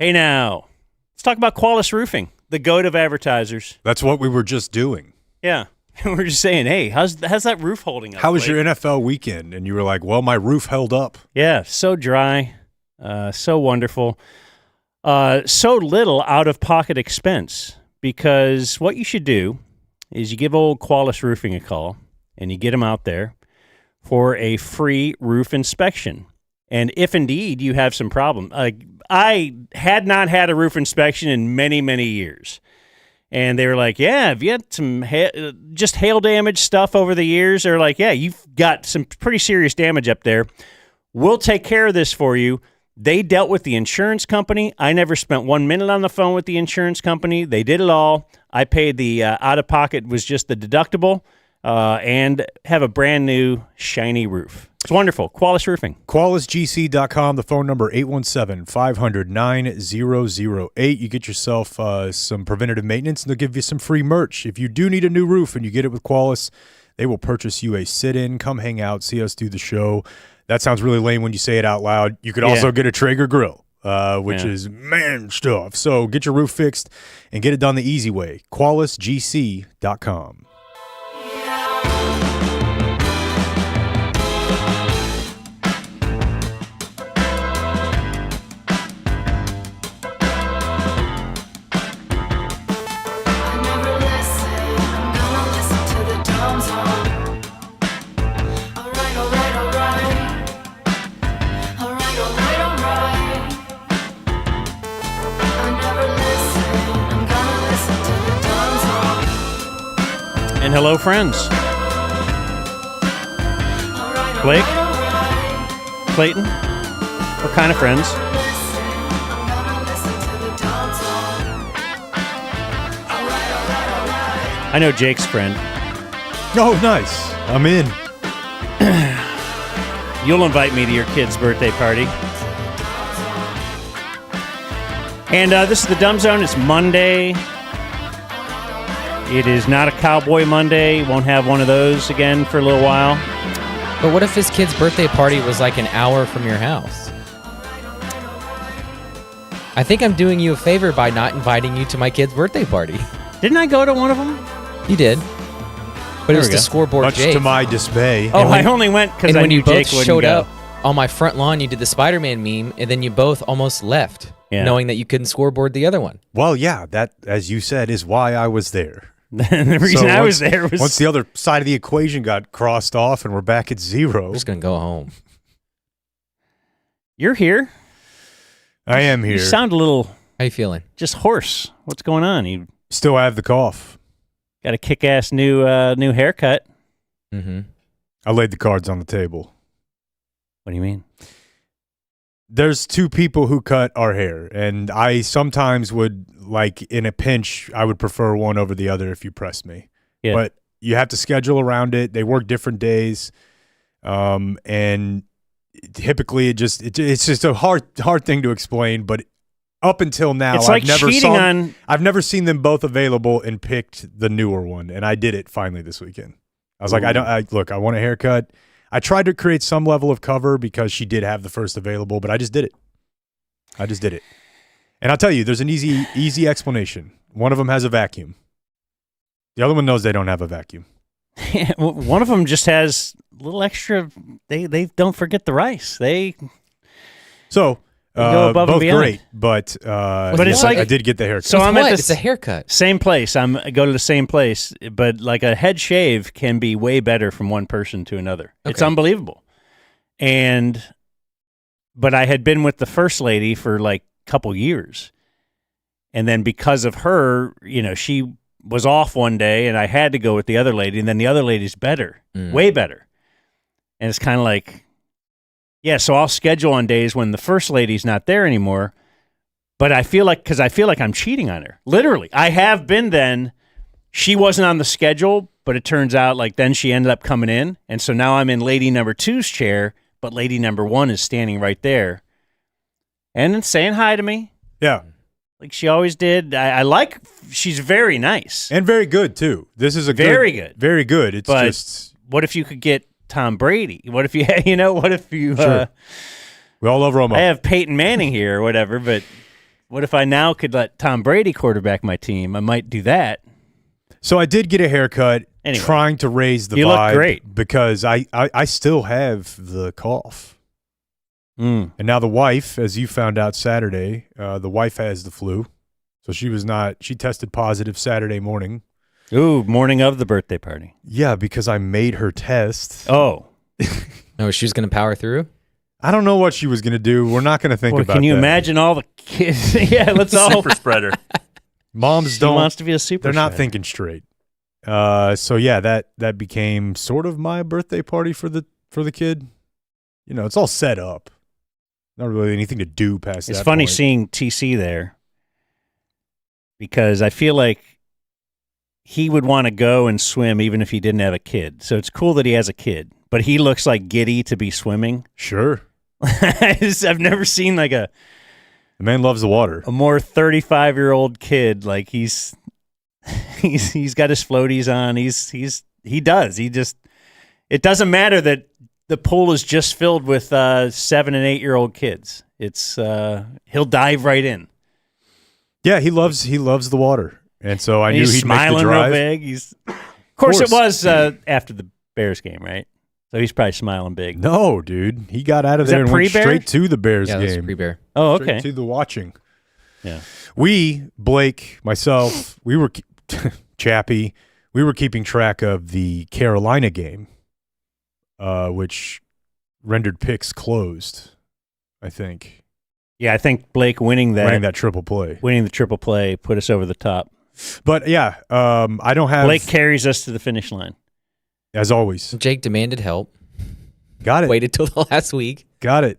Hey now, let's talk about Qualis Roofing, the goat of advertisers. That's what we were just doing. Yeah, we're just saying, hey, how's that roof holding up? How was your NFL weekend? And you were like, well, my roof held up. Yeah, so dry, so wonderful, so little out-of-pocket expense, because what you should do is you give old Qualis Roofing a call, and you get them out there for a free roof inspection. And if indeed you have some problem, I had not had a roof inspection in many, many years. And they were like, yeah, have you had some just hail damage stuff over the years? They're like, yeah, you've got some pretty serious damage up there. We'll take care of this for you. They dealt with the insurance company. I never spent 1 minute on the phone with the insurance company. They did it all. I paid the out-of-pocket was just the deductible and have a brand new shiny roof. It's wonderful. Qualis Roofing. QualisGC.com, the phone number 817-500-9008. You get yourself some preventative maintenance, and they'll give you some free merch. If you do need a new roof and you get it with Qualis, they will purchase you a sit-in. Come hang out, see us do the show. That sounds really lame when you say it out loud. You could also get a Traeger grill, which is man stuff. So get your roof fixed and get it done the easy way. QualisGC.com. And hello, friends. Blake? Clayton? What kind of friends? I know Jake's friend. Oh, nice. I'm in. You'll invite me to your kid's birthday party. And this is the Dumb Zone. It's Monday. It is not a Cowboy Monday. Won't have one of those again for a little while. But what if his kid's birthday party was like an hour from your house? I think I'm doing you a favor by not inviting you to my kid's birthday party. Didn't I go to one of them? You did. But it was the scoreboard Much Jake. to my dismay. Oh, I only went because I knew Jake wouldn't go. And when you both showed up on my front lawn, you did the Spider-Man meme, and then you both almost left, knowing that you couldn't scoreboard the other one. Well, yeah, that, as you said, is why I was there. The reason I was there was... Once the other side of the equation got crossed off and we're back at zero. I'm just going to go home. You're here. I am here. You sound a little... How you feeling? Just hoarse. What's going on? You still have the cough. Got a kick-ass new haircut. Mm-hmm. I laid the cards on the table. What do you mean? There's two people who cut our hair, and I sometimes would, like, in a pinch, I would prefer one over the other if you pressed me. Yeah. But you have to schedule around it. They work different days, and typically it's just a hard thing to explain. But up until now, it's like I've never seen them both available and picked the newer one, and I did it finally this weekend. I was like, I want a haircut. I tried to create some level of cover because she did have the first available, but I just did it. And I'll tell you, there's an easy explanation. One of them has a vacuum. The other one knows they don't have a vacuum. One of them just has a little extra. They don't forget the rice. They go above both and beyond. Great, but it's like I did get the haircut. So I'm at it's a haircut. Same place. I go to the same place, but like a head shave can be way better from one person to another. Okay. It's unbelievable. But I had been with the first lady for like a couple years, and then because of her, she was off one day, and I had to go with the other lady, and then the other lady's better, way better, and it's kind of like. Yeah, so I'll schedule on days when the first lady's not there anymore, but I feel like I'm cheating on her. Literally. I have been then. She wasn't on the schedule, but it turns out like then she ended up coming in, and so now I'm in lady number 2's chair, but lady number 1 is standing right there and then saying hi to me. Yeah. Like she always did. She's very nice. And very good, too. This is very good. Very good. It's just... What if you could get Tom Brady? What if you, Sure. We all over Romo. I have Peyton Manning here or whatever, but What if I now could let Tom Brady quarterback my team? I might do that. So I did get a haircut, trying to raise the vibe. You look great. Because I still have the cough. And now the wife, as you found out Saturday, the wife has the flu. So she tested positive Saturday morning. Ooh, morning of the birthday party. Yeah, because I made her test. Oh. No, she was going to power through? I don't know what she was going to do. We're not going to think about that. Can you imagine all the kids? Yeah, let's all. Super spreader. Moms She wants to be a super They're not spreader. thinking straight. So yeah, that became sort of my birthday party for the kid. You know, it's all set up. Not really anything to do past that. It's funny point. seeing TC there because I feel like he would want to go and swim even if he didn't have a kid. So it's cool that he has a kid, but he looks like giddy to be swimming. Sure. I've never seen like The man loves the water. a more 35-year-old kid. Like he's got his floaties on. He does. It doesn't matter that the pool is just filled with 7 and 8-year-old kids. It's he'll dive right in. Yeah, he loves the water, and so I knew He's he'd make the smiling real drive. big. Of course, it was after the Bears game, right? So he's probably smiling big. No, dude, he got out of Was there that and went pre-Bears? straight to the Bears Yeah, that's game. pre-bear. Oh, Straight okay. to the watching. Yeah. Blake, myself, we were Chappie. We were keeping track of the Carolina game, which rendered picks closed. I think Yeah, I think Blake winning that triple play. winning the triple play put us over the top. But yeah, I don't have Blake carries us to the finish line. as always. Jake demanded help. Got it. Waited till the last week. Got it.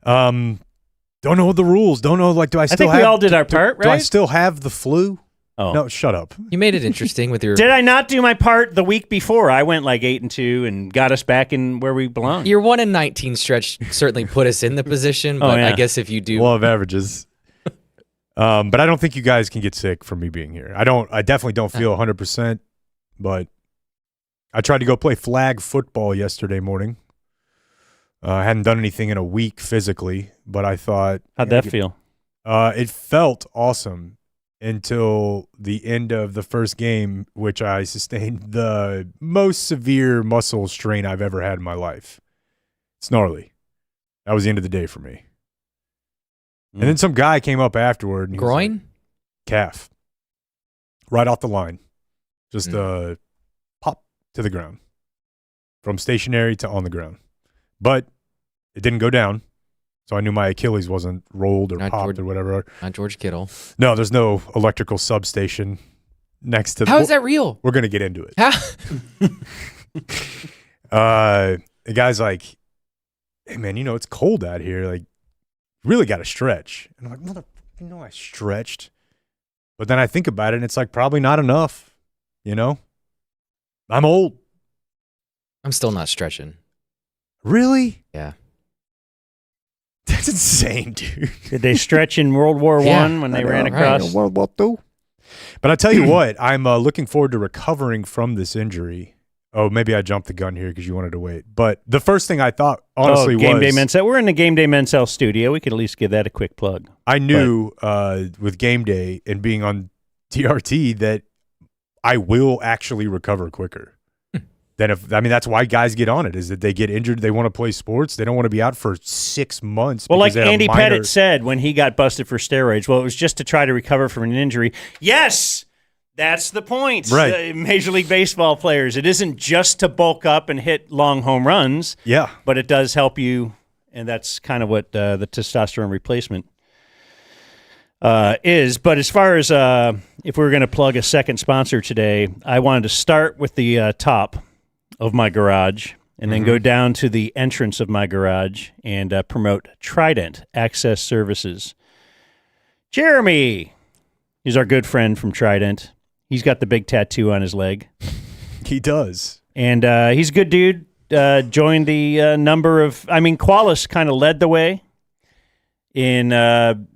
Don't know the rules. Don't know. Like, do I I still? think have, we all did our part, Do I right? still have the flu? Oh. No, shut up. You made it interesting with your. Did I not do my part the week before? I went like 8-2 and got us back in where we belong. Your 1-19 stretch certainly put us in the position, but yeah. I guess if you do, Law of averages. But I don't think you guys can get sick from me being here. I definitely don't feel 100%. But I tried to go play flag football yesterday morning. I hadn't done anything in a week physically, but I thought. How'd that feel? It felt awesome until the end of the first game, which I sustained the most severe muscle strain I've ever had in my life. It's gnarly. That was the end of the day for me. And then some guy came up afterward. And he was like, groin. calf. Right off the line. Just pop to the ground. From stationary to on the ground. But it didn't go down. So I knew my Achilles wasn't rolled or Not popped George- or whatever. Not George Kittle. No, there's no electrical substation next to How is that real? We're going to get into it. How? The guy's like, hey, man, you know, it's cold out here. Like, really got to stretch. And I'm like, I stretched. But then I think about it, and it's like probably not enough, you know? I'm old. I'm still not stretching. Really? Yeah. That's insane, dude. Did they stretch in World War I when they ran across? World War II. But I tell you what, I'm looking forward to recovering from this injury. Oh, maybe I jumped the gun here because you wanted to wait. But the first thing I thought, honestly, Game was Day Men's Health. We're in the Game Day Men's Health studio. We could at least give that a quick plug. I knew with Game Day and being on TRT that I will actually recover quicker. That's why guys get on it, is that they get injured, they want to play sports, they don't want to be out for 6 months. Well, like because they had a Andy minor- Pettit said when he got busted for steroids, well, it was just to try to recover from an injury. Yes, that's the point. Right. Major League Baseball players, it isn't just to bulk up and hit long home runs. Yeah. But it does help you, and that's kind of what the testosterone replacement is. But as far as if we were going to plug a second sponsor today, I wanted to start with the top of my garage and then go down to the entrance of my garage and promote Trident Access Services. Jeremy, he's our good friend from Trident. He's got the big tattoo on his leg. He does. And he's a good dude. Joined the number of, Qualis kind of led the way.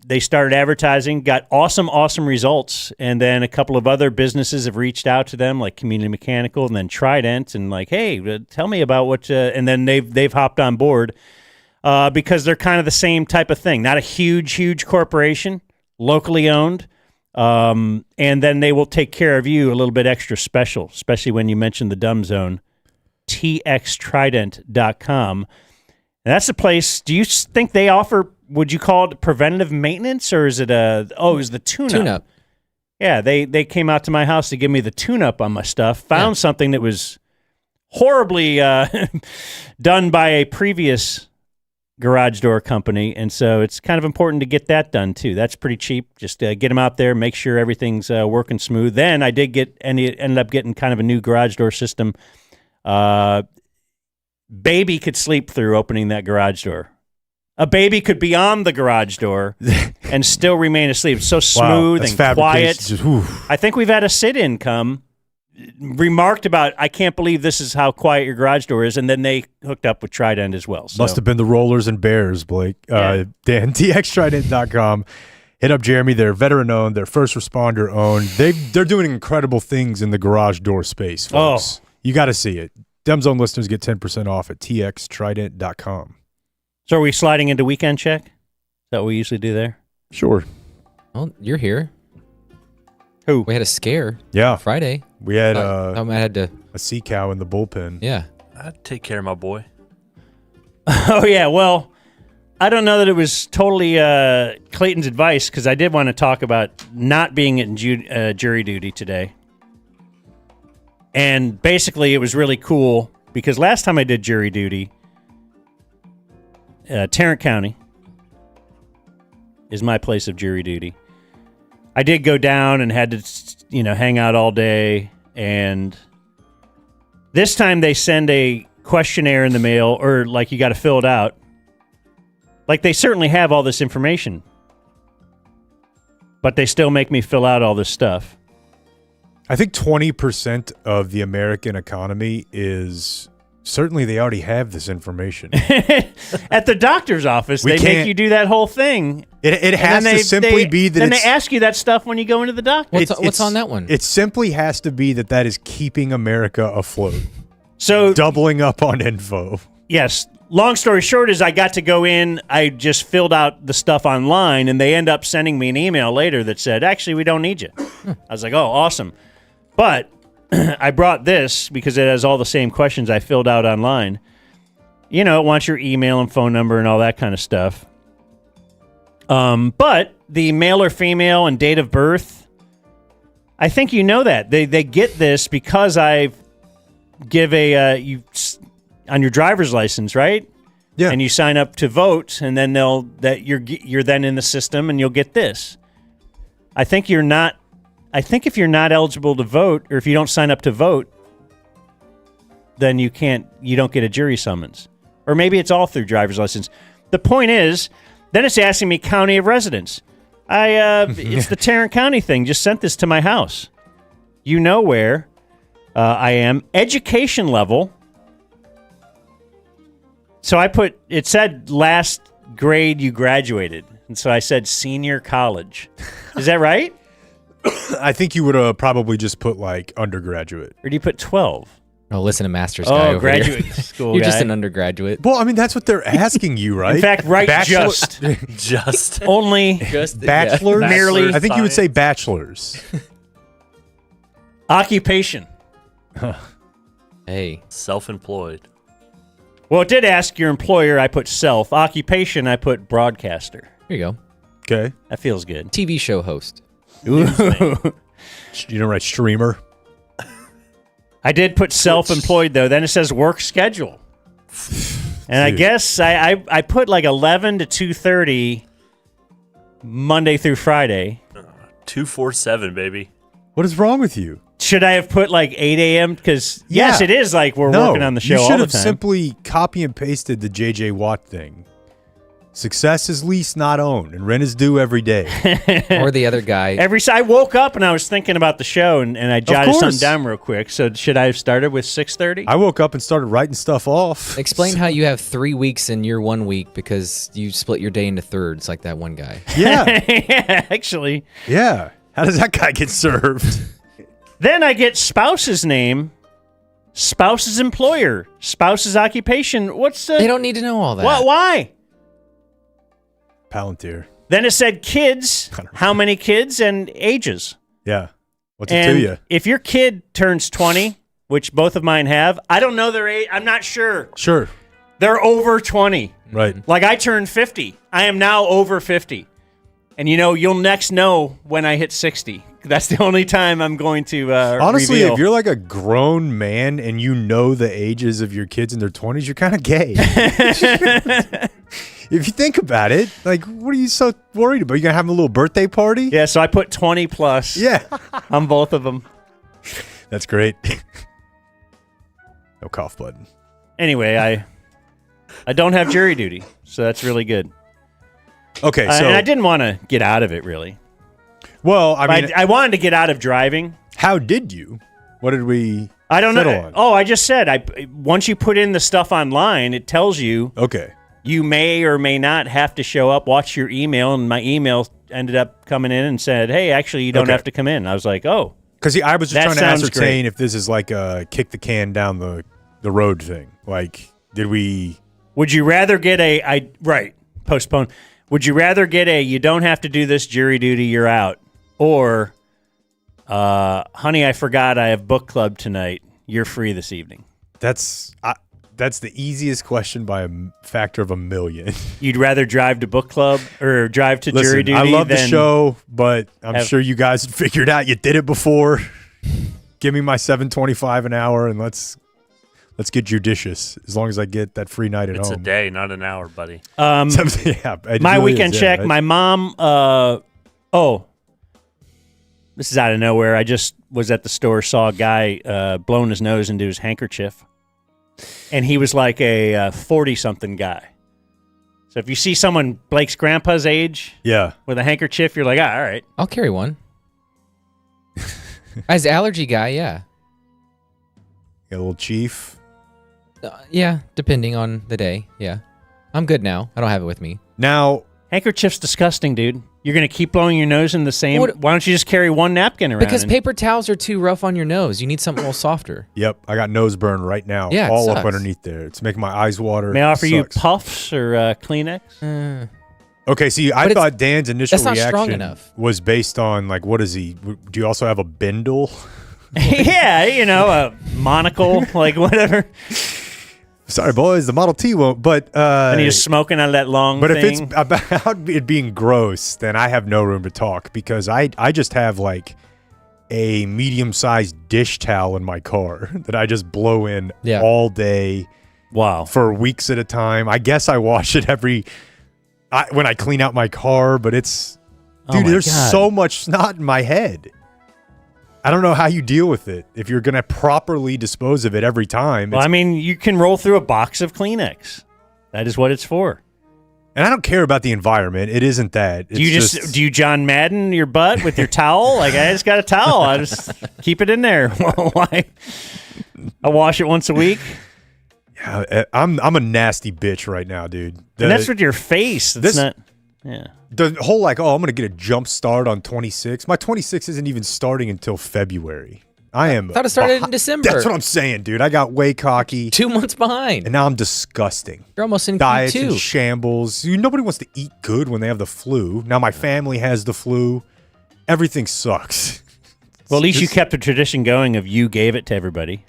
They started advertising, got awesome results, and then a couple of other businesses have reached out to them, like Community Mechanical, and then Trident, and like, hey, tell me about what. And then they've hopped on board. because they're kind of the same type of thing. Not a huge corporation, locally owned. And then they will take care of you a little bit extra special, especially when you mention the Dumb Zone, txtrident.com. And that's the place. Do you think they offer, would you call it preventative maintenance, or is it it was the tune-up? Tune-up. Yeah, they came out to my house to give me the tune-up on my stuff, found something that was horribly done by a previous garage door company, and so it's kind of important to get that done too. That's pretty cheap. Just get them out there, make sure everything's working smooth. Then I ended up getting kind of a new garage door system. Baby could sleep through opening that garage door. A baby could be on the garage door and still remain asleep. It's so smooth and quiet. I think we've had a sit-in come, remarked about, I can't believe this is how quiet your garage door is, and then they hooked up with Trident as well. So. Must have been the Rollers and Bears, Blake. Dan, txtrident.com. Hit up Jeremy. They're veteran-owned. They're first responder-owned. They're doing incredible things in the garage door space, folks. You got to see it. Dumb Zone listeners get 10% off at txtrident.com. So are we sliding into weekend check? Is that what we usually do there? Sure. Well, you're here. Who? We had a scare. Yeah. Friday. We had I had to a sea cow in the bullpen. Yeah. I'd take care of my boy. Oh, yeah. Well, I don't know that it was totally Clayton's advice, because I did want to talk about not being in jury duty today. And basically, it was really cool because last time I did jury duty, Tarrant County is my place of jury duty. I did go down and had to, hang out all day. And this time they send a questionnaire in the mail, or like you got to fill it out. Like they certainly have all this information, but they still make me fill out all this stuff. I think 20% of the American economy is certainly they already have this information. At the doctor's office, they make you do that whole thing. It has to simply be that then they ask you that stuff when you go into the doctor. What's on that one? It simply has to be that is keeping America afloat. So doubling up on info. Yes. Long story short is I got to go in, I just filled out the stuff online, and they end up sending me an email later that said, actually, we don't need you. I was like, oh, awesome. But I brought this because it has all the same questions I filled out online. It wants your email and phone number and all that kind of stuff. But the male or female and date of birth, I think you know that. They get this because I give on your driver's license, right? Yeah. And you sign up to vote, and then you're then in the system, and you'll get this. I think if you're not eligible to vote, or if you don't sign up to vote, then you don't get a jury summons. Or maybe it's all through driver's license. The point is, then it's asking me county of residence. It's the Tarrant County thing. Just sent this to my house. You know where I am. Education level. So it said last grade you graduated. And so I said senior college. Is that right? I think you would probably just put like undergraduate. Or do you put 12? Oh, listen to master's guy over graduate here. school You're guy. just an undergraduate. Well, I mean, that's what they're asking you, right? In fact, right, Bachelor- Just only Just bachelors? yeah. Merely- I think you would say bachelors. occupation. Hey. self-employed. Well, it did ask your employer. I put self. Occupation, I put broadcaster. Here you go. Okay. That feels good. TV show host. You don't write streamer. I did put self-employed, though. Then it says work schedule. And I guess I put like 11 to 2:30 Monday through Friday. 247, baby. What is wrong with you? Should I have put like 8 a.m.? Because, yes, it is like we're working on the show all the time. You should have simply copy and pasted the J.J. Watt thing. Success is leased, not owned, and rent is due every day. Or the other guy. I woke up and I was thinking about the show, and I jotted something down real quick. So should I have started with 6:30? I woke up and started writing stuff off. Explain how you have 3 weeks in your 1 week because you split your day into thirds like that one guy. Yeah. Yeah, actually. Yeah. How does that guy get served? Then I get spouse's name, spouse's employer, spouse's occupation. What's the... They don't need to know all that. Why? Palantir. Then it said kids, how many kids and ages. Yeah. What's it to you? If your kid turns 20, which both of mine have, I don't know their age. I'm not sure. Sure. They're over 20. Right. Like I turned 50. I am now over 50. And you'll next know when I hit 60. That's the only time I'm going to honestly, reveal. if you're like a grown man and you know the ages of your kids in their 20s, you're kind of gay. If you think about it, like, what are you so worried about? You gonna have a little birthday party? Yeah, so I put 20 plus on both of them. That's great. No cough button. Anyway, I don't have jury duty, so that's really good. Okay, so and I didn't want to get out of it, really. Well, I mean, I wanted to get out of driving. How did you? What did we? I don't settle know. on? Oh, I just said once you put in the stuff online, it tells you. Okay. You may or may not have to show up, watch your email, and my email ended up coming in and said, hey, actually, you don't have to come in. I was like, oh. Because I was just trying to ascertain great. if this is like a kick the can down the road thing. Like, did we... Would you rather get postpone. Would you rather get you don't have to do this jury duty, you're out, or, honey, I forgot I have book club tonight, you're free this evening? That's the easiest question by a factor of 1,000,000. You'd rather drive to book club or drive to jury duty? I love the show, but I'm sure you guys figured out you did it before. Give me my $7.25 an hour and let's get judicious. As long as I get that free night at home. It's a day, not an hour, buddy. My weekend check. Right? My mom. This is out of nowhere. I just was at the store, saw a guy blowing his nose into his handkerchief. And he was like a 40-something guy. So if you see someone Blake's grandpa's age with a handkerchief, you're like, all right. I'll carry one. As allergy guy, yeah. A little chief. Yeah, depending on the day, yeah. I'm good now. I don't have it with me. Now, handkerchief's disgusting, dude. You're going to keep blowing your nose in the same... Why don't you just carry one napkin around? Because paper towels are too rough on your nose. You need something a little softer. Yep, I got nose burn right now. Yeah, all up underneath there. It's making my eyes water. May I offer you Puffs or Kleenex? Okay, see, I thought Dan's initial reaction was based on, like, what is he? Do you also have a bindle? Yeah, a monocle, like whatever. Sorry, boys, the Model T won't, but... and he's smoking out of that long thing. But if it's about it being gross, then I have no room to talk because I just have, like, a medium-sized dish towel in my car that I just blow in all day. Wow. For weeks at a time. I guess I wash it when I clean out my car, but it's... Dude, there's so much snot in my head. I don't know how you deal with it if you're going to properly dispose of it every time. Well, I mean, you can roll through a box of Kleenex. That is what it's for. And I don't care about the environment. It isn't that. It's do you John Madden your butt with your towel? Like, I just got a towel. I just keep it in there. Why? I wash it once a week. Yeah, I'm a nasty bitch right now, dude. And that's with your face. That's not... Yeah. The whole I'm going to get a jump start on 26. My 26 isn't even starting until February. I thought it started in December. That's what I'm saying, dude. I got way cocky. 2 months behind. And now I'm disgusting. You're almost in Diets Q2. in shambles. Nobody wants to eat good when they have the flu. Now my family has the flu. Everything sucks. Well, at least you kept the tradition going of you gave it to everybody.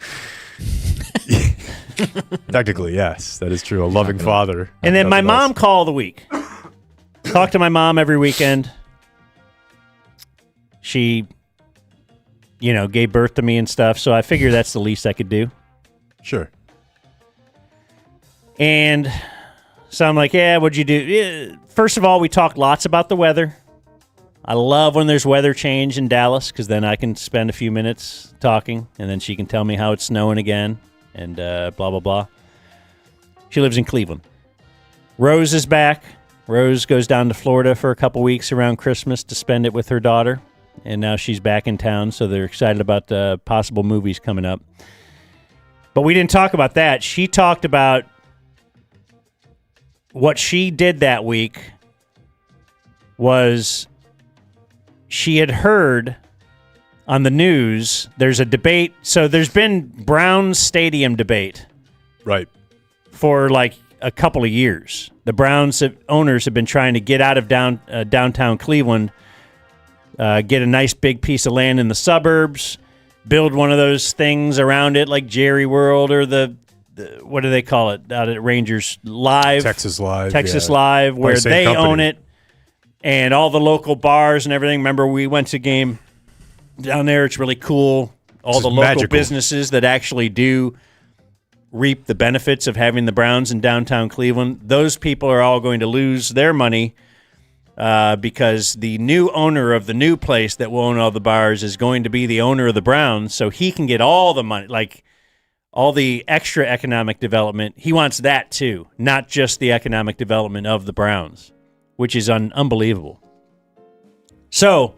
Technically, yes. That is true. A loving father. And then my mom call of the week. Talk to my mom every weekend. She, gave birth to me and stuff, so I figure that's the least I could do. Sure. And so I'm like, yeah, what'd you do? First of all, we talked lots about the weather. I love when there's weather change in Dallas because then I can spend a few minutes talking, and then she can tell me how it's snowing again and blah, blah, blah. She lives in Cleveland. Rose is back. Rose goes down to Florida for a couple weeks around Christmas to spend it with her daughter, and now she's back in town, so they're excited about possible movies coming up. But we didn't talk about that. She talked about what she did that week was she had heard on the news there's a debate. So there's been Browns Stadium debate. Right. For like a couple of years. The Browns owners have been trying to get out of downtown Cleveland, get a nice big piece of land in the suburbs, build one of those things around it like Jerry World or the what do they call it out at Rangers Live? Texas Live. Live, where they company. own it, and all the local bars and everything. Remember, we went to a game down there. It's really cool. All the local magical businesses that actually do reap the benefits of having the Browns in downtown Cleveland, those people are all going to lose their money because the new owner of the new place that will own all the bars is going to be the owner of the Browns, so he can get all the money, like all the extra economic development. He wants that too, not just the economic development of the Browns, which is unbelievable. So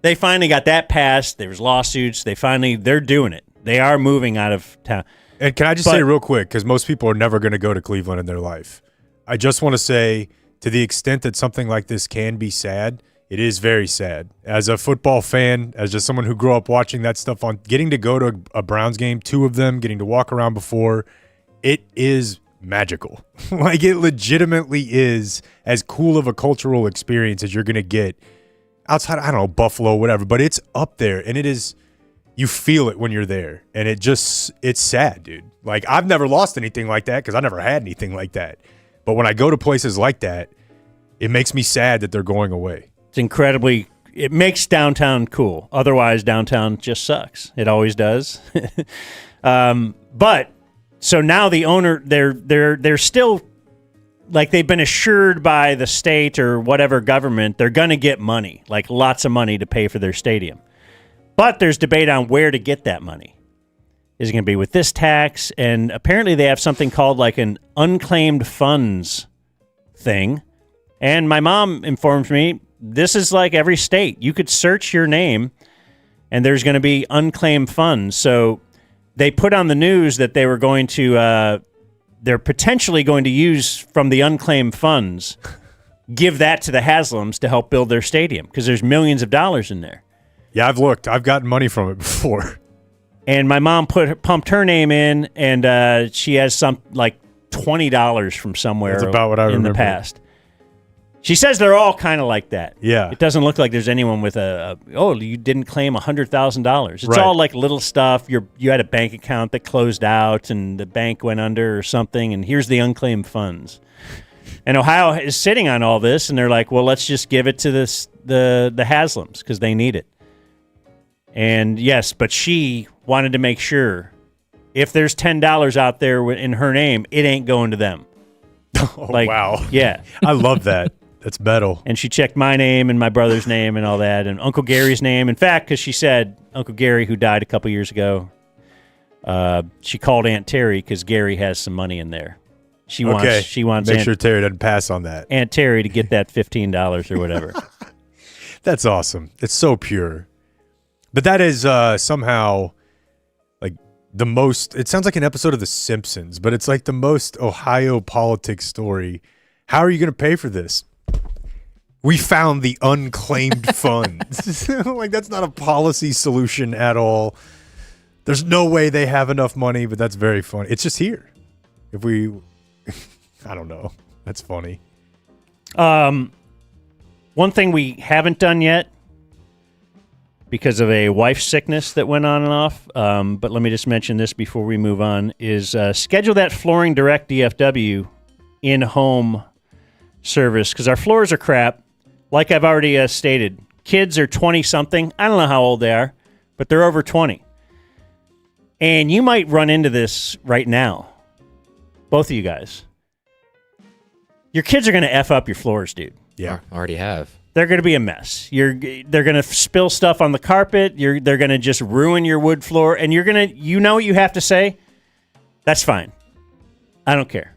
they finally got that passed. There was lawsuits. They're doing it. They are moving out of town. And can I just say real quick, because most people are never going to go to Cleveland in their life, I just want to say, to the extent that something like this can be sad, it is very sad. As a football fan, as just someone who grew up watching that stuff on, getting to go to a Browns game, 2 of them, getting to walk around before, it is magical. Like, it legitimately is as cool of a cultural experience as you're going to get outside, I don't know, Buffalo, whatever, but it's up there, and it is, you feel it when you're there, and it's sad, dude. Like, I've never lost anything like that because I never had anything like that. But when I go to places like that, it makes me sad that they're going away. It makes downtown cool. Otherwise, downtown just sucks. It always does. But so now the owner, they're still, like, they've been assured by the state or whatever government they're going to get money, like lots of money to pay for their stadium. But there's debate on where to get that money. Is it going to be with this tax? And apparently they have something called like an unclaimed funds thing. And my mom informs me this is like every state. You could search your name and there's going to be unclaimed funds. So they put on the news that they were going to, they're potentially going to use from the unclaimed funds, give that to the Haslams to help build their stadium because there's millions of dollars in there. Yeah, I've looked. I've gotten money from it before. And my mom pumped her name in, and she has some like $20 from somewhere. That's about what I remember in the past. She says they're all kind of like that. Yeah, it doesn't look like there's anyone with you didn't claim $100,000. It's right. all like little stuff. You had a bank account that closed out, and the bank went under or something, and here's the unclaimed funds. And Ohio is sitting on all this, and they're like, well, let's just give it to the Haslams because they need it. And yes, but she wanted to make sure if there's $10 out there in her name, it ain't going to them. Oh, wow. Yeah. I love that. That's metal. And she checked my name and my brother's name and all that, and Uncle Gary's name. In fact, because she said Uncle Gary, who died a couple years ago, she called Aunt Terry because Gary has some money in there. She wants make sure Terry doesn't pass on that. Aunt Terry to get that $15 or whatever. That's awesome. It's so pure. But that is somehow like the most, it sounds like an episode of The Simpsons, but it's like the most Ohio politics story. How are you going to pay for this? We found the unclaimed funds. Like, that's not a policy solution at all. There's no way they have enough money, but that's very funny. It's just here. If we, I don't know. That's funny. One thing we haven't done yet, because of a wife's sickness that went on and off, but let me just mention this before we move on, is schedule that Flooring Direct DFW in-home service, because our floors are crap. Like I've already stated, kids are 20-something. I don't know how old they are, but they're over 20. And you might run into this right now, both of you guys. Your kids are going to F up your floors, dude. Yeah. Already have. They're going to be a mess. They're going to spill stuff on the carpet. They're going to just ruin your wood floor. And you know what you have to say? That's fine. I don't care.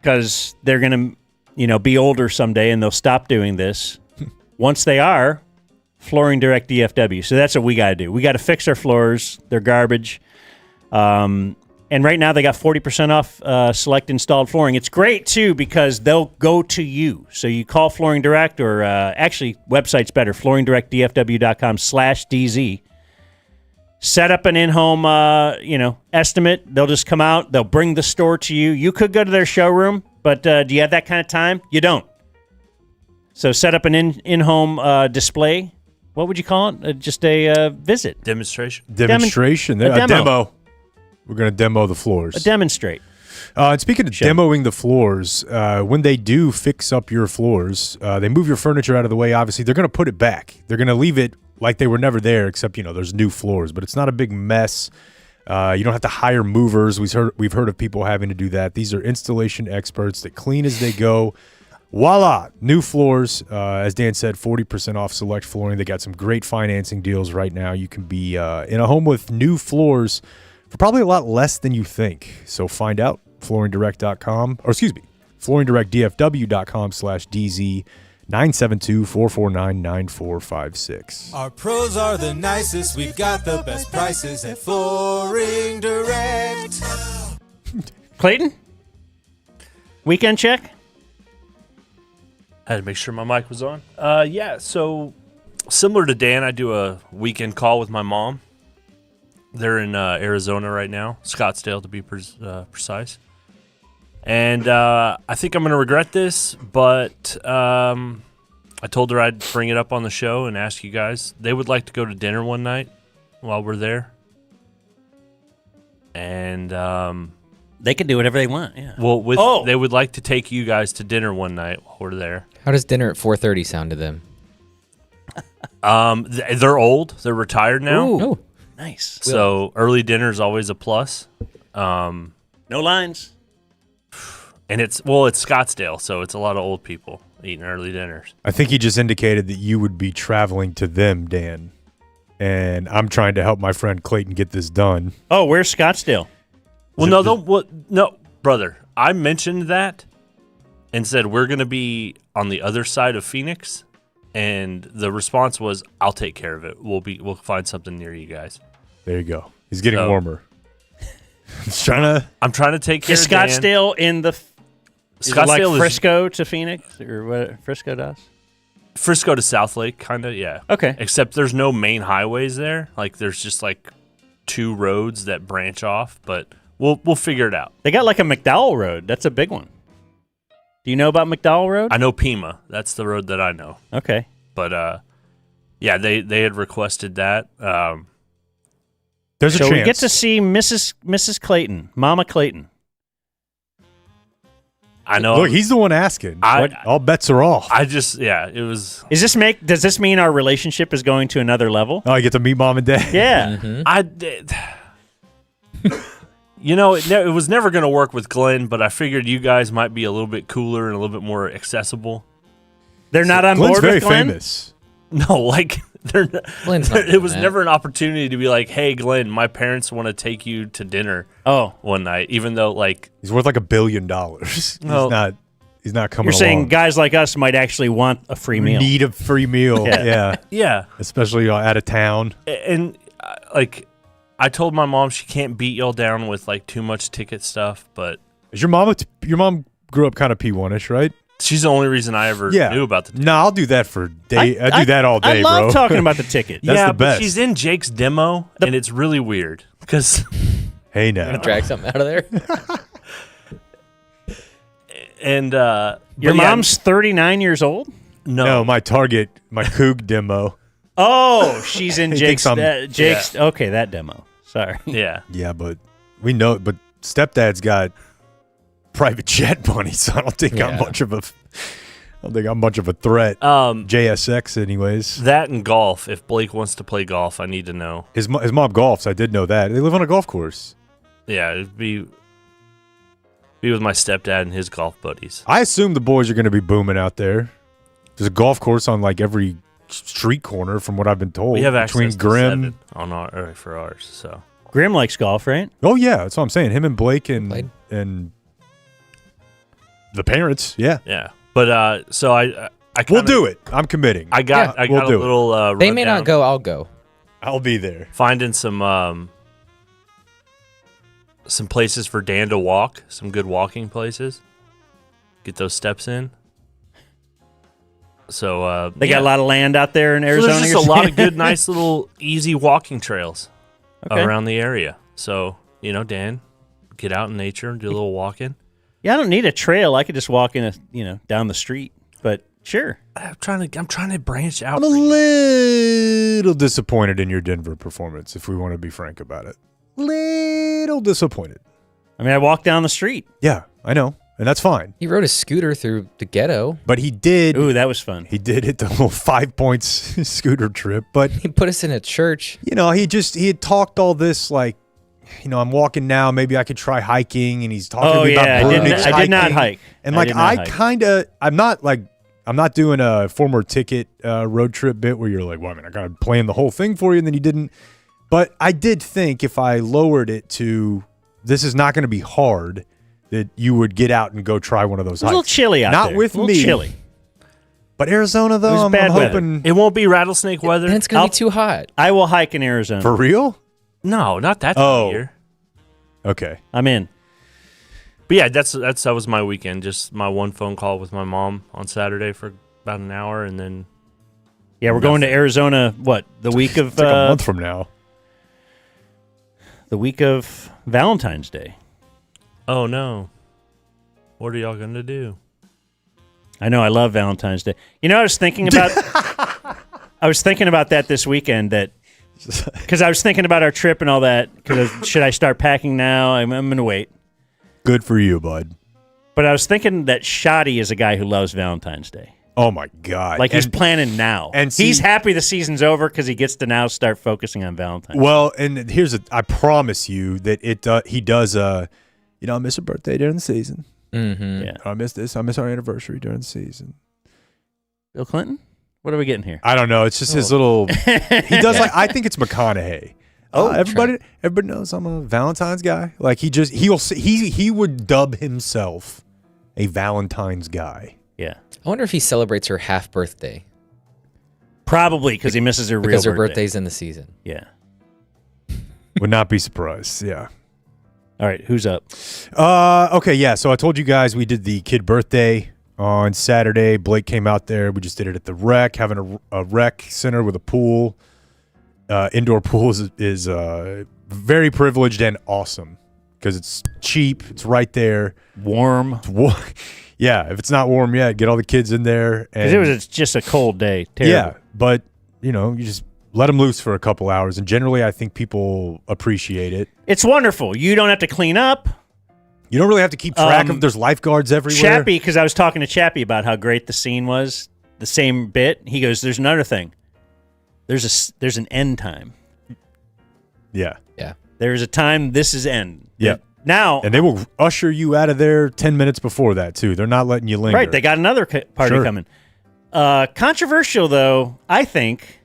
Because they're going to, be older someday and they'll stop doing this. Once they are, Flooring Direct DFW. So that's what we got to do. We got to fix our floors. They're garbage. And right now they got 40% off select installed flooring. It's great, too, because they'll go to you. So you call Flooring Direct, or actually, website's better, flooringdirectdfw.com/DZ. set up an in-home, estimate. They'll just come out. They'll bring the store to you. You could go to their showroom, but do you have that kind of time? You don't. So set up an in-home display. What would you call it? Just a visit. Demonstration. Demonstration. A demo. We're going to demo the floors. A demonstrate. And speaking of demoing the floors, when they do fix up your floors, they move your furniture out of the way. Obviously, they're going to put it back. They're going to leave it like they were never there, except, there's new floors. But it's not a big mess. You don't have to hire movers. We've heard of people having to do that. These are installation experts that clean as they go. Voila, new floors. As Dan said, 40% off select flooring. They got some great financing deals right now. You can be in a home with new floors for probably a lot less than you think. So find out, flooringdirectdfw.com/DZ 972-449-9456. Our pros are the nicest. We've got the best prices at Flooring Direct. Clayton? Weekend check? I had to make sure my mic was on. So similar to Dan, I do a weekend call with my mom. They're in Arizona right now, Scottsdale to be precise. And I think I'm going to regret this, but I told her I'd bring it up on the show and ask you guys. They would like to go to dinner one night while we're there. And they can do whatever they want, yeah. Well, they would like to take you guys to dinner one night while we're there. How does dinner at 4:30 sound to them? They're old. They're retired now. Ooh, nice. So early dinner is always a plus. No lines. And it's Scottsdale, so it's a lot of old people eating early dinners. I think he just indicated that you would be traveling to them, Dan. And I'm trying to help my friend Clayton get this done. Oh, where's Scottsdale? Well, no, brother. I mentioned that and said we're going to be on the other side of Phoenix, and the response was, "I'll take care of it. We'll find something near you guys." There you go. He's getting warmer. I'm trying to take care is of Dan. Scottsdale in the Scottsdale like Frisco to Phoenix, or what Frisco does? Frisco to South Lake, kind of, yeah. Okay. Except there's no main highways there. Like there's just like two roads that branch off, but we'll figure it out. They got like a McDowell Road. That's a big one. Do you know about McDowell Road? I know Pima. That's the road that I know. Okay. But yeah, they had requested that. There's a chance. So we get to see Mrs. Clayton, Mama Clayton. I know. Look, he's the one asking. All bets are off. It was. Does this mean our relationship is going to another level? Oh, you get to meet Mom and Dad? Yeah. It was never going to work with Glenn, but I figured you guys might be a little bit cooler and a little bit more accessible. They're not on Glenn's board very with Glenn? famous. No, like they're not, Glenn's not it was that. never an opportunity to be like, "Hey, Glenn, my parents want to take you to dinner." One night, even though like he's worth like $1 billion. Well, he's not coming. You're saying along. guys like us might actually want a free meal. Need a free meal. Yeah. Yeah, especially out of town. And like I told my mom she can't beat y'all down with like too much ticket stuff, but Is your mom grew up kind of P1ish, right? she's the only reason I ever knew about the ticket. No, I'll do that for day. I do that all day, I love bro. talking about the ticket. That's yeah, the best. but she's in Jake's demo, and it's really weird because Hey now. Drag something out of there. and Your mom's 39 years old? No, my Coug demo. Oh, she's in He Jake's. thinks I'm- Jake's. Okay, that demo. Sorry. Yeah. Yeah, but we know. But stepdad's got private jet money, so I don't think I'm much of a. I don't think I'm much of a threat. JSX, anyways. That and golf. If Blake wants to play golf, I need to know. His mom golfs. I did know that. They live on a golf course. Yeah, it'd be with my stepdad and his golf buddies. I assume the boys are going to be booming out there. There's a golf course on like every street corner, from what I've been told. We have access between to Grimm 7 for ours. So Grimm likes golf, right? Oh yeah, that's what I'm saying. Him and Blake and the parents. Yeah. Yeah, but so I we'll do it. I'm committing. I got a little. They may not go. I'll go. I'll be there. Finding some places for Dan to walk. Some good walking places. Get those steps in. So they got a lot of land out there in Arizona. So there's just a lot of good, nice little easy walking trails. around the area. So, Dan, get out in nature and do a little walking. Yeah, I don't need a trail. I could just walk down the street. But sure. I'm trying to branch out. I'm a little disappointed in your Denver performance, if we want to be frank about it. Little disappointed. I mean, I walked down the street. Yeah, I know. And that's fine. He rode a scooter through the ghetto. But he did. Ooh, that was fun. He did hit the little 5 points scooter trip. But he put us in a church. he had talked all this like, I'm walking now. Maybe I could try hiking. And he's talking to me about I did not hike. And I'm not doing a former ticket road trip bit where you're like, well, I mean, I got to plan the whole thing for you. And then you didn't. But I did think if I lowered it to this is not going to be hard, that you would get out and go try one of those hikes. It's a little chilly out there. Not with me. Chilly. But Arizona, though, I'm hoping. It won't be rattlesnake weather. And it's going to be too hot. I will hike in Arizona. For real? No, not that time of year. Okay. I'm in. But yeah, that was my weekend. Just my one phone call with my mom on Saturday for about an hour, and then. Yeah, we're going to Arizona. What the week of? It's like a month from now. The week of Valentine's Day. Oh no! What are y'all gonna do? I know I love Valentine's Day. I was thinking about. I was thinking about that this weekend. Because I was thinking about our trip and all that. Should I start packing now? I'm going to wait. Good for you, bud. But I was thinking that Shoddy is a guy who loves Valentine's Day. Oh my God! He's planning now, and he's happy the season's over because he gets to now start focusing on Valentine's. Well, and I promise you that he does. I miss a birthday during the season. Mm-hmm. Yeah, I miss this. I miss our anniversary during the season. Bill Clinton. What are we getting here? I don't know. It's just his little. He does I think it's McConaughey. Everybody knows I'm a Valentine's guy. Like he would dub himself a Valentine's guy. Yeah. I wonder if he celebrates her half birthday. Probably because he misses her real birthday. Because her birthday's in the season. Yeah. Would not be surprised. Yeah. All right. Who's up? Okay. Yeah. So I told you guys we did the kid birthday on Saturday. Blake came out there. We just did it at the rec, having a rec center with a pool. Indoor pool is very privileged and awesome because it's cheap. It's right there. Warm. Yeah, if it's not warm yet, get all the kids in there. Because it was just a cold day. Terrible. Yeah, but you just let them loose for a couple hours, and generally I think people appreciate it. It's wonderful. You don't have to clean up. You don't really have to keep track of. There's lifeguards everywhere. Chappie, because I was talking to Chappie about how great the scene was. The same bit. He goes, "There's another thing. There's an end time. Yeah. Yeah. There's a time. This is end. Yeah. Now, and they will usher you out of there 10 minutes before that too. They're not letting you linger. Right. They got another party coming. Controversial though, I think.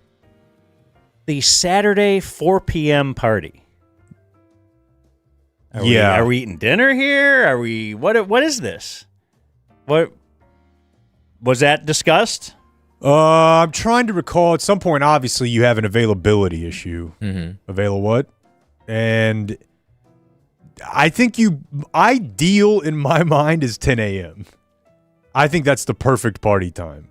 The Saturday 4 p.m. party. Are we eating dinner here? Are we? What is this? What was that discussed? I'm trying to recall. At some point, obviously, you have an availability issue. Mm-hmm. What? And I think ideal in my mind is 10 a.m. I think that's the perfect party time.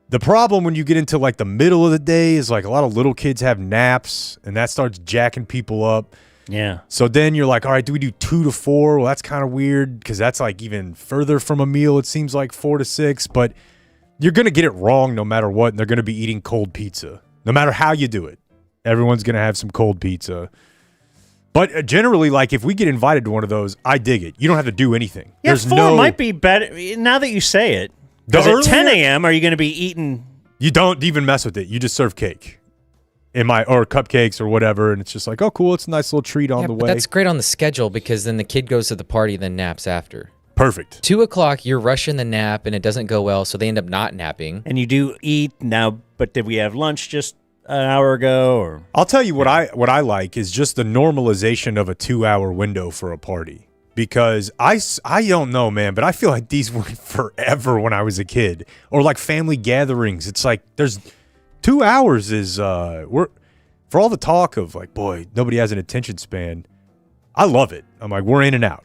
The problem when you get into like the middle of the day is like a lot of little kids have naps, and that starts jacking people up. Yeah. So then you're like, all right, do we do 2 to 4? Well, that's kind of weird because that's like even further from a meal. It seems like 4 to 6, but you're going to get it wrong no matter what, and they're going to be eating cold pizza. No matter how you do it, everyone's going to have some cold pizza. But generally, like if we get invited to one of those, I dig it. You don't have to do anything. Yeah, 4 might be better. Now that you say it, because at 10 a.m., are you going to be eating? You don't even mess with it. You just serve cake. Or cupcakes or whatever, and it's just like, oh, cool, it's a nice little treat on the way. That's great on the schedule because then the kid goes to the party, then naps after. Perfect. 2:00, you're rushing the nap, and it doesn't go well, so they end up not napping. And you do eat now, but did we have lunch just an hour ago? Or I'll tell you what I like is just the normalization of a 2-hour window for a party. Because I don't know, man, but I feel like these went forever when I was a kid. Or like family gatherings. It's like there's 2 hours is for all the talk of like, boy, nobody has an attention span. I love it. I'm like, we're in and out.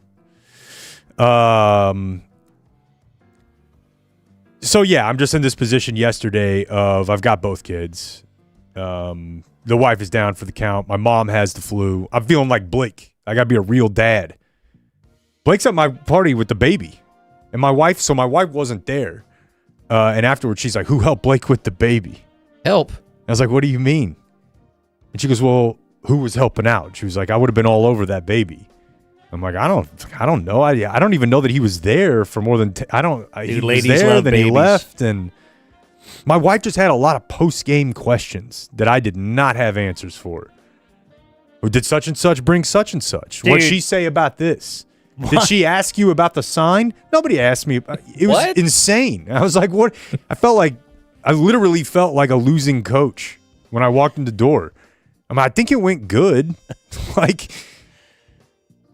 So yeah, I'm just in this position yesterday of I've got both kids. The wife is down for the count. My mom has the flu. I'm feeling like Blake. I got to be a real dad. Blake's at my party with the baby. And my wife wasn't there. And afterwards, she's like, who helped Blake with the baby? Help? I was like, what do you mean? And she goes, well, who was helping out? She was like, I would have been all over that baby. I'm like, I don't know. I don't even know that he was there for more than he was there, then he left. And my wife just had a lot of post-game questions that I did not have answers for. Did such and such bring such and such? What'd she say about this? What? Did she ask you about the sign? Nobody asked me. It was insane. I was like, what? I literally felt like a losing coach when I walked in the door. I think it went good.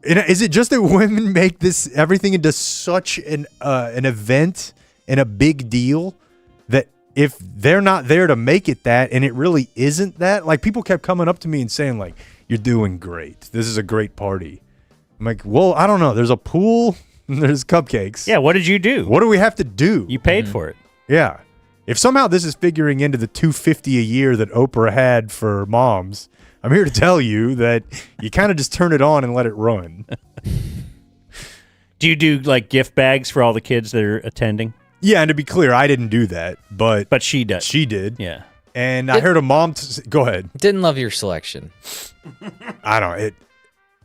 Is it just that women make this everything into such an event and a big deal that if they're not there to make it that, and it really isn't that? Like, people kept coming up to me and saying, like, you're doing great. This is a great party. I'm like, well, I don't know. There's a pool and there's cupcakes. Yeah, what did you do? What do we have to do? You paid for it. Yeah. If somehow this is figuring into the $250 a year that Oprah had for moms, I'm here to tell you that you kind of just turn it on and let it run. Do you do like gift bags for all the kids that are attending? Yeah, and to be clear, I didn't do that, but she does. She did. Yeah. And I heard a mom go ahead. Didn't love your selection. I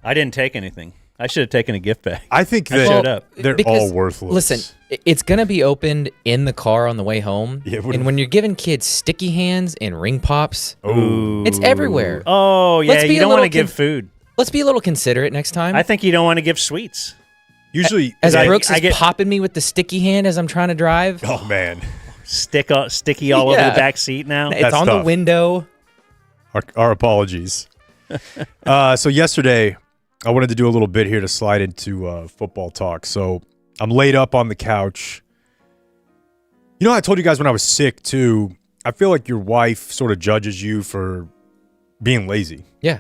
didn't take anything. I should have taken a gift bag. I think that showed up. They're all worthless. Listen, it's going to be opened in the car on the way home. Yeah, and when you're giving kids sticky hands and ring pops, it's everywhere. Oh, yeah, you don't want to give food. Let's be a little considerate next time. I think you don't want to give sweets. Usually, as Brooks is popping me with the sticky hand as I'm trying to drive. Oh, man. Sticky all over the back seat now. It's on the window. Our apologies. So yesterday, I wanted to do a little bit here to slide into football talk. So I'm laid up on the couch. You know, I told you guys when I was sick, too, I feel like your wife sort of judges you for being lazy. Yeah.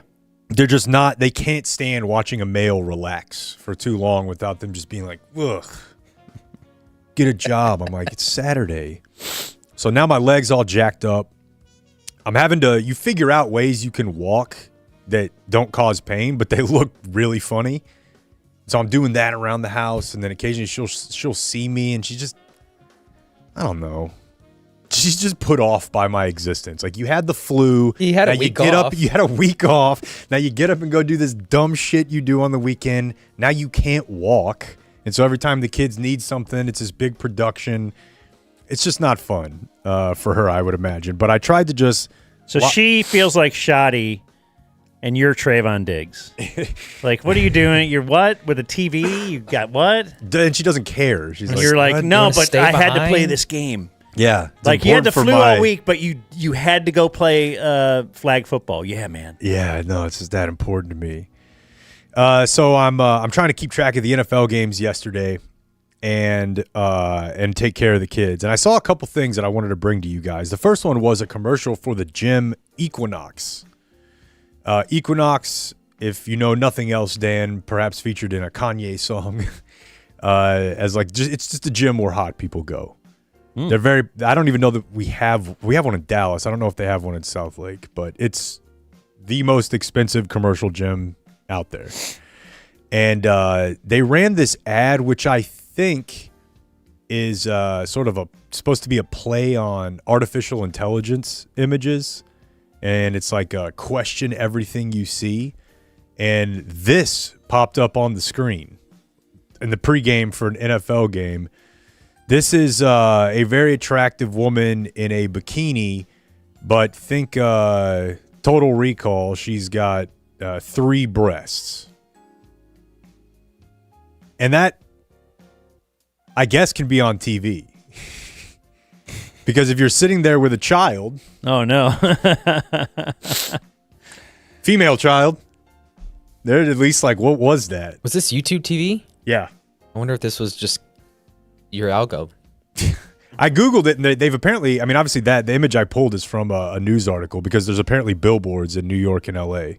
They're just not, they can't stand watching a male relax for too long without them just being like, ugh, get a job. I'm like, it's Saturday. So now my leg's all jacked up. I'm having to, you figure out ways you can walk that don't cause pain, but they look really funny. So I'm doing that around the house, and then occasionally she'll see me, and she just, I don't know. She's just put off by my existence. Like, you had the flu. You had a week off. You had a week off. Now you get up and go do this dumb shit you do on the weekend. Now you can't walk. And so every time the kids need something, it's this big production. It's just not fun for her, I would imagine. But I tried to just... So she feels like Shoddy, and you're Trayvon Diggs. Like, what are you doing? You're what? With a TV? You got what? And she doesn't care. She's and like, you're like, no, but I had to play behind? this game. Yeah. Like, you had the flu all week, but you had to go play flag football. Yeah, man. Yeah, no, it's just that important to me. So I'm trying to keep track of the NFL games yesterday and take care of the kids. And I saw a couple things that I wanted to bring to you guys. The first one was a commercial for the gym Equinox. Equinox, if you know nothing else, Dan, perhaps featured in a Kanye song, as like it's just a gym where hot people go. They're very. I don't even know that we have one in Dallas. I don't know if they have one in South Lake, but it's the most expensive commercial gym out there. And they ran this ad, which I think is sort of supposed to be a play on artificial intelligence images. And it's like question everything you see. And this popped up on the screen in the pregame for an NFL game. This is a very attractive woman in a bikini, but think Total Recall, she's got 3 breasts. And that, I guess, can be on TV. Because if you're sitting there with a child. Oh, no. Female child. They're at least like, what was that? Was this YouTube TV? Yeah. I wonder if this was just your algo. I Googled it, and they've apparently, I mean, obviously the image I pulled is from a news article because there's apparently billboards in New York and LA.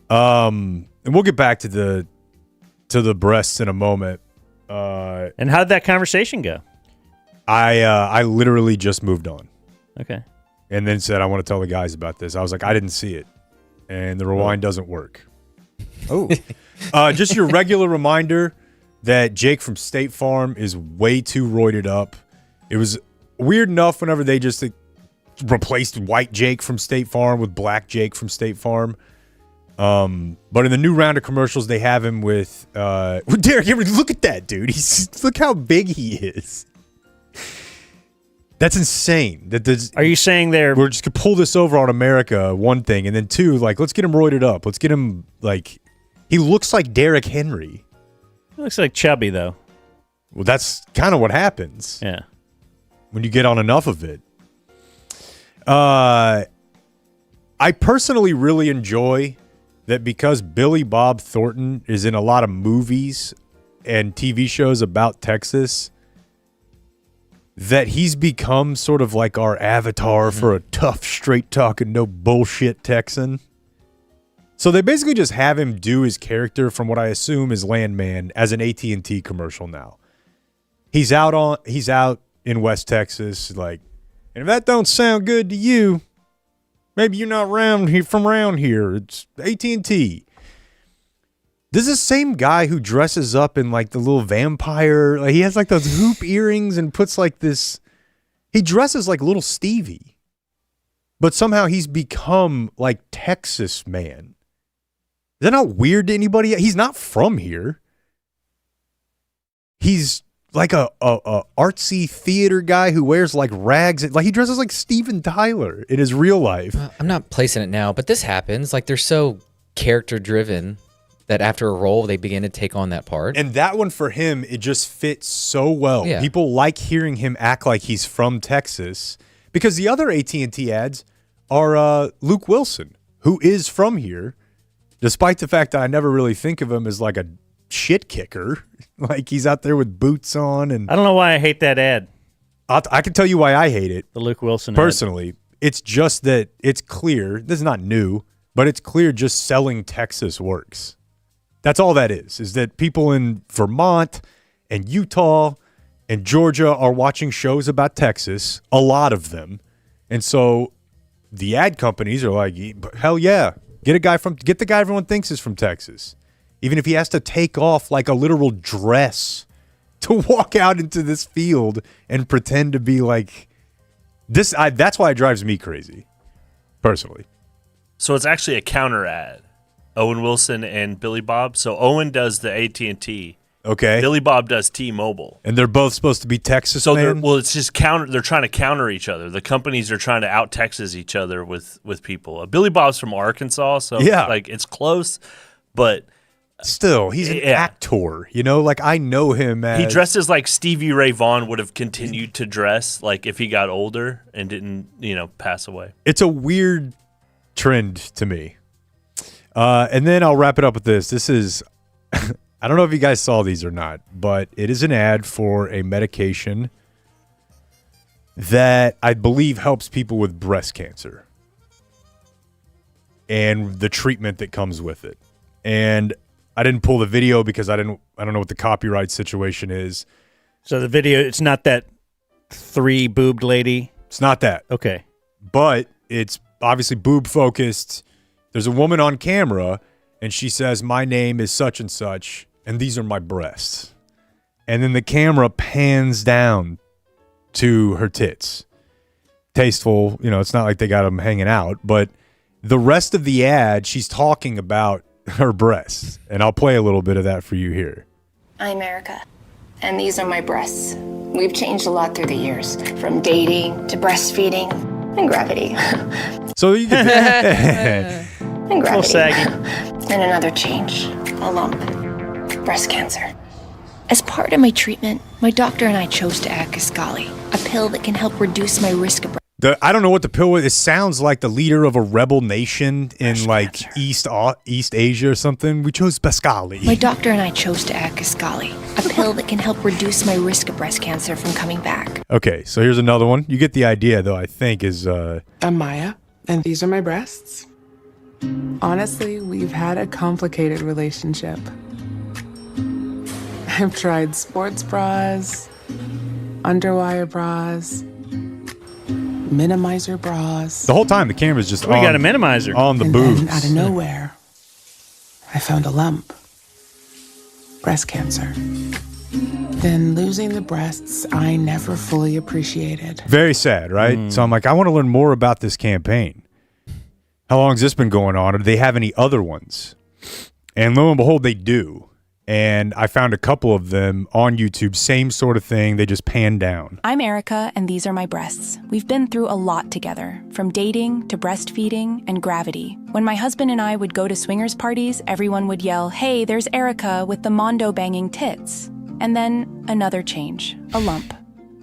And we'll get back to the breasts in a moment. And how'd that conversation go? I literally just moved on. Okay. and then said, I want to tell the guys about this. I was like, I didn't see it. And the rewind doesn't work. Oh. Just your regular reminder that Jake from State Farm is way too roided up. It was weird enough whenever they just replaced white Jake from State Farm with black Jake from State Farm. But in the new round of commercials, they have him with Derek. Look at that dude. Look how big he is. That's insane. Are you saying we're just gonna pull this over on America? One thing, and then two, like, let's get him roided up. Let's get him like he looks like Derrick Henry. He looks like chubby though. Well, that's kind of what happens. Yeah. When you get on enough of it. I personally really enjoy that because Billy Bob Thornton is in a lot of movies and TV shows about Texas, that he's become sort of like our avatar for a tough, straight-talking, no bullshit Texan. So they basically just have him do his character from what I assume is Landman as an AT&T commercial now. He's out in West Texas, like, and if that don't sound good to you, maybe you're not from around here. It's AT&T. This is the same guy who dresses up in like the little vampire. Like, he has like those hoop earrings and puts like this. He dresses like little Stevie. But somehow he's become like Texas man. Is that not weird to anybody? He's not from here. He's like a artsy theater guy who wears like rags. Like, he dresses like Steven Tyler in his real life. I'm not placing it now, but this happens. Like, they're so character driven that after a role, they begin to take on that part. And that one for him, it just fits so well. Yeah. People like hearing him act like he's from Texas because the other AT&T ads are Luke Wilson, who is from here, despite the fact that I never really think of him as like a shit kicker. Like, he's out there with boots on. And I don't know why I hate that ad. I can tell you why I hate it. The Luke Wilson personally. ad. It's just that it's clear. This is not new, but it's clear just selling Texas works. That's all that is that people in Vermont and Utah and Georgia are watching shows about Texas, a lot of them. And so the ad companies are like, hell yeah, get the guy everyone thinks is from Texas. Even if he has to take off like a literal dress to walk out into this field and pretend to be like this. That's why it drives me crazy, personally. So it's actually a counter ad. Owen Wilson and Billy Bob. So Owen does the AT&T. Okay. Billy Bob does T-Mobile. And they're both supposed to be Texas so man? Well, it's just counter. They're trying to counter each other. The companies are trying to out-Texas each other with people. Billy Bob's from Arkansas, so yeah. Like, it's close, but still, he's an actor. You know, like, I know him as... He dresses like Stevie Ray Vaughan would have continued to dress, like, if he got older and didn't, pass away. It's a weird trend to me. And then I'll wrap it up with this. This is... I don't know if you guys saw these or not, but it is an ad for a medication that I believe helps people with breast cancer and the treatment that comes with it. And I didn't pull the video because I don't know what the copyright situation is. So the video, it's not that 3-boobed lady? It's not that. Okay. But it's obviously boob focused. There's a woman on camera and she says, "My name is such and such, and these are my breasts." And then the camera pans down to her tits. Tasteful, it's not like they got them hanging out, but the rest of the ad, she's talking about her breasts. And I'll play a little bit of that for you here. I'm Erica, and these are my breasts. We've changed a lot through the years, from dating to breastfeeding and gravity. So you can and gravity. saggy. And another change, a lump, breast cancer. As part of my treatment, my doctor and I chose to add Kisqali, a pill that can help reduce my risk of I don't know what the pill is. It sounds like the leader of a rebel nation in like East Asia or something. We chose Kisqali. My doctor and I chose to add Kisqali, a pill that can help reduce my risk of breast cancer from coming back. Okay, so here's another one. You get the idea, though, I think, is... I'm Maya, and these are my breasts. Honestly, we've had a complicated relationship. I've tried sports bras, underwire bras, minimizer bras. The whole time the camera's just We got a minimizer on the And boobs. then out of nowhere, I found a lump. Breast cancer. Then losing the breasts I never fully appreciated. Very sad, right? So I'm like, I want to learn more about this campaign. How long has this been going on? Or do they have any other ones? And lo and behold, they do. And I found a couple of them on YouTube. Same sort of thing. They just pan down. I'm Erica, and these are my breasts. We've been through a lot together, from dating to breastfeeding and gravity. When my husband and I would go to swingers parties, everyone would yell, "Hey, there's Erica with the mondo banging tits." And then another change, a lump,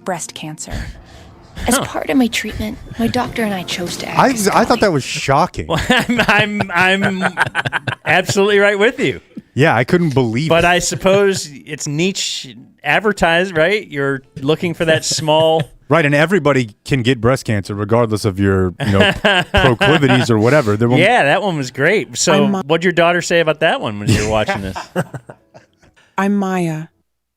breast cancer. As part of my treatment, my doctor and I chose to I act thought that was shocking. I'm absolutely right with you. Yeah, I couldn't believe But it. I suppose it's niche advertised, right? You're looking for that small. Right, and everybody can get breast cancer regardless of your proclivities or whatever. There won't- Yeah, that one was great. So, what'd your daughter say about that one when you were watching this? I'm Maya,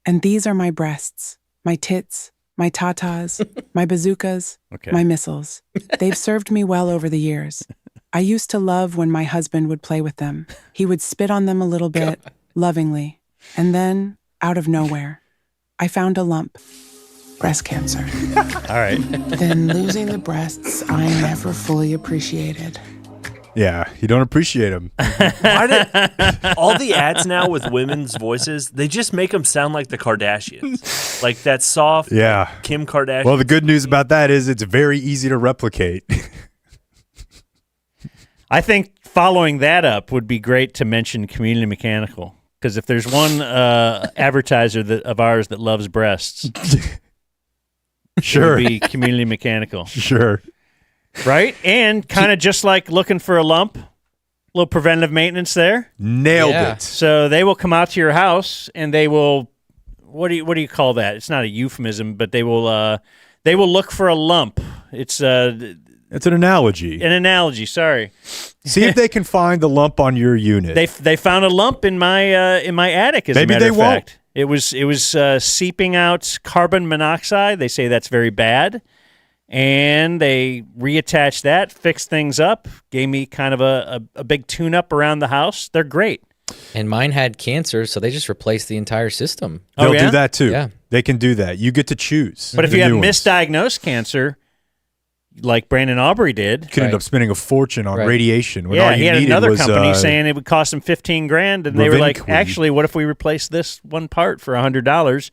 and these are my breasts, my tits, my tatas, my bazookas, Okay. my missiles. They've served me well over the years. I used to love when my husband would play with them. He would spit on them a little bit, lovingly. And then, out of nowhere, I found a lump. Breast cancer. All right. Then losing the breasts I never fully appreciated. Yeah, you don't appreciate them. Why did all the ads now with women's voices? They just make them sound like the Kardashians, like that soft, Yeah. Kim Kardashian. Well, the good news about that is it's very easy to replicate. I think following that up would be great to mention Community Mechanical. Because if there's one advertiser of ours that loves breasts, Sure. it would be Community Mechanical. Sure. Right? And kind of just like looking for a lump, a little preventative maintenance there. Nailed Yeah. it. So they will come out to your house and they will, what do you call that? It's not a euphemism, but they will look for a lump. It's It's an analogy. an analogy. Sorry, See if they can find the lump on your unit. they found a lump in my attic. As Maybe a matter they of won't. fact, it was seeping out carbon monoxide. They say that's very bad, and they reattached that, fixed things up, gave me kind of a big tune-up around the house. They're great. And mine had cancer, so they just replaced the entire system. They'll Oh, yeah? do that too. Yeah. They can do that. You get to choose. But if the you have new ones. misdiagnosed cancer, like Brandon Aubrey did, You could end up spending a fortion on Right. radiation. When all yeah, you he had needed another was, company saying it would cost him $15,000, and they were like, Ravinquid. "Actually, what if we replace this one part for $100?"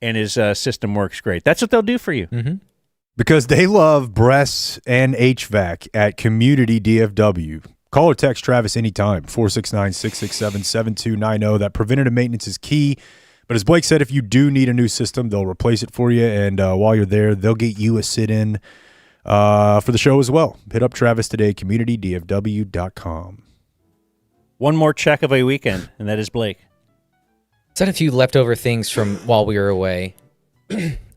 And his system works great. That's what they'll do for you. Mm-hmm. because they love breasts and HVAC at Community DFW. Call or text Travis anytime, 469-667-7290. That preventative maintenance is key. But as Blake said, if you do need a new system, they'll replace it for you. And while you're there, they'll get you a sit-in for the show as well. Hit up Travis today, communitydfw.com. One more check of a weekend, and that is Blake. Just had a few leftover things from while we were away.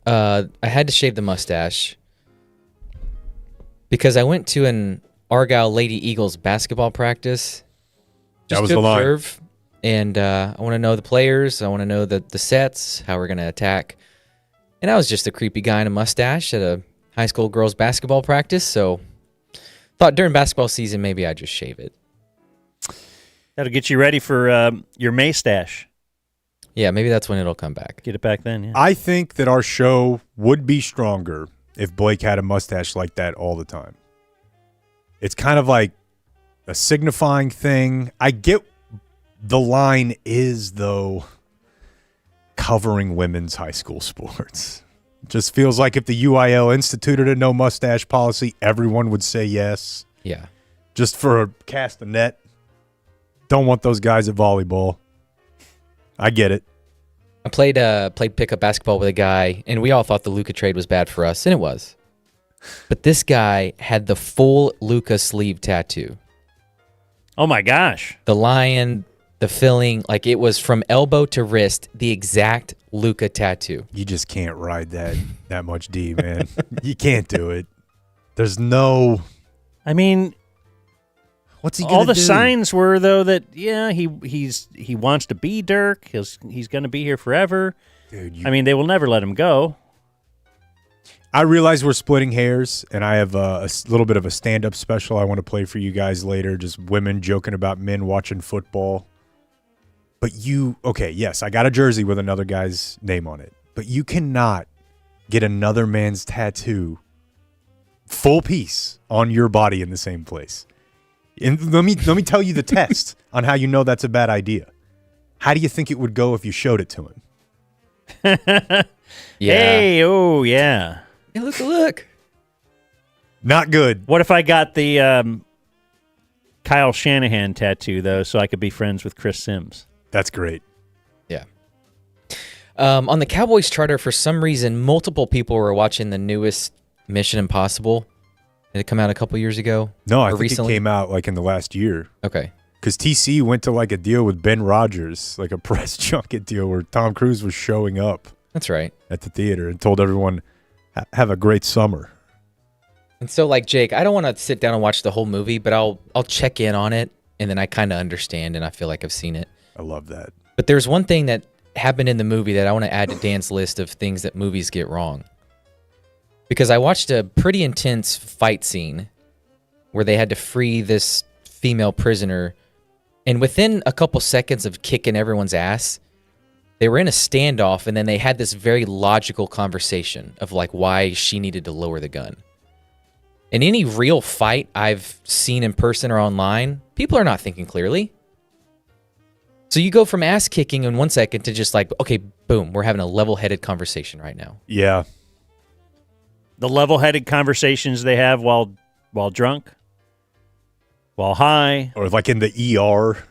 I had to shave the mustache because I went to an Argyle Lady Eagles basketball practice. That Just was to the line. observe, and I want to know the players. I want to know the sets, how we're going to attack. And I was just a creepy guy in a mustache at a high school girls basketball practice, so thought during basketball season maybe I'd just shave it. That'll get you ready for your May stash. Yeah, maybe that's when it'll come back. Get it back then, yeah. I think that our show would be stronger if Blake had a mustache like that all the time. It's kind of like a signifying thing. I get the line is, though, covering women's high school sports. It just feels like if the UIL instituted a no mustache policy, everyone would say yes. Yeah. Just for a cast a net. Don't want those guys at volleyball. I get it. I played pickup basketball with a guy, and we all thought the Luka trade was bad for us, and it was. But this guy had the full Luka sleeve tattoo. Oh, my gosh. The lion, the filling, like it was from elbow to wrist, the exact Luka tattoo. You just can't ride that much D, man. You can't do it. There's no... I mean, What's he gonna all the do? signs were, though, that, yeah, he wants to be Dirk. He's going to be here forever. Dude, I mean, they will never let him go. I realize we're splitting hairs, and I have a little bit of a stand-up special I want to play for you guys later, just women joking about men watching football. But yes, I got a jersey with another guy's name on it, but you cannot get another man's tattoo full piece on your body in the same place. And let me tell you the test on how you know that's a bad idea. How do you think it would go if you showed it to him? Yeah. Hey, oh, yeah. Hey, look. Not good. What if I got the Kyle Shanahan tattoo, though, so I could be friends with Chris Sims? That's great. Yeah. On the Cowboys charter, for some reason, multiple people were watching the newest Mission Impossible. Did it come out a couple years ago? No, I Or think recently? it came out like in the last year. Okay. Because TC went to like a deal with Ben Rogers, like a press junket deal where Tom Cruise was showing up That's right. at the theater and told everyone, have a great summer. And so, like Jake, I don't want to sit down and watch the whole movie, but I'll check in on it, and then I kind of understand, and I feel like I've seen it. I love that. But there's one thing that happened in the movie that I want to add to Dan's list of things that movies get wrong. Because I watched a pretty intense fight scene where they had to free this female prisoner, and within a couple seconds of kicking everyone's ass, they were in a standoff, and then they had this very logical conversation of like why she needed to lower the gun. In any real fight I've seen in person or online, people are not thinking clearly. So you go from ass kicking in 1 second to just like, okay, boom, we're having a level-headed conversation right now. Yeah. The level-headed conversations they have while drunk, while high. Or like in the ER.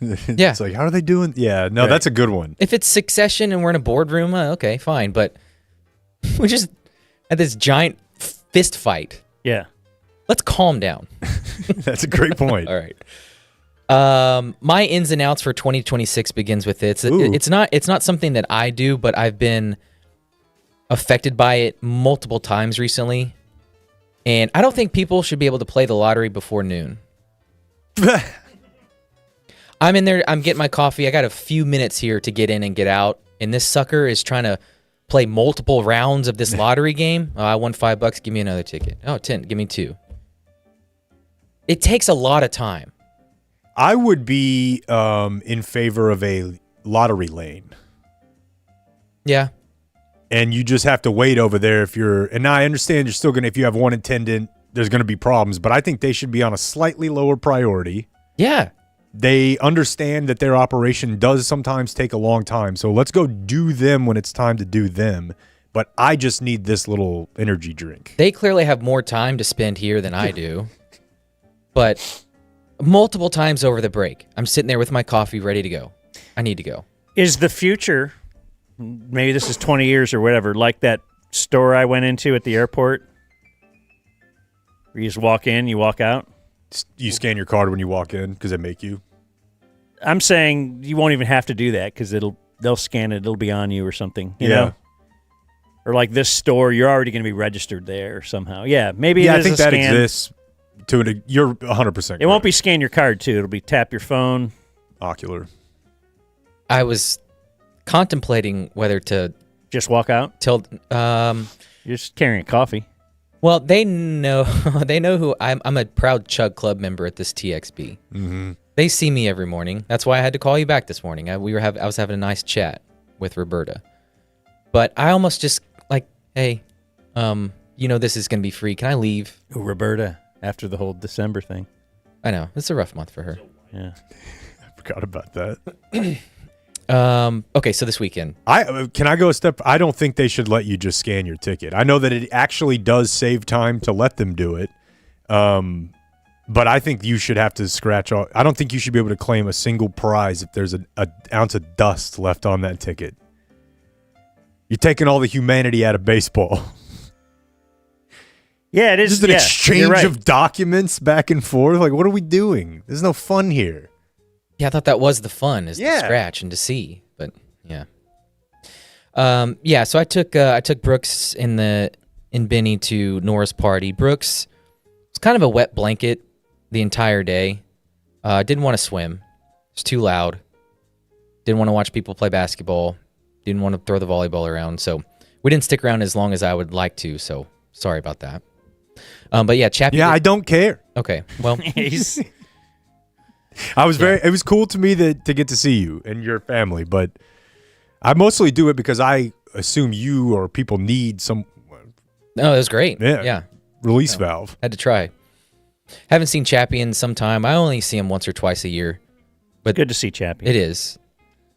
Yeah. It's like, how are they doing? Yeah, no, Right. That's a good one. If it's Succession and we're in a boardroom, okay, fine. But we just had this giant fist fight. Yeah. Let's calm down. That's a great point. All right. My ins and outs for 2026 begins with it. Ooh. It's not something that I do, but I've been affected by it multiple times recently. And I don't think people should be able to play the lottery before noon. I'm in there, I'm getting my coffee. I got a few minutes here to get in and get out. And this sucker is trying to play multiple rounds of this lottery game. Oh, I won $5. Give me another ticket. Oh, 10. Give me 2. It takes a lot of time. I would be in favor of a lottery lane. Yeah. And you just have to wait over there if you're, and now I understand you're still going to, if you have one attendant, there's going to be problems, but I think they should be on a slightly lower priority. Yeah. They understand that their operation does sometimes take a long time. So let's go do them when it's time to do them. But I just need this little energy drink. They clearly have more time to spend here than I do. But multiple times over the break, I'm sitting there with my coffee ready to go. I need to go. Is the future, maybe this is 20 years or whatever, like that store I went into at the airport where you just walk in, you walk out? You scan your card when you walk in because they make you. I'm saying you won't even have to do that because they'll scan it. It'll be on you or something. You know? Or like this store, you're already going to be registered there somehow. Yeah, maybe it is I think a that scan. exists. You're 100%. It won't be scan your card, too. It'll be tap your phone. Ocular. I was contemplating whether to Just walk out. tell. You're just carrying a coffee. Well, they know who I'm a proud Chug Club member at this TXB. Mm-hmm. They see me every morning. That's why I had to call you back this morning. I was having a nice chat with Roberta, but I almost just like, hey, this is gonna be free. Can I leave? Ooh, Roberta, after the whole December thing. I know it's a rough month for her. Yeah. I forgot about that. Okay, so this weekend. Can I go a step? I don't think they should let you just scan your ticket. I know that it actually does save time to let them do it. But I think you should have to scratch off. I don't think you should be able to claim a single prize if there's an ounce of dust left on that ticket. You're taking all the humanity out of baseball. Yeah, it is. Just an you're exchange right. of documents back and forth. Like, what are we doing? There's no fun here. Yeah, I thought that was the fun, is to Yeah. scratch and to see. But yeah, So I took Brooks and Benny to Nora's party. Brooks was kind of a wet blanket the entire day. Didn't want to swim. It's too loud. Didn't want to watch people play basketball. Didn't want to throw the volleyball around. So We didn't stick around as long as I would like to, so sorry about that. But yeah, Chappie. Yeah, I don't care. Okay, well, He's I was it was cool to me to get to see you and your family, but I mostly do it because I assume you or people need some no, it was great. Yeah. release valve. Had to try. Haven't seen Chappie in some time. I only see him once or twice a year. But good to see Chappie. It is.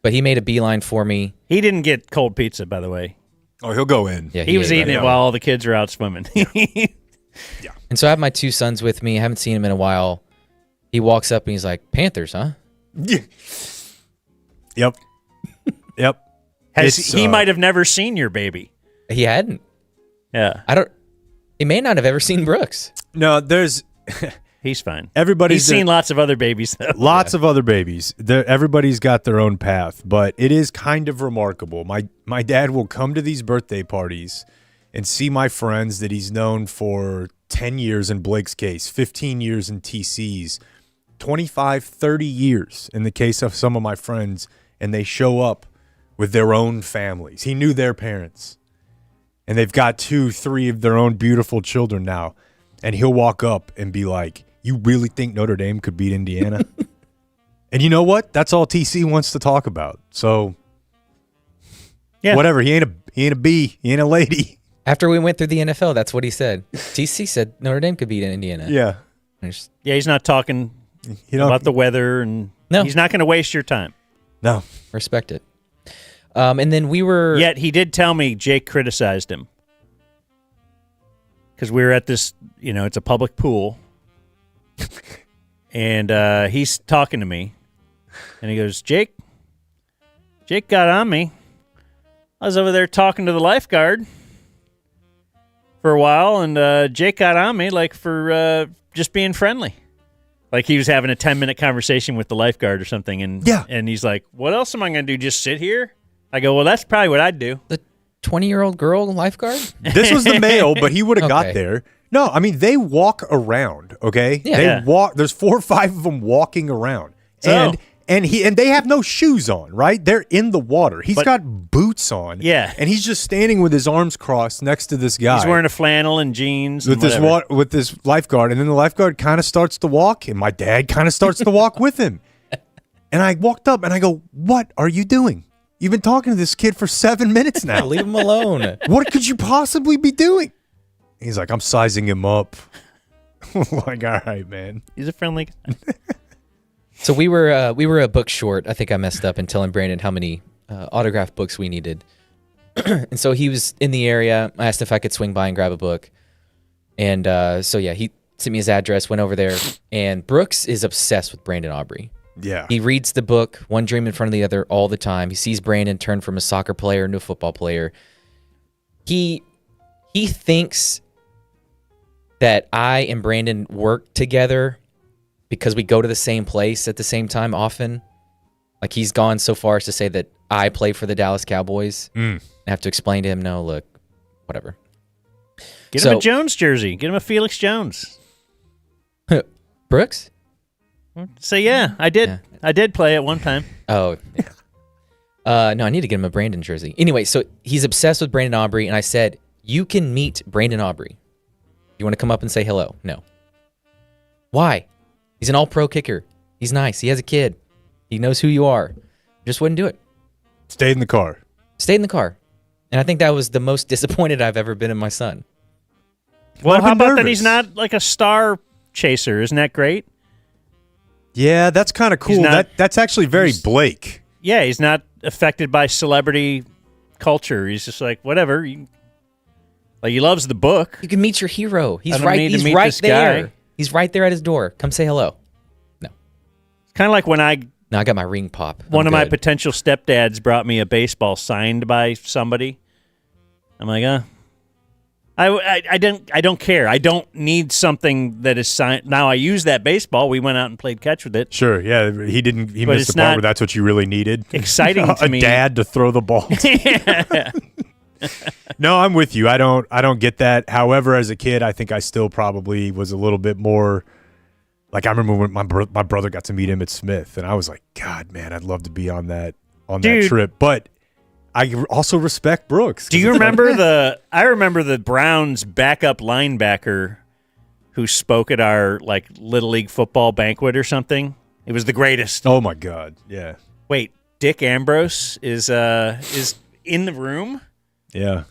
But he made a beeline for me. He didn't get cold pizza, by the way. Oh, he'll go in. Yeah, He was eating it while all the kids were out swimming. Yeah. And so I have my 2 sons with me. I haven't seen him in a while. He walks up and he's like, Panthers, huh? Yep. Yep. He might have never seen your baby. He hadn't. Yeah. He may not have ever seen Brooks. No, there's He's fine. everybody's He's seen lots of other babies, though. lots of other babies. Everybody's got their own path, but it is kind of remarkable. My dad will come to these birthday parties and see my friends that he's known for 10 years in Blake's case, 15 years in TC's, 25, 30 years in the case of some of my friends, and they show up with their own families. He knew their parents, and they've got 2, 3 of their own beautiful children now, and he'll walk up and be like, you really think Notre Dame could beat Indiana? And you know what? That's all TC wants to talk about. So, Yeah. whatever. He ain't a bee. He ain't a lady. After we went through the NFL, that's what he said. TC said Notre Dame could beat Indiana. Yeah. Yeah, he's not talking about the weather, and No. he's not going to waste your time. No. Respect it. And then we were... Yet he did tell me Jake criticized him. Because we were at this, it's a public pool. And he's talking to me. And he goes, Jake got on me. I was over there talking to the lifeguard for a while, and Jake got on me for just being friendly. Like he was having a 10-minute conversation with the lifeguard or something. And he's like, what else am I going to do? Just sit here? I go, well, that's probably what I'd do. The 20-year-old girl lifeguard? This was the male, but he would have Okay. got there. No, I mean, they walk around, okay? Yeah. They Yeah. walk. There's 4 or 5 of them walking around. So- And they have no shoes on, right? They're in the water. He's But- got boots on. Yeah. And he's just standing with his arms crossed next to this guy. He's wearing a flannel and jeans. with and whatever. with this lifeguard, and then the lifeguard kind of starts to walk, and my dad kind of starts to walk with him. And I walked up and I go, "What are you doing? You've been talking to this kid for 7 minutes now. Leave him alone. What could you possibly be doing?" He's like, "I'm sizing him up." I'm like, all right, man. He's a friendly guy. So we were a book short. I think I messed up in telling Brandon how many autographed books we needed. And so he was in the area. I asked if I could swing by and grab a book. And so yeah, he sent me his address, went over there. And Brooks is obsessed with Brandon Aubrey. Yeah. He reads the book, One Dream in Front of the Other, all the time. He sees Brandon turn from a soccer player into a football player. He thinks that I and Brandon work together because we go to the same place at the same time often. Like he's gone so far as to say that I play for the Dallas Cowboys. I have to explain to him, no, look, whatever. Get him a Jones jersey. Get him a Felix Jones. Brooks? Say, yeah, I did. Yeah. I did play at one time. Oh, yeah. No, I need to get him a Brandon jersey. Anyway, so he's obsessed with Brandon Aubrey, and I said, you can meet Brandon Aubrey. You want to come up and say hello? No. Why? He's an all-pro kicker. He's nice. He has a kid. He knows who you are. Just wouldn't do it. Stayed in the car. Stayed in the car. And I think that was the most disappointed I've ever been in my son. Well, I've how been about that nervous. he's not like a star chaser? Isn't that great? Yeah, that's kind of cool. not- That's actually very he's- Blake. Yeah, he's not affected by celebrity culture. He's just like, whatever. Like, he loves the book. You can meet your hero. I He's don't right. need to He's meet right this there. guy. He's right there at his door. Come say hello. It's kind of like when No, I got my ring pop. one I'm of my good. potential stepdads brought me a baseball signed by somebody. I'm like, I don't care. I don't need something that is signed. Now I use that baseball. We went out and played catch with it. Sure, yeah. He But missed it's the part not where that's what you really needed. Exciting to a me. dad to throw the ball. No, I'm with you. I don't get that. However, as a kid, I think I still probably was a little bit more like, I remember when my brother got to meet Emmitt Smith, and I was like, God, man, I'd love to be on that Dude. trip. But I also respect Brooks. Do you remember I remember the Browns backup linebacker who spoke at our like Little League football banquet or something. It was the greatest. Oh my God. Yeah. Wait, Dick Ambrose is in the room? Yeah.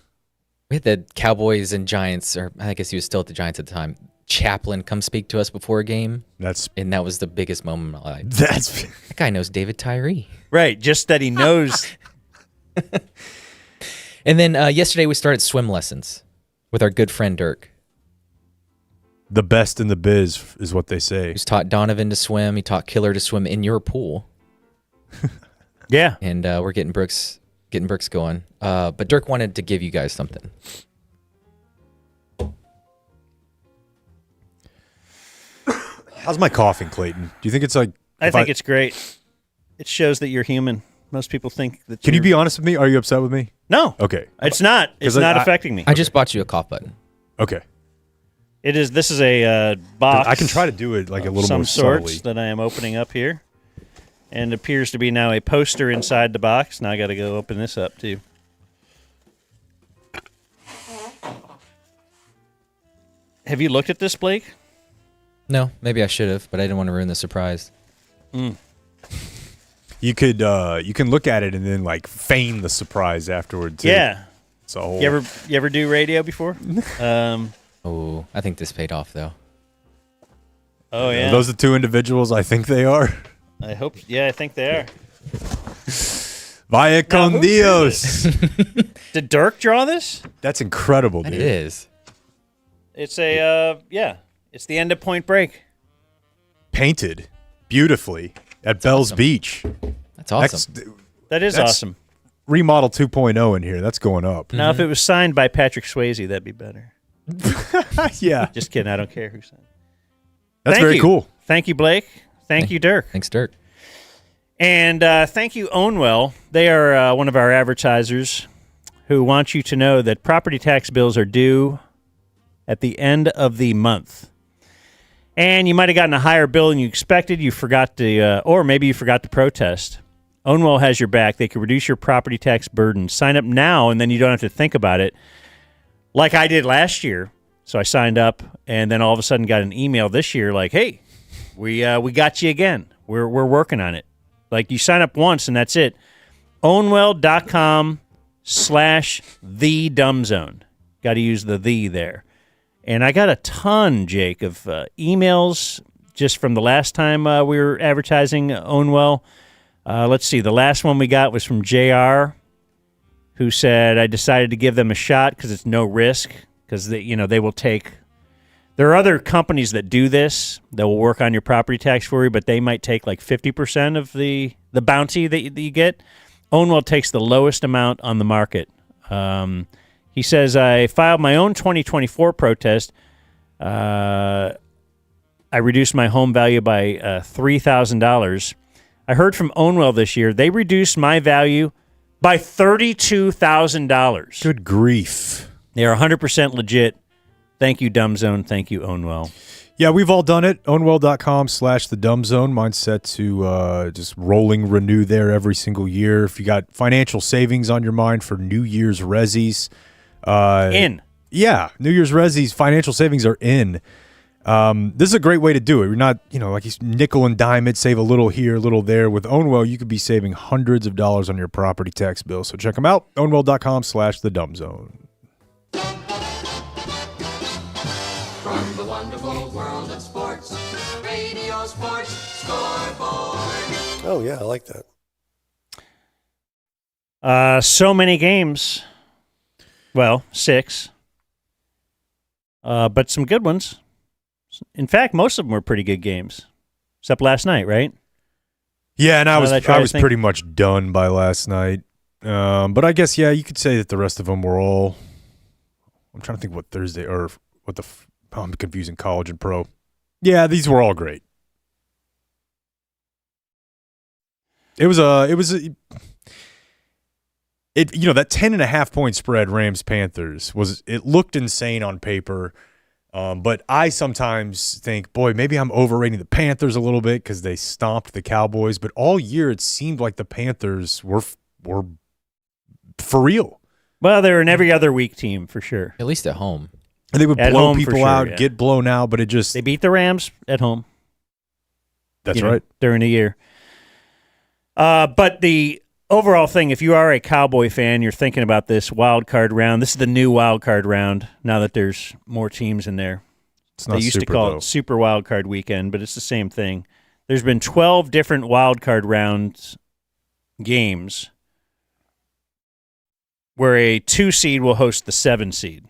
We had the Cowboys and Giants, or I guess he was still at the Giants at the time. Chaplin come speak to us before a game, and that was the biggest moment of my life. That guy knows David Tyree. Right, just that he knows. And then yesterday we started swim lessons with our good friend Dirk. The best in the biz is what they say. He's taught Donovan to swim. He taught Killer to swim in your pool. Yeah. And we're getting Brooks going. But Dirk wanted to give you guys something. How's my coughing, Clayton? Do you think it's like... I think it's great. It shows that you're human. Most people think that Can you be honest with me? Are you upset with me? No. Okay. It's not. It's not affecting me. I just bought you a cough button. Okay. This is a box. I can try to do it like a little some more sorts subtly. that I am opening up here. And appears to be now a poster inside the box. Now I got to go open this up too. Have you looked at this, Blake? No, maybe I should have, but I didn't want to ruin the surprise. You can look at it and then like feign the surprise afterward too. Yeah. So You ever do radio before? Oh, I think this paid off though. Oh yeah. Are those the two individuals I think they are? I hope. Yeah, I think they are. Vaya con Dios. Did Dirk draw this? That's incredible, dude. It is. It's it's the end of Point Break. Painted beautifully at Bell's awesome. Beach. That's awesome. That's awesome. Remodel 2.0 in here. That's going up. Now, if it was signed by Patrick Swayze, that'd be better. Yeah. Just kidding. I don't care who signed. That's Thank very you. cool. Thank you, Blake. Thank you, Dirk. Thanks, Dirk. And thank you, Ownwell. They are one of our advertisers who want you to know that property tax bills are due at the end of the month. And you might have gotten a higher bill than you expected. You forgot to, or maybe you forgot to protest. Ownwell has your back. They can reduce your property tax burden. Sign up now, and then you don't have to think about it, like I did last year. So I signed up, and then all of a sudden got an email this year like, "Hey, we got you again. We're working on it." Like you sign up once, and that's it. Ownwell.com/thedumbzone. Got to use the there. And I got a ton, Jake, of emails just from the last time we were advertising Ownwell. Let's see. The last one we got was from JR, who said, I decided to give them a shot because it's no risk, because they will take. There are other companies that do this that will work on your property tax for you, but they might take like 50% of the bounty that you get. Ownwell takes the lowest amount on the market. He says, I filed my own 2024 protest. I reduced my home value by $3,000. I heard from Ownwell this year. They reduced my value by $32,000. Good grief. They are 100% legit. Thank you, Dumbzone. Thank you, Ownwell. Yeah, we've all done it. Ownwell.com/thedumbzone. Mine's set to just rolling renew there every single year. If you got financial savings on your mind for New Year's Rezzies. Yeah, New Year's Rezzies, financial savings are in. This is a great way to do it. You're not, like you nickel and dime it, save a little here, a little there. With Ownwell, you could be saving hundreds of dollars on your property tax bill. So check them out. Ownwell.com/thedumbzone. From the wonderful world of sports, Radio Sports Scoreboard. Oh, yeah, I like that. So many games. Well, 6. But some good ones. In fact, most of them were pretty good games. Except last night, right? Yeah, and I was pretty much done by last night. But I guess, yeah, you could say that the rest of them were all... I'm trying to think what Thursday or what the... I'm confusing college and pro. Yeah, these were all great. That 10.5 point spread Rams-Panthers it looked insane on paper. But I sometimes think, boy, maybe I'm overrating the Panthers a little bit because they stomped the Cowboys. But all year it seemed like the Panthers were for real. Well, they're an every other week team for sure. At least at home. And they would At blow home for people sure, out, yeah. get blown out, but it just They beat the Rams at home. that's you know, right. during the year. But the overall thing, if you are a Cowboy fan, you're thinking about this wild card round. This is the new wild card round now that there's more teams in there. It's not They used to super, call though. it Super Wild Card Weekend, but it's the same thing. There's been 12 different wild card rounds games where a 2 seed will host the 7 seed.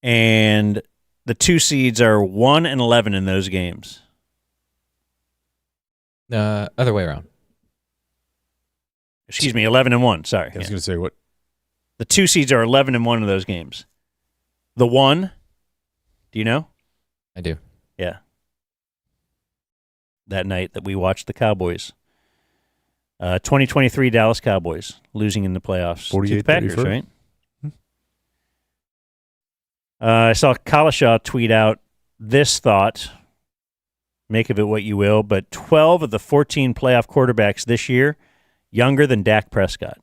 And the 2 seeds are 1 and 11 in those games. Other way around. Excuse me, 11 and 1. Sorry. I was Yeah. going to say what? The 2 seeds are 11 and 1 in those games. The 1, do you know? I do. Yeah. That night that we watched the Cowboys. 2023 Dallas Cowboys losing in the playoffs to the Packers, 48-31. right? I saw Kalashaw tweet out this thought. Make of it what you will, but 12 of the 14 playoff quarterbacks this year younger than Dak Prescott.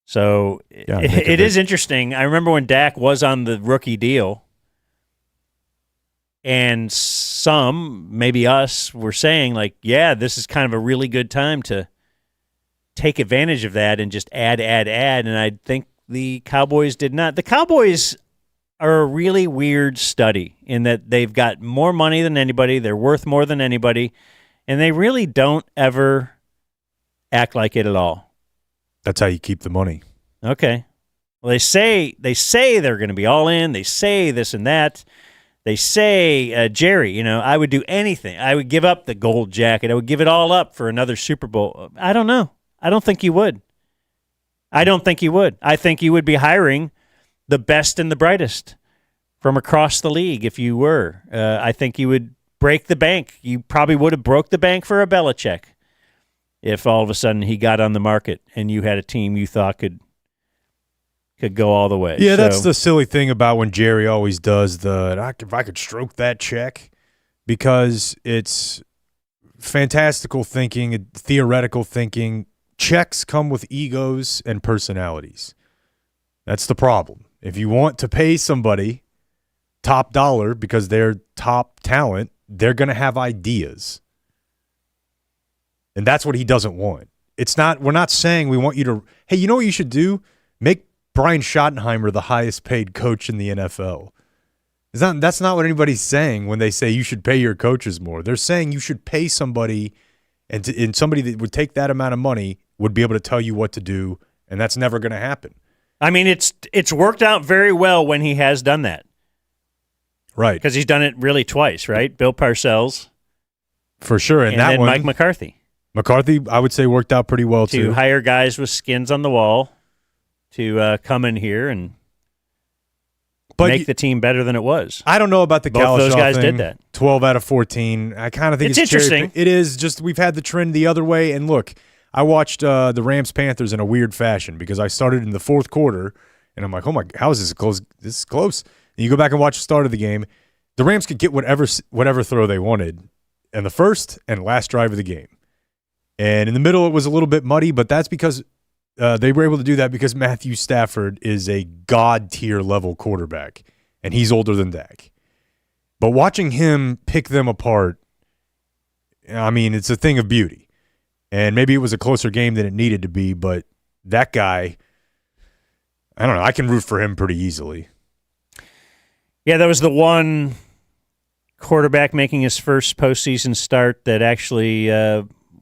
So Yeah, it is interesting. I remember when Dak was on the rookie deal, and some, maybe us, were saying, like, yeah, this is kind of a really good time to take advantage of that and just add. And I think the Cowboys did not. The Cowboys are a really weird study in that they've got more money than anybody. They're worth more than anybody. And they really don't ever act like it at all. That's how you keep the money. Okay. Well, they say they're going to be all in. They say this and that. They say, Jerry, I would do anything. I would give up the gold jacket. I would give it all up for another Super Bowl. I don't know. I don't think you would. I think you would be hiring the best and the brightest from across the league if you were. I think you would break the bank. You probably would have broke the bank for a Belichick if all of a sudden he got on the market and you had a team you thought could go all the way. Yeah, that's the silly thing about when Jerry always does if I could stroke that check, because it's fantastical thinking, theoretical thinking. Checks come with egos and personalities. That's the problem. If you want to pay somebody top dollar because they're top talent, they're going to have ideas. And that's what he doesn't want. We're not saying we want you to, hey, you know what you should do? Make Brian Schottenheimer the highest paid coach in the NFL. That's not what anybody's saying when they say you should pay your coaches more. They're saying you should pay somebody, and somebody that would take that amount of money would be able to tell you what to do, and that's never going to happen. I mean, it's worked out very well when he has done that. Right. Because he's done it really twice, right? Bill Parcells. For sure. And that then one, Mike McCarthy. McCarthy, I would say, worked out pretty well, too. To hire guys with skins on the wall to come in here and make the team better than it was. I don't know about the Both those Kalashaw guys thing. did that. 12 out of 14. I kind of think It's it's interesting. It is just we've had the trend the other way. And look, I watched the Rams-Panthers in a weird fashion because I started in the fourth quarter, and I'm like, oh, my, how is this close? This is close. And you go back and watch the start of the game. The Rams could get whatever throw they wanted in the first and last drive of the game. And in the middle, it was a little bit muddy, but that's because they were able to do that because Matthew Stafford is a God-tier level quarterback, and he's older than Dak. But watching him pick them apart, I mean, it's a thing of beauty. And maybe it was a closer game than it needed to be, but that guy, I don't know, I can root for him pretty easily. Yeah, that was the one quarterback making his first postseason start that actually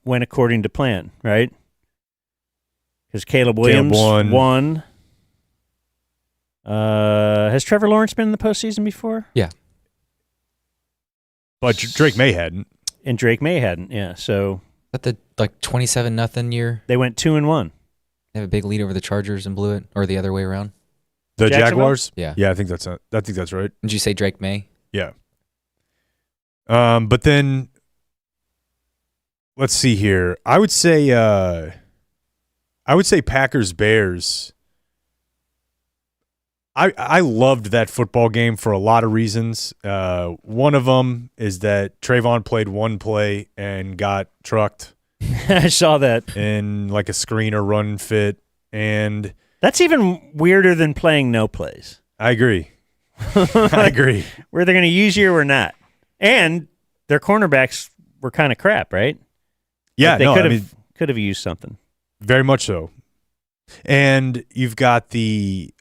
went according to plan, right? Because Caleb Williams won. Has Trevor Lawrence been in the postseason before? Yeah. But Drake May hadn't. And Drake May hadn't, yeah. So That the 27-0 year. they went 2-1. They have a big lead over the Chargers and blew it, or the other way around. The Jacksonville? Jaguars? Yeah. Yeah, I think that's right. Did you say Drake May? Yeah. But then let's see here. I would say Packers Bears. I loved that football game for a lot of reasons. One of them is that Trayvon played one play and got trucked I saw that. in like a screener run fit, and That's even weirder than playing no plays. I agree. I agree. Where they're going to use you or not. And their cornerbacks were kind of crap, right? Yeah, Like they no, could have used something. very much so. And you've got the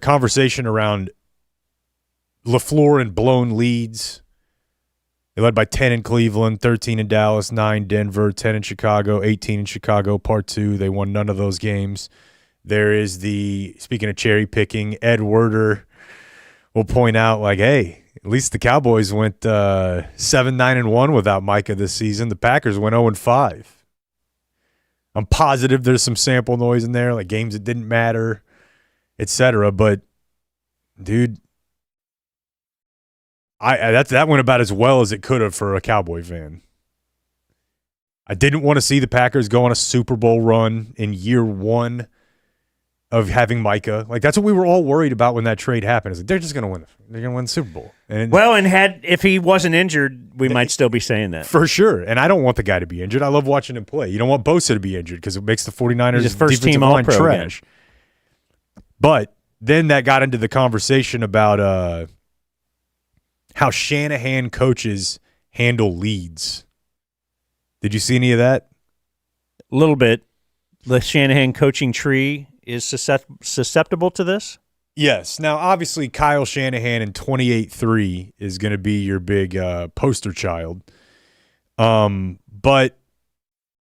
conversation around LaFleur and blown leads. They led by 10 in Cleveland, 13 in Dallas, 9 Denver, 10 in Chicago, 18 in Chicago, part 2. They won none of those games. There is speaking of cherry picking, Ed Werder will point out, like, hey, at least the Cowboys went 7-9-1 without Micah this season. The Packers went 0-5. I'm positive there's some sample noise in there, like games that didn't matter, etc. But, dude, that went about as well as it could have for a Cowboy fan. I didn't want to see the Packers go on a Super Bowl run in year 1 of having Micah. Like, that's what we were all worried about when that trade happened. Is like, they're just going to win. They're going to win the Super Bowl. And if he wasn't injured, we might still be saying that. for sure. And I don't want the guy to be injured. I love watching him play. You don't want Bosa to be injured because it makes the 49ers He's a first-team defensive line All-Pro trash. But then that got into the conversation about how Shanahan coaches handle leads. Did you see any of that? A little bit. The Shanahan coaching tree is susceptible to this? Yes. Now, obviously, Kyle Shanahan in 28-3 is going to be your big poster child. But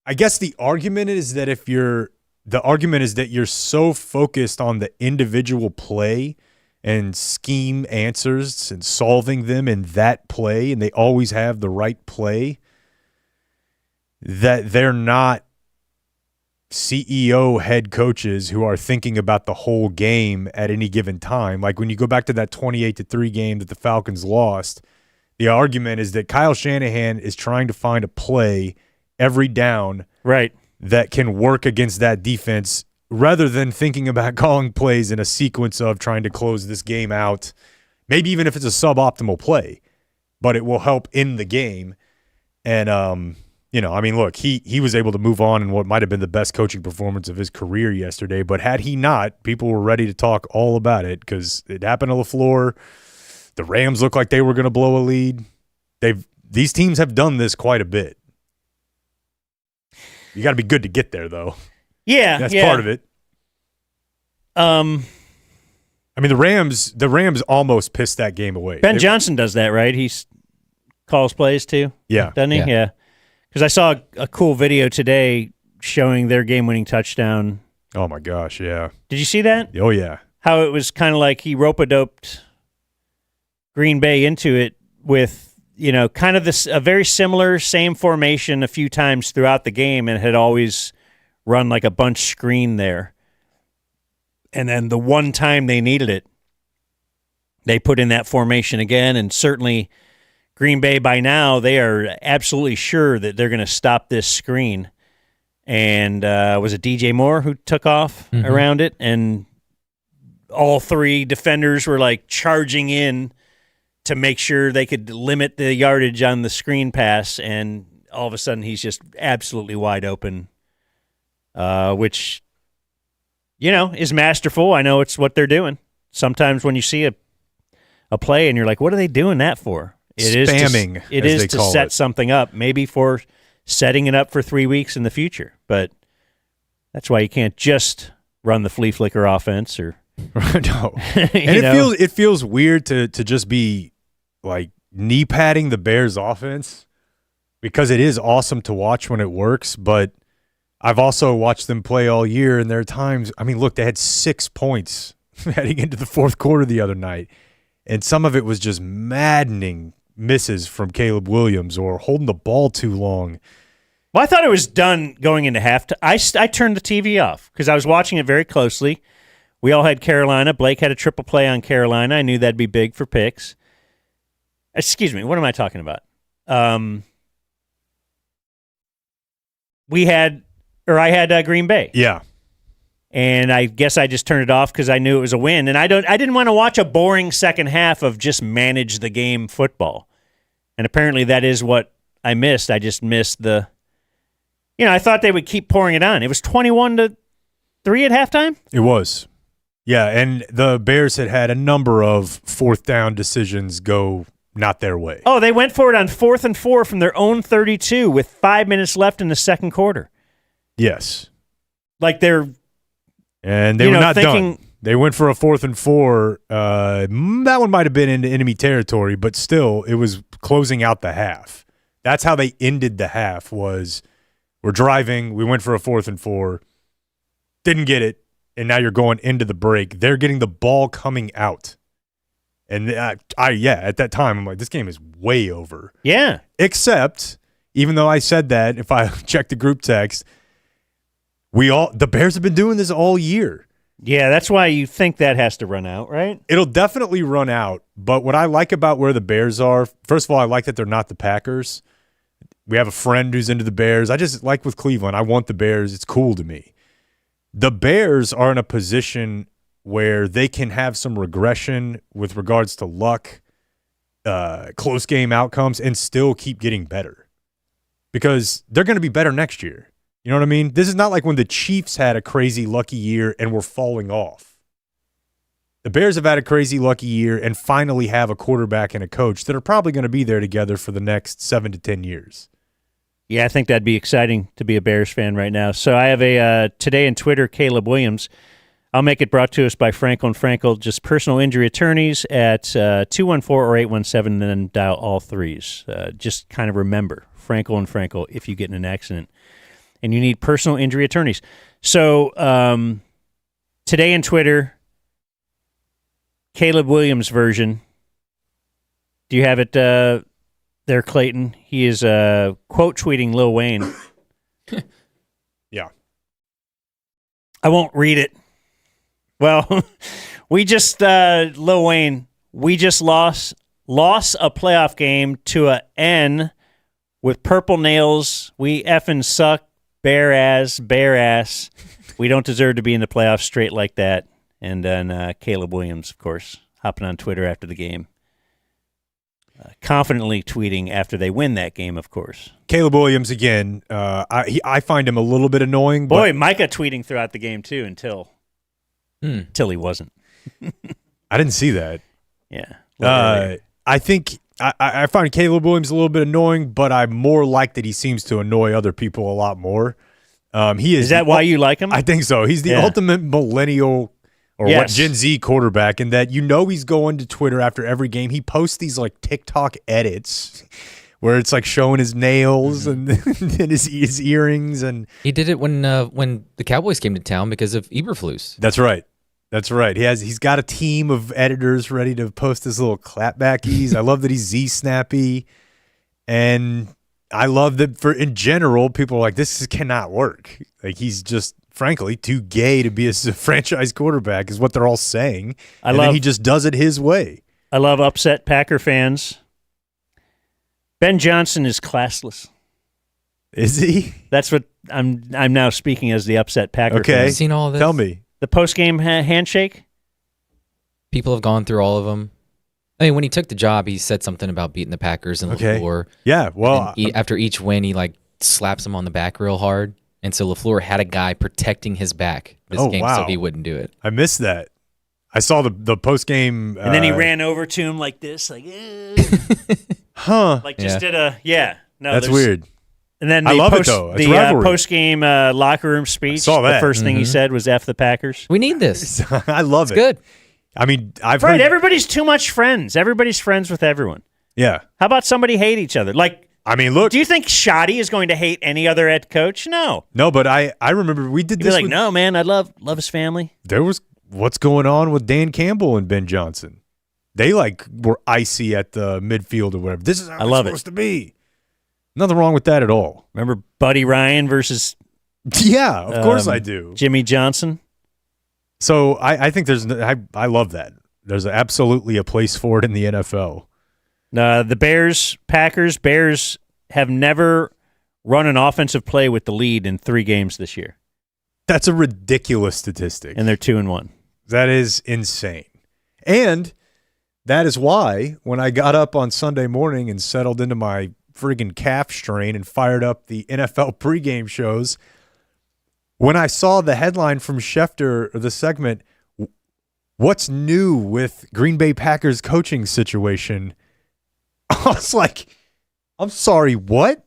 I guess the argument is that you're so focused on the individual play and scheme answers and solving them in that play, and they always have the right play, that they're not CEO head coaches who are thinking about the whole game at any given time. Like when you go back to that 28-3 game that the Falcons lost, the argument is that Kyle Shanahan is trying to find a play every down that can work against that defense rather than thinking about calling plays in a sequence of trying to close this game out, maybe even if it's a suboptimal play, but it will help in the game. And, look, he was able to move on in what might have been the best coaching performance of his career yesterday. But had he not, people were ready to talk all about it because it happened to LaFleur. The Rams looked like they were going to blow a lead. These teams have done this quite a bit. You got to be good to get there, though. Yeah, that's part of it. The Rams almost pissed that game away. Ben Johnson does that, right? He calls plays too. Yeah, doesn't he? Yeah. Because I saw a cool video today showing their game-winning touchdown. Oh my gosh, yeah. Did you see that? Oh yeah. How it was kind of like he rope-a-doped Green Bay into it with, kind of a very similar, same formation a few times throughout the game, and had always run like a bunch screen there. And then the one time they needed it, they put in that formation again, and certainly Green Bay by now, they are absolutely sure that they're going to stop this screen. And was it DJ Moore who took off around it? And all three defenders were like charging in to make sure they could limit the yardage on the screen pass, and all of a sudden he's just absolutely wide open. Which, is masterful. I know it's what they're doing. Sometimes when you see a play and you're like, what are they doing that for? Spamming, it is to set something up, maybe for setting it up for 3 weeks in the future. But that's why you can't just run the flea flicker offense or no. And it feels weird to just be like knee padding the Bears offense because it is awesome to watch when it works, but I've also watched them play all year, and there are times, look, they had 6 points heading into the fourth quarter the other night, and some of it was just maddening misses from Caleb Williams or holding the ball too long. Well, I thought it was done going into halftime. I turned the TV off because I was watching it very closely. We all had Carolina. Blake had a triple play on Carolina. I knew that'd be big for picks. Excuse me, what am I talking about? I had Green Bay. Yeah. And I guess I just turned it off because I knew it was a win. And I didn't want to watch a boring second half of just manage the game football. And apparently that is what I missed. I just missed the I thought they would keep pouring it on. It was 21-3 at halftime. It was. Yeah, and the Bears had a number of fourth down decisions go not their way. Oh, they went for it on 4th and 4 from their own 32 with 5 minutes left in the second quarter. Yes. Like they're And they were not done. They went for a 4th and 4. That one might have been into enemy territory, but still, it was closing out the half. That's how they ended the half was we're driving, we went for a 4th and 4, didn't get it, and now you're going into the break. They're getting the ball coming out. And at that time, I'm like, this game is way over. Yeah. Except, even though I said that, if I check the group text, the Bears have been doing this all year. Yeah, that's why you think that has to run out, right? It'll definitely run out. But what I like about where the Bears are, first of all, I like that they're not the Packers. We have a friend who's into the Bears. I just like with Cleveland, I want the Bears. It's cool to me. The Bears are in a position where they can have some regression with regards to luck, close game outcomes, and still keep getting better because they're going to be better next year. You know what I mean? This is not like when the Chiefs had a crazy lucky year and were falling off. The Bears have had a crazy lucky year and finally have a quarterback and a coach that are probably going to be there together for the next 7 to 10 years. Yeah, I think that'd be exciting to be a Bears fan right now. So I have a Today in Twitter, Caleb Williams. I'll make it brought to us by Frankel & Frankel, just personal injury attorneys at 214 or 817, and then dial all threes. Just kind of remember, Frankel & Frankel, if you get in an accident and you need personal injury attorneys. So Today in Twitter, Caleb Williams version. Do you have it there, Clayton? He is quote tweeting Lil Wayne. Yeah. I won't read it. Well, Lil Wayne, we just lost a playoff game to a N with purple nails. We effing suck. Bare ass. We don't deserve to be in the playoffs straight like that. And then Caleb Williams, of course, hopping on Twitter after the game. Confidently tweeting after they win that game, of course. Caleb Williams, again, I find him a little bit annoying. Boy, Micah tweeting throughout the game, too, until he wasn't. I didn't see that. Yeah. I think I find Caleb Williams a little bit annoying, but I more like that he seems to annoy other people a lot more. Is that why you like him? I think so. He's the ultimate millennial or what Gen Z quarterback in that he's going to Twitter after every game. He posts these like TikTok edits where it's like showing his nails and his earrings. And he did it when the Cowboys came to town because of Eberflus. That's right. He's got a team of editors ready to post his little clapbackies. I love that he's Z-snappy. And I love that in general, people are like, this cannot work. Like he's just, frankly, too gay to be a franchise quarterback is what they're all saying. Then he just does it his way. I love upset Packer fans. Ben Johnson is classless. Is he? That's what I'm now speaking as the upset Packer fan. Have you seen all of this? Tell me. The post-game handshake? People have gone through all of them. I mean, when he took the job, he said something about beating the Packers and LaFleur. Yeah, well. After each win, he slaps him on the back real hard. And so LaFleur had a guy protecting his back this game so he wouldn't do it. I missed that. I saw the post-game. And then he ran over to him like this, like, huh. Like just did a, No, that's weird. And then I love it, though. It's the post-game locker room speech, saw that. The first thing he said was F the Packers. We need this. I love it. Good. I mean, I've heard. Everybody's too much friends. Everybody's friends with everyone. Yeah. How about somebody hate each other? Like, I mean, look. Do you think Shoddy is going to hate any other head coach? No. No, but I remember we did You'd this. Be like, no, man, I love his family. There was what's going on with Dan Campbell and Ben Johnson. They were icy at the midfield or whatever. This is how it's supposed to be. Nothing wrong with that at all. Remember Buddy Ryan versus Yeah, of course I do. Jimmy Johnson? So I think I love that. There's absolutely a place for it in the NFL. The Packers have never run an offensive play with the lead in 3 games this year. That's a ridiculous statistic. And they're 2-1. That is insane. And that is why when I got up on Sunday morning and settled into my friggin' calf strain and fired up the NFL pregame shows. When I saw the headline from Schefter, or the segment, "What's new with Green Bay Packers coaching situation?" I was like, I'm sorry, what?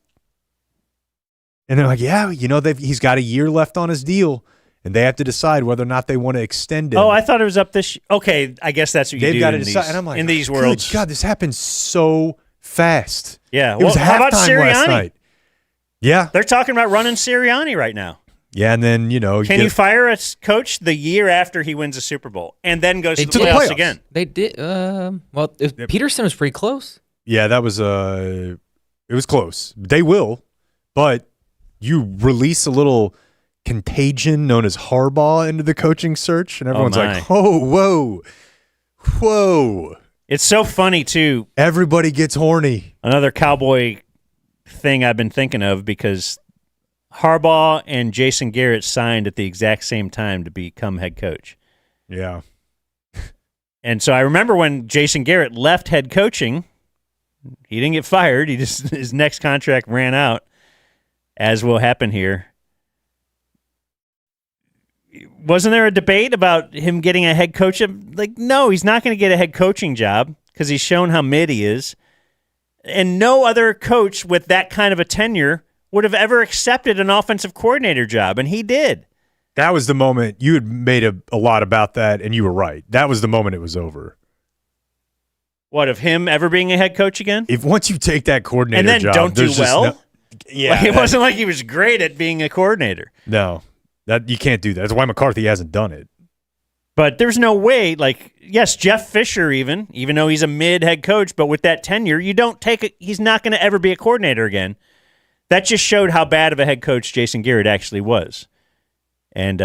And they're like, yeah, he's got a year left on his deal, and they have to decide whether or not they want to extend it. Oh, I thought it was up this. Okay, I guess that's what you They've do got to in decide. these, And I'm like, in these good worlds. God, this happened so fast. Yeah, It was how about halftime last Sirianni? night. Yeah. They're talking about running Sirianni right now. Yeah, and then, Can you fire a coach the year after he wins a Super Bowl and then goes to the playoffs again? They did. Peterson was pretty close. Yeah, that was it was close. They will, but you release a little contagion known as Harbaugh into the coaching search, and everyone's like, whoa. It's so funny, too. Everybody gets horny. Another Cowboy thing I've been thinking of, because Harbaugh and Jason Garrett signed at the exact same time to become head coach. Yeah. And so I remember when Jason Garrett left head coaching, he didn't get fired. His next contract ran out, as will happen here. Wasn't there a debate about him getting a head coach? Like, no, he's not going to get a head coaching job because he's shown how mid he is. And no other coach with that kind of a tenure would have ever accepted an offensive coordinator job, and he did. That was the moment. You had made a lot about that, and you were right. That was the moment it was over. What, of him ever being a head coach again? If once you take that coordinator and then job, don't do there's just well? Yeah. It wasn't like he was great at being a coordinator. No, that you can't do that. That's why McCarthy hasn't done it. But there's no way, yes, Jeff Fisher even though he's a mid head coach, but with that tenure, you don't take it. He's not going to ever be a coordinator again. That just showed how bad of a head coach Jason Garrett actually was. And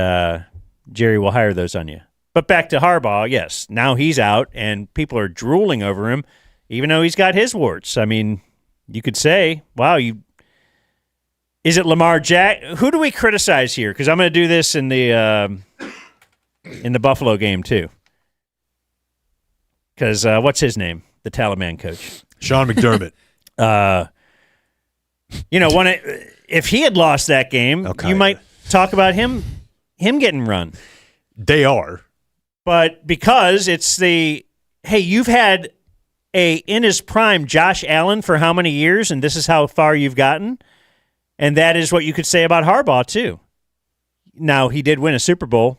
Jerry will hire those on you. But back to Harbaugh, yes, now he's out, and people are drooling over him, even though he's got his warts. I mean, you could say, wow, is it Lamar Jackson? Who do we criticize here? Because I'm going to do this in the Buffalo game, too. Because what's his name? The Taliban coach. Sean McDermott. If he had lost that game, you might talk about him getting run. They are. But because it's you've had in his prime Josh Allen for how many years, and this is how far you've gotten, and that is what you could say about Harbaugh, too. Now, he did win a Super Bowl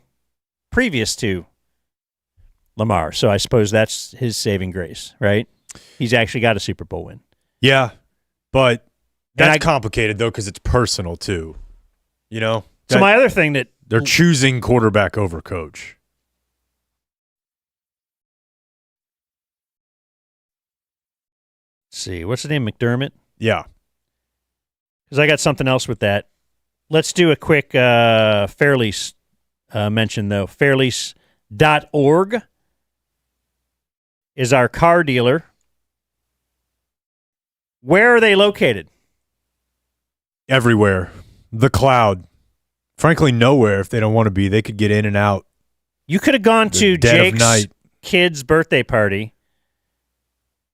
previous to Lamar, so I suppose that's his saving grace, right? He's actually got a Super Bowl win. Yeah, but that's complicated, though, because it's personal, too. So my other thing that they're choosing quarterback over coach. Let's see, what's the name? McDermott? Yeah. Because I got something else with that. Let's do a quick Fairlease mention, though. Fairlease.org is our car dealer. Where are they located? Everywhere. The cloud. Frankly, nowhere if they don't want to be. They could get in and out. You could have gone to Jake's kid's birthday party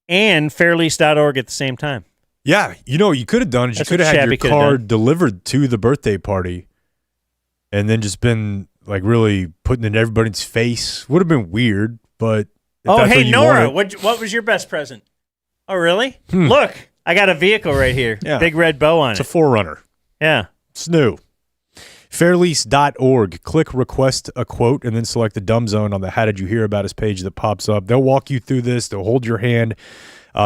and Fairlease.org at the same time. Yeah, you could have done is you could have had your car delivered to the birthday party and then just been really putting it in everybody's face. Would have been weird, but hey, Nora, what was your best present? Oh, really? Look, I got a vehicle right here. Yeah. Big red bow on it. It's a 4Runner. Yeah. It's new. Fairlease.org. Click request a quote and then select the Dumb Zone on the How Did You Hear About Us page that pops up. They'll walk you through this. They'll hold your hand.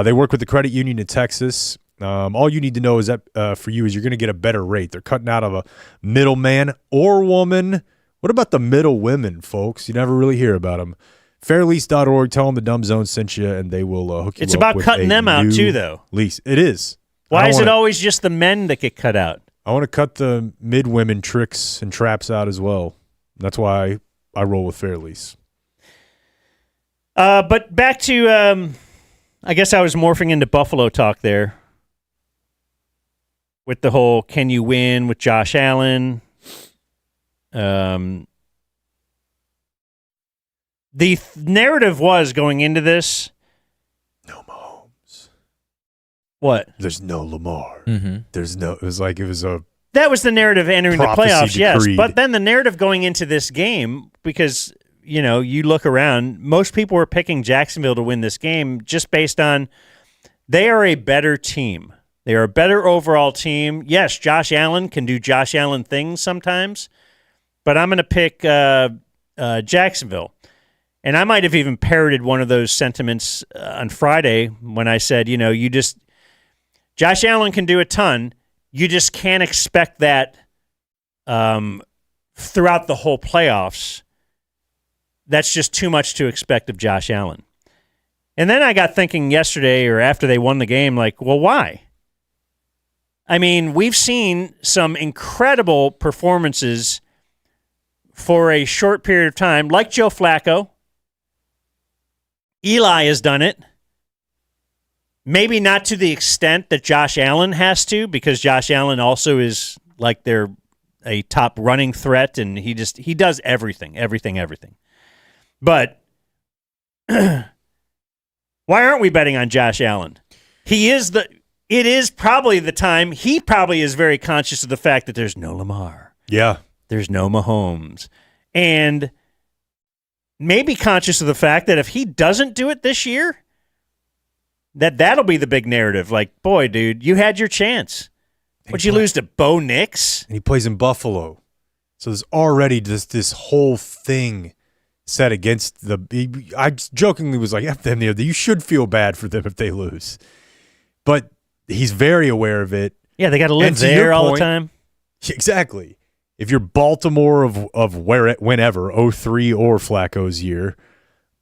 They work with the credit union in Texas. All you need to know is that for you is you're going to get a better rate. They're cutting out of a middleman or woman. What about the middle women, folks? You never really hear about them. Fairlease.org. Tell them the Dumb Zone sent you, and they will hook you up. It's about with cutting them out, too, though. Lease. It is. Why is it always just the men that get cut out? I want to cut the mid-women tricks and traps out as well. That's why I roll with Fairlease. But back to, I guess I was morphing into Buffalo talk there with the whole can you win with Josh Allen. The narrative was going into this. No Mahomes. What? There's no Lamar. Mm-hmm. There's no. It was a. That was the narrative entering the Prophecy playoffs, yes. decreed. But then the narrative going into this game, because, you look around, most people were picking Jacksonville to win this game just based on they are a better team. They are a better overall team. Yes, Josh Allen can do Josh Allen things sometimes, but I'm going to pick Jacksonville. And I might have even parroted one of those sentiments on Friday when I said, Josh Allen can do a ton. You just can't expect that throughout the whole playoffs. That's just too much to expect of Josh Allen. And then I got thinking yesterday or after they won the game, like, well, why? I mean, we've seen some incredible performances for a short period of time, like Joe Flacco. Eli has done it. Maybe not to the extent that Josh Allen has to, because Josh Allen also is like a top running threat, and he does everything. But why aren't we betting on Josh Allen? It is probably the time. He probably is very conscious of the fact that there's no Lamar. Yeah. There's no Mahomes. And maybe conscious of the fact that if he doesn't do it this year, that'll be the big narrative. Like, boy, dude, you had your chance. Would you lose to Bo Nix? And he plays in Buffalo. So there's already just this whole thing set against I jokingly was like, F them, you should feel bad for them if they lose. But he's very aware of it. Yeah, they got to live there all the time. Exactly. If you're Baltimore of whenever, 03 or Flacco's year,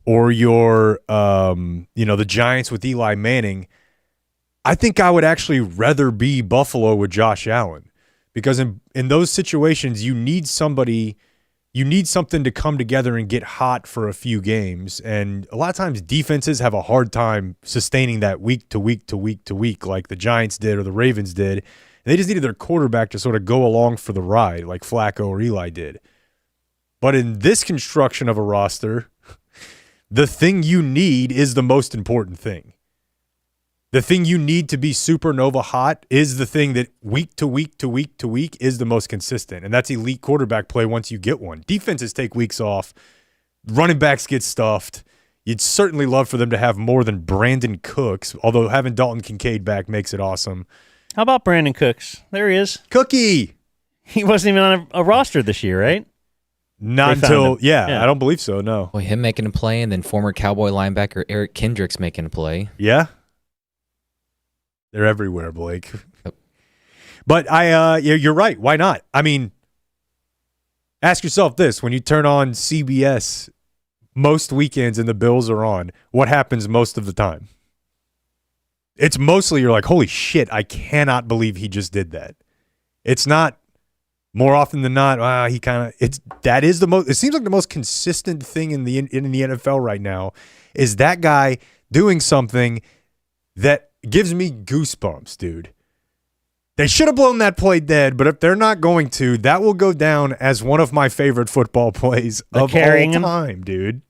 or you're, the Giants with Eli Manning, I think I would actually rather be Buffalo with Josh Allen, because in those situations, you need something to come together and get hot for a few games. And a lot of times defenses have a hard time sustaining that week to week to week to week, like the Giants did or the Ravens did. And they just needed their quarterback to sort of go along for the ride, like Flacco or Eli did. But in this construction of a roster, the thing you need is the most important thing. The thing you need to be supernova hot is the thing that week to week to week to week is the most consistent. And that's elite quarterback play once you get one. Defenses take weeks off. Running backs get stuffed. You'd certainly love for them to have more than Brandon Cooks, although having Dalton Kincaid back makes it awesome. How about Brandon Cooks? There he is. Cookie! He wasn't even on a roster this year, right? Not until, yeah, I don't believe so, no. Boy, him making a play, and then former Cowboy linebacker Eric Kendricks making a play. Yeah. They're everywhere, Blake. Yep. But you're right. Why not? I mean, ask yourself this. When you turn on CBS most weekends and the Bills are on, what happens most of the time? It's mostly you're like, holy shit, I cannot believe he just did that. It's not more often than not, that is the most, it seems like the most consistent thing in the NFL right now is that guy doing something that gives me goosebumps, dude. They should have blown that play dead, but if they're not going to, that will go down as one of my favorite football plays of all time, dude.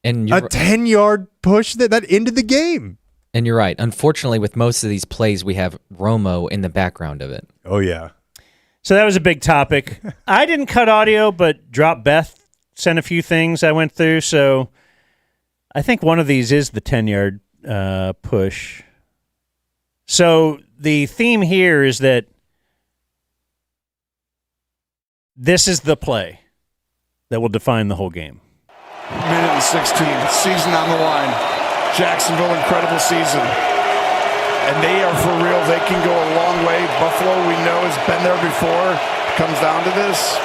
And a 10-yard push that ended the game. And you're right. Unfortunately, with most of these plays, we have Romo in the background of it. Oh, yeah. So that was a big topic. I didn't cut audio, but Drop Beth sent a few things I went through. So I think one of these is the 10-yard push. So the theme here is that this is the play that will define the whole game. Minute and 16, season on the line. Jacksonville, incredible season. And they are for real. They can go a long way. Buffalo, we know, has been there before. Comes down to this.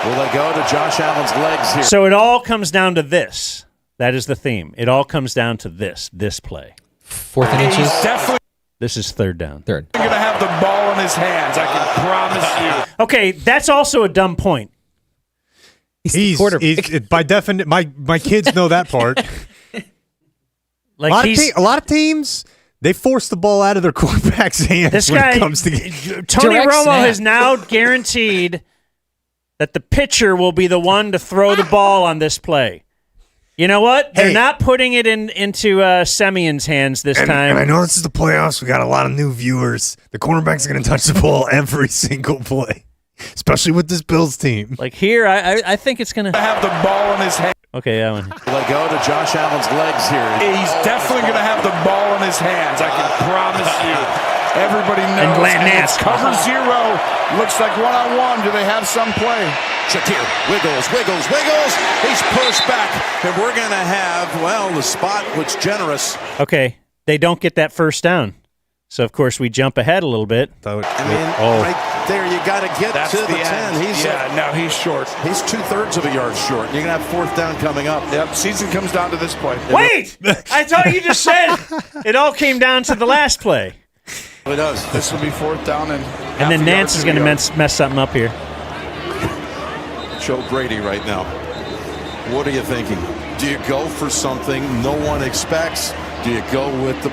Will they go to Josh Allen's legs here? So it all comes down to this. That is the theme. It all comes down to this play. 4th and inches. Definitely This is third down. Third. going to have the ball in his hands. I can promise you. Okay, that's also a dumb point. He's by definition, my kids know that part. Like a lot of teams, they force the ball out of their quarterback's hands this when guy, it comes to Tony Direct Romo snap. has now guaranteed that the pitcher will be the one to throw the ball on this play. You know what? They're Hey. not putting it into Semion's hands this time. And I know this is the playoffs. We got a lot of new viewers. The cornerbacks are going to touch the ball every single play, especially with this Bills team. Like here, I think it's going to have the ball in his hand. Okay, that one. Let go to Josh Allen's legs here. He's definitely going to have the ball in his hands. I can promise you. Everybody knows. And it's cover zero. Looks like one-on-one. Do they have some play? Shakir wiggles. He's pushed back. And we're going to have, the spot was generous. Okay, they don't get that first down. So, of course, we jump ahead a little bit. Right there, you got to get That's to the 10. End. He's short. He's 2/3 of a yard short. You're going to have fourth down coming up. Yep, season comes down to this play. Wait! I thought you just said it all came down to the last play. It does. This will be fourth down and then Nance is going to mess something up here. Joe Brady right now. What are you thinking? Do you go for something no one expects? Do you go with the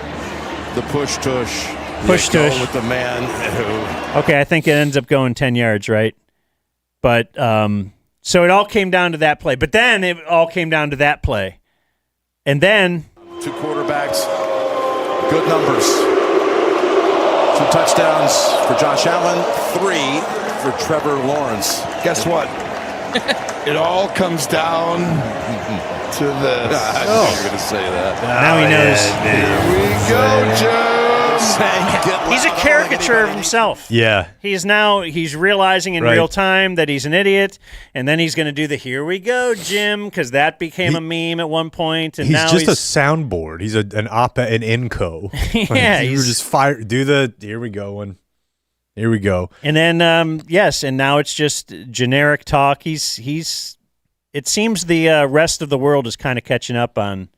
push-tush? Push-tush. Go with the man who... Okay, I think it ends up going 10 yards, right? But so it all came down to that play. But then it all came down to that play. And then... Two quarterbacks, good numbers. 2 touchdowns for Josh Allen, 3 for Trevor Lawrence. Guess what? It all comes down to this. I knew you were going to say that. Now he knows. Here we go, Joe. He's a caricature of himself. Yeah. He's realizing in Right. real time that he's an idiot, and then he's going to do the "Here we go, Jim," because that became a meme at one point, and He's now just a soundboard. He's an inco. Yeah, you he's- just fire. Do the here we go one. Here we go. And then and now it's just generic talk. He's. It seems the rest of the world is kind of catching up on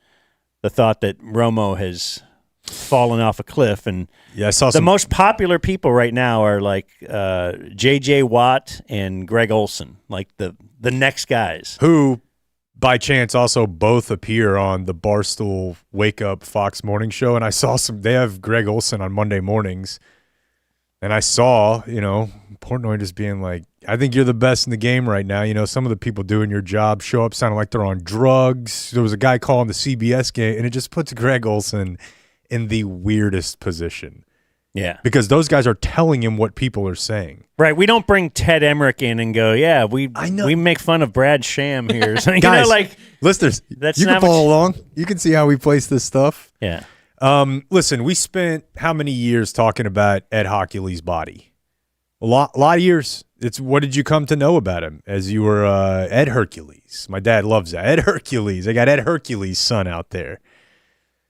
the thought that Romo has fallen off a cliff, and Yeah, I saw the some. most popular people right now are like J.J. Watt and Greg Olson, like the next guys. Who, by chance, also both appear on the Barstool Wake Up Fox Morning Show, and I saw some. They have Greg Olson on Monday mornings, and I saw Portnoy just being like, "I think you're the best in the game right now." Some of the people doing your job show up sounding like they're on drugs. There was a guy calling the CBS game, and it just puts Greg Olson in the weirdest position. Yeah. Because those guys are telling him what people are saying. Right. We don't bring Ted Emmerich in and go, yeah, we make fun of Brad Sham here. So, Guys, listeners, that's you can not follow what along. You can see how we place this stuff. Yeah. Listen, we spent how many years talking about Ed Hockley's body? A lot of years. It's what did you come to know about him as you were Ed Hercules? My dad loves that. Ed Hercules. They got Ed Hercules' son out there.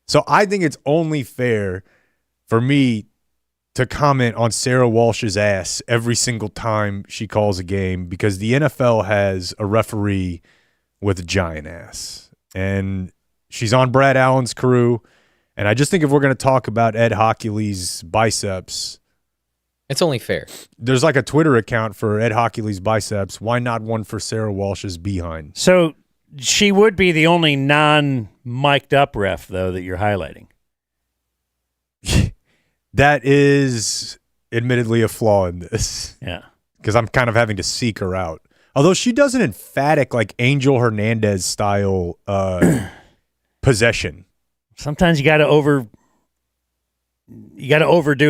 So I think it's only fair for me to comment on Sarah Walsh's ass every single time she calls a game because the NFL has a referee with a giant ass. And she's on Brad Allen's crew. And I just think if we're going to talk about Ed Hockley's biceps, It's only fair. there's like a Twitter account for Ed Hockley's biceps. Why not one for Sarah Walsh's behind? So she would be the only non-mic'd up ref, though, that you're highlighting. That is admittedly a flaw in this. Yeah. Because I'm kind of having to seek her out. Although she does an emphatic, like Angel Hernandez style possession. Sometimes you got to overdo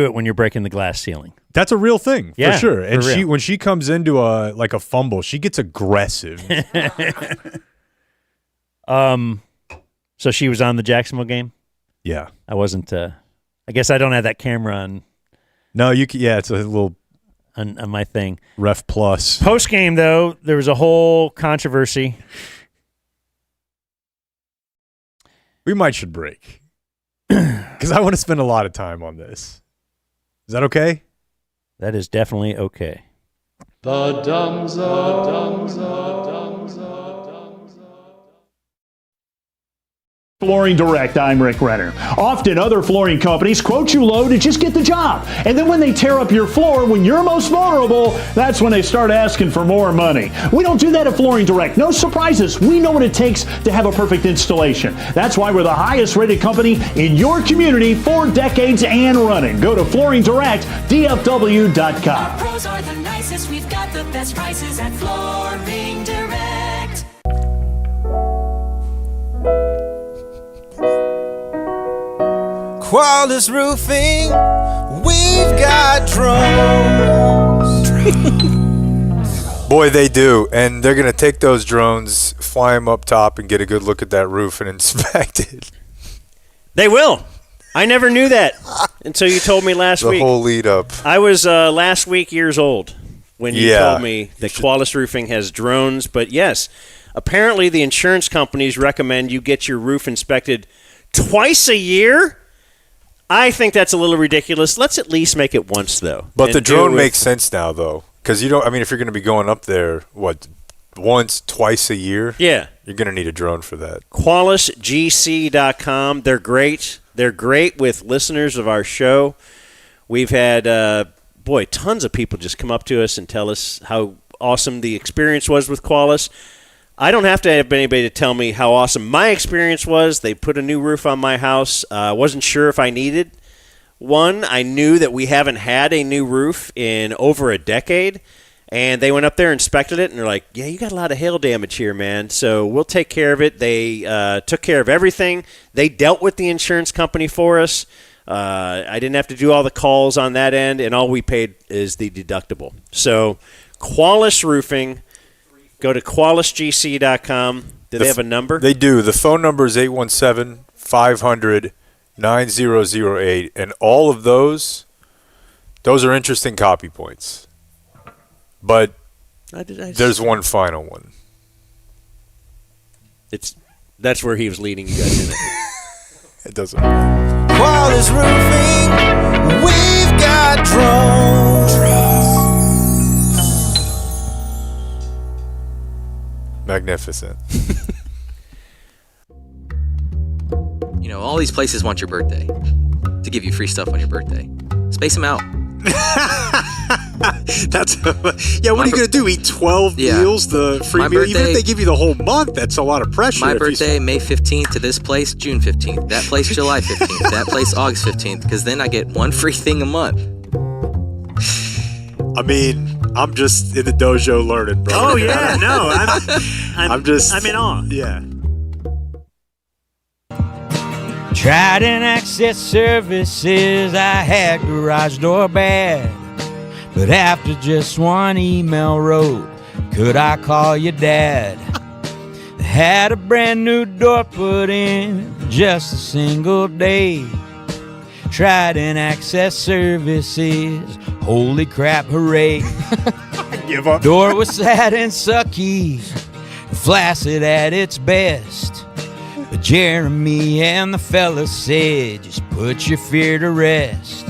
it when you're breaking the glass ceiling. That's a real thing, Yeah, for sure. And for real. when she comes into a fumble, she gets aggressive. So she was on the Jacksonville game? Yeah. I wasn't I guess I don't have that camera on No, you can, yeah, it's a little on my thing. Ref Plus. Post game though, there was a whole controversy. We should break. Because I want to spend a lot of time on this. Is that okay? That is definitely okay. The Dumb Zone. Flooring Direct, I'm Rick Renner. Often other flooring companies quote you low to just get the job. And then when they tear up your floor when you're most vulnerable, that's when they start asking for more money. We don't do that at Flooring Direct. No surprises. We know what it takes to have a perfect installation. That's why we're the highest rated company in your community for decades and running. Go to flooringdirect.dfw.com. Our pros are the nicest. We've got the best prices at Flooring Direct. Qualys Roofing, we've got drones. Boy, they do. And they're going to take those drones, fly them up top, and get a good look at that roof and inspect it. They will. I never knew that until you told me last week. The whole lead up. I was last week years old when you told me that Qualys Roofing has drones. But yes, apparently the insurance companies recommend you get your roof inspected twice a year. I think that's a little ridiculous. Let's at least make it once, though. But the drone makes sense now, though. Because you don't, I mean, if you're going to be going up there, once, twice a year? Yeah. You're going to need a drone for that. QualisGC.com. They're great. They're great with listeners of our show. We've had, tons of people just come up to us and tell us how awesome the experience was with Qualys. I don't have to have anybody to tell me how awesome my experience was. They put a new roof on my house. I wasn't sure if I needed one. I knew that we haven't had a new roof in over a decade. And they went up there, inspected it, and they're like, yeah, you got a lot of hail damage here, man. So we'll take care of it. They took care of everything. They dealt with the insurance company for us. I didn't have to do all the calls on that end, and all we paid is the deductible. So Qualys Roofing, go to QualisGC.com. Do they have a number? They do. The phone number is 817-500-9008. And all of those are interesting copy points. But there's one final one. That's where he was leading you guys in it. It doesn't matter. Qualys Roofing, we've got drones. Magnificent. You know, all these places want your birthday to give you free stuff on your birthday. Space them out. What are you gonna do? Eat 12 meals, the free My meal? birthday, Even if they give you the whole month, that's a lot of pressure. My birthday, May 15th to this place, June 15th. That place, July 15th. That place, August 15th. Because then I get one free thing a month. I mean, I'm just in the dojo learning, bro. Oh yeah, no, I'm in awe. Yeah. Trident Access Services, I had garage door bad. But after just one email wrote, could I call your dad? Had a brand new door put in just a single day. Trident Access Services, holy crap, hooray. Give up. Door was sad and sucky, flaccid at its best. But Jeremy and the fellas said, just put your fear to rest.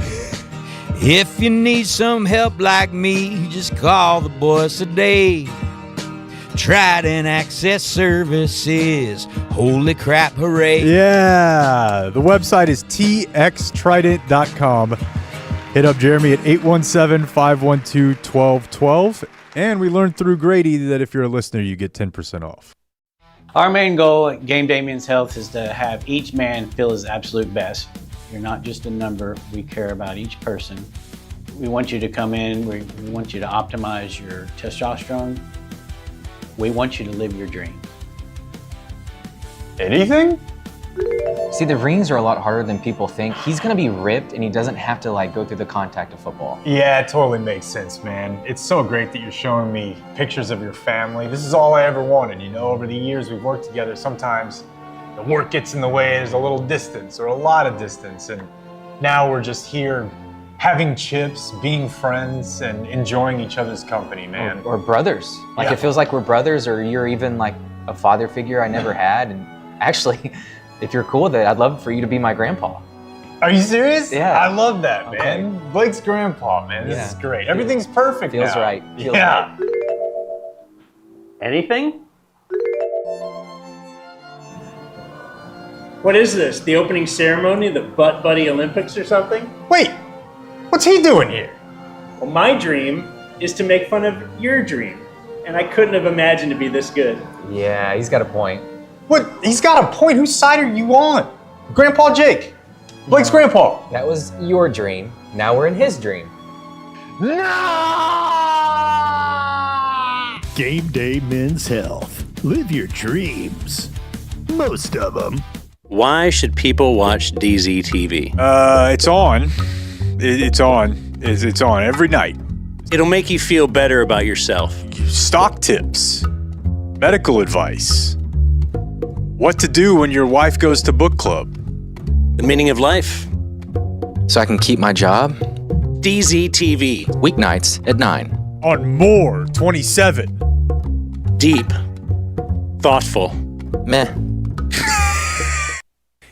If you need some help like me, just call the boys today. Trident Access Services, holy crap, hooray. Yeah, the website is txtrident.com. Hit up Jeremy at 817-512-1212. And we learned through Grady that if you're a listener, you get 10% off. Our main goal at Game Day Men's Health is to have each man feel his absolute best. You're not just a number. We care about each person. We want you to come in. We want you to optimize your testosterone. We want you to live your dream. Anything? See, the rings are a lot harder than people think. He's gonna be ripped and he doesn't have to go through the contact of football. Yeah, it totally makes sense, man. It's so great that you're showing me pictures of your family. This is all I ever wanted, over the years we've worked together. Sometimes the work gets in the way, there's a little distance or a lot of distance, and now we're just here having chips, being friends, and enjoying each other's company, man. Or brothers. It feels like we're brothers, or you're even a father figure I never had. And actually, if you're cool with it, I'd love for you to be my grandpa. Are you serious? Yeah. I love that, man. Blake's grandpa, man. This is great. Everything's perfect Feels now. right. Feels yeah. right. Anything? What is this? The opening ceremony of the Butt Buddy Olympics or something? Wait, what's he doing here? Well, my dream is to make fun of your dream. And I couldn't have imagined to be this good. Yeah, he's got a point. What? He's got a point. Whose side are you on? Grandpa Jake. Blake's grandpa. That was your dream. Now we're in his dream. Game Day Men's Health. Live your dreams. Most of them. Why should people watch DZTV? It's on. It's on. It's on every night. It'll make you feel better about yourself. Stock tips, medical advice, what to do when your wife goes to book club. The meaning of life. So I can keep my job? DZTV. Weeknights at 9. On More 27. Deep. Thoughtful. Meh.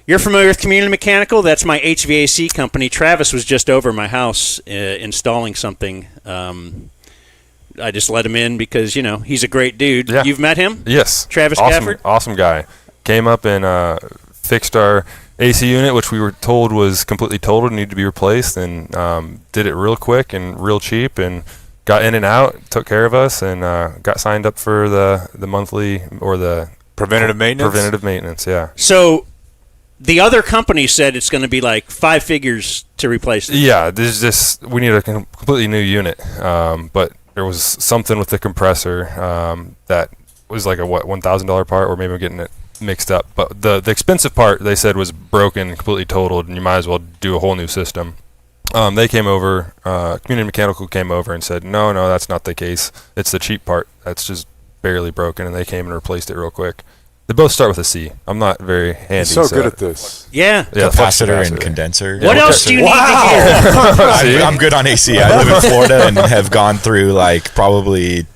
You're familiar with Community Mechanical? That's my HVAC company. Travis was just over my house installing something. I just let him in because, he's a great dude. Yeah. You've met him? Yes. Travis awesome, Gafford? Awesome guy. Came up and fixed our AC unit, which we were told was completely totaled and needed to be replaced, and did it real quick and real cheap, and got in and out, took care of us, and got signed up for the monthly or the preventative maintenance. Preventative maintenance, yeah. So the other company said it's going to be like 5 figures to replace this. Yeah, we need a completely new unit, but there was something with the compressor that was like a $1,000 part, or maybe I'm getting it mixed up. But the expensive part, they said, was broken and completely totaled, and you might as well do a whole new system. They came over, Community Mechanical came over and said, no, that's not the case. It's the cheap part that's just barely broken, and they came and replaced it real quick. They both start with a C. I'm not very handy. He's so good at this. Yeah. Capacitor and condenser. What else do you need to hear? I'm good on AC. I live in Florida and have gone through probably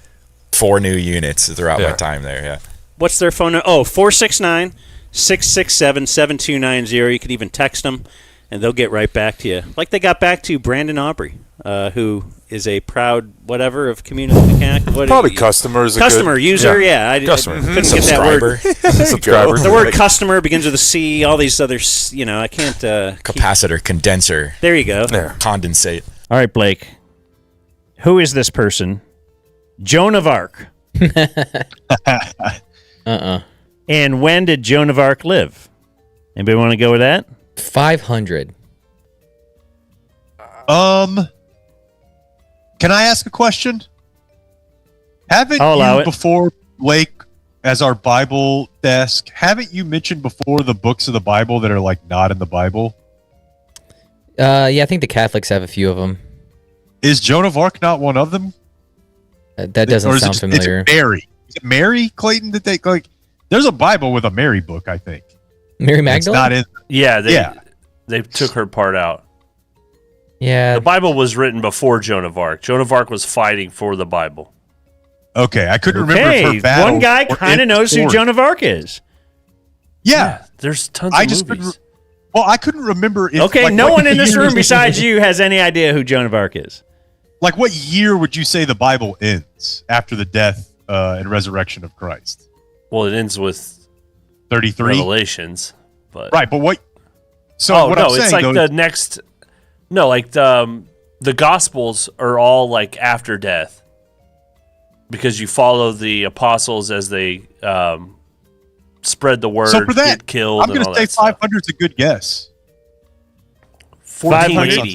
4 new units throughout my time there. Yeah. What's their phone number? Oh, 469-667-7290. You can even text them, and they'll get right back to you. Like they got back to Brandon Aubrey, who is a proud whatever of Community Mechanical. Probably customer is a customer, good, user, yeah. I couldn't get that word. Subscriber. The word customer begins with a C. All these other, I can't. Capacitor, condenser. There you go. Condensate. All right, Blake. Who is this person? Joan of Arc. And when did Joan of Arc live? Anybody want to go with that? 500. Can I ask a question? Haven't I'll allow you it. before, Blake, as our Bible desk, haven't you mentioned before the books of the Bible that are not in the Bible? Yeah, I think the Catholics have a few of them. Is Joan of Arc not one of them? That doesn't sound familiar. Is it Mary? Is it Mary, Clayton? That they there's a Bible with a Mary book, I think. Mary Magdalene? It's not in. Yeah, they took her part out. Yeah. The Bible was written before Joan of Arc. Joan of Arc was fighting for the Bible. Okay, I couldn't remember if her battle. One guy kind of knows who Joan of Arc is. Yeah. There's tons of movies. I couldn't remember. If, Okay, no one in this room besides you has any idea who Joan of Arc is. What year would you say the Bible ends after the death and resurrection of Christ? Well, it ends with 33 Revelations, but right. But what? So what I'm saying, it's like the next. No, the Gospels are all after death, because you follow the apostles as they spread the word, so for that, get killed. I'm going to say 500 is a good guess. 1480.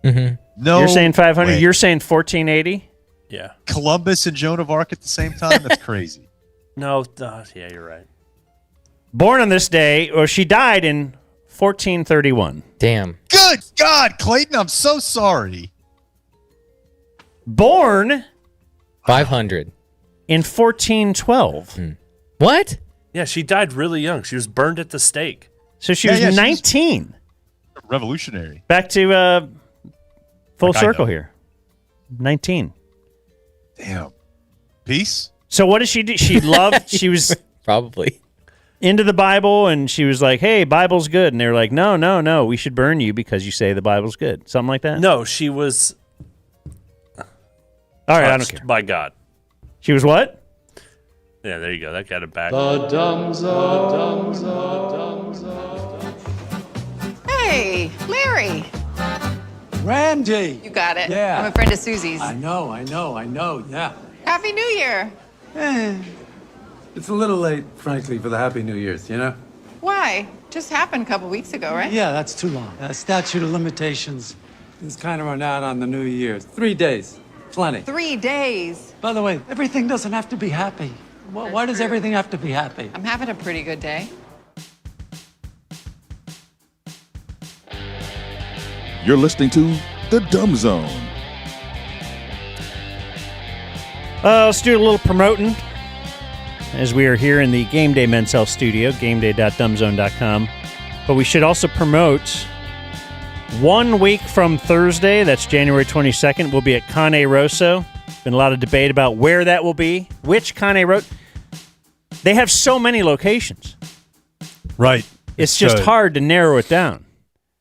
Mm-hmm. No, you're saying 500. way. You're saying 1480. Yeah. Columbus and Joan of Arc at the same time. That's crazy. No, yeah, you're right. Born on this day, or she died in 1431. Damn. Good God, Clayton, I'm so sorry. Born 500 in 1412. What? Yeah, she died really young. She was burned at the stake. So she was 19. Revolutionary. Back to full circle here. 19. Damn. Peace. So what did she do? She loved. She was probably into the Bible, and she was like, "Hey, Bible's good." And they were like, "No, we should burn you because you say the Bible's good." Something like that. No, she was. All right, I don't care. By God. She was what? Yeah, there you go. That got it back. The dumb zone. Hey, Larry. Randy. You got it. Yeah. I'm a friend of Susie's. I know, yeah. Happy New Year. It's a little late, frankly, for the Happy New Year's, you know? Why? Just happened a couple weeks ago, right? Yeah, that's too long. Statute of limitations is kind of run out on the New Year's. 3 days. Plenty. 3 days. By the way, everything doesn't have to be happy. Why does everything have to be happy? I'm having a pretty good day. You're listening to The Dumb Zone. Let's do a little promoting as we are here in the Game Day Men's Health Studio, gameday.dumbzone.com. But we should also promote 1 week from Thursday, that's January 22nd, we'll be at Cane Rosso. Been a lot of debate about where that will be, which Cane Rosso. They have so many locations. Right. It's just hard to narrow it down.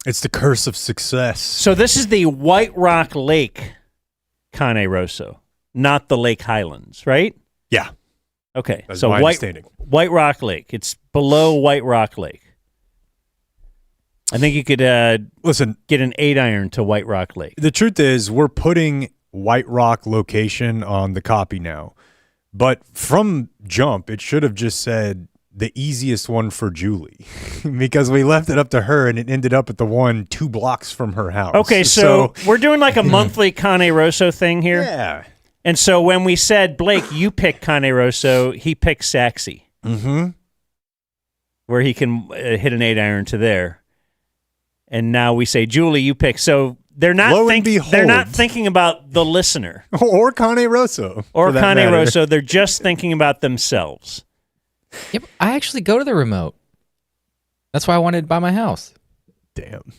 It's the curse of success. So this is the White Rock Lake Cane Rosso, not the Lake Highlands, right? Yeah. Okay. That's so my understanding. White Rock Lake. It's below White Rock Lake. I think you could get an 8-iron to White Rock Lake. The truth is, we're putting White Rock location on the copy now. But from jump, it should have just said the easiest one for Julie because we left it up to her and it ended up at the one 2 blocks from her house. Okay, so we're doing like a monthly Cane Rosso thing here. Yeah. And so when we said, Blake, you pick Cane Rosso, he picked Saxy. Mm-hmm. Where he can hit an 8-iron to there. And now we say, Julie, you pick. So they're not they're not thinking about the listener. Or Cane Rosso. Or Cane Rosso. They're just thinking about themselves. Yep, I actually go to the remote. That's why I wanted to buy my house. Damn.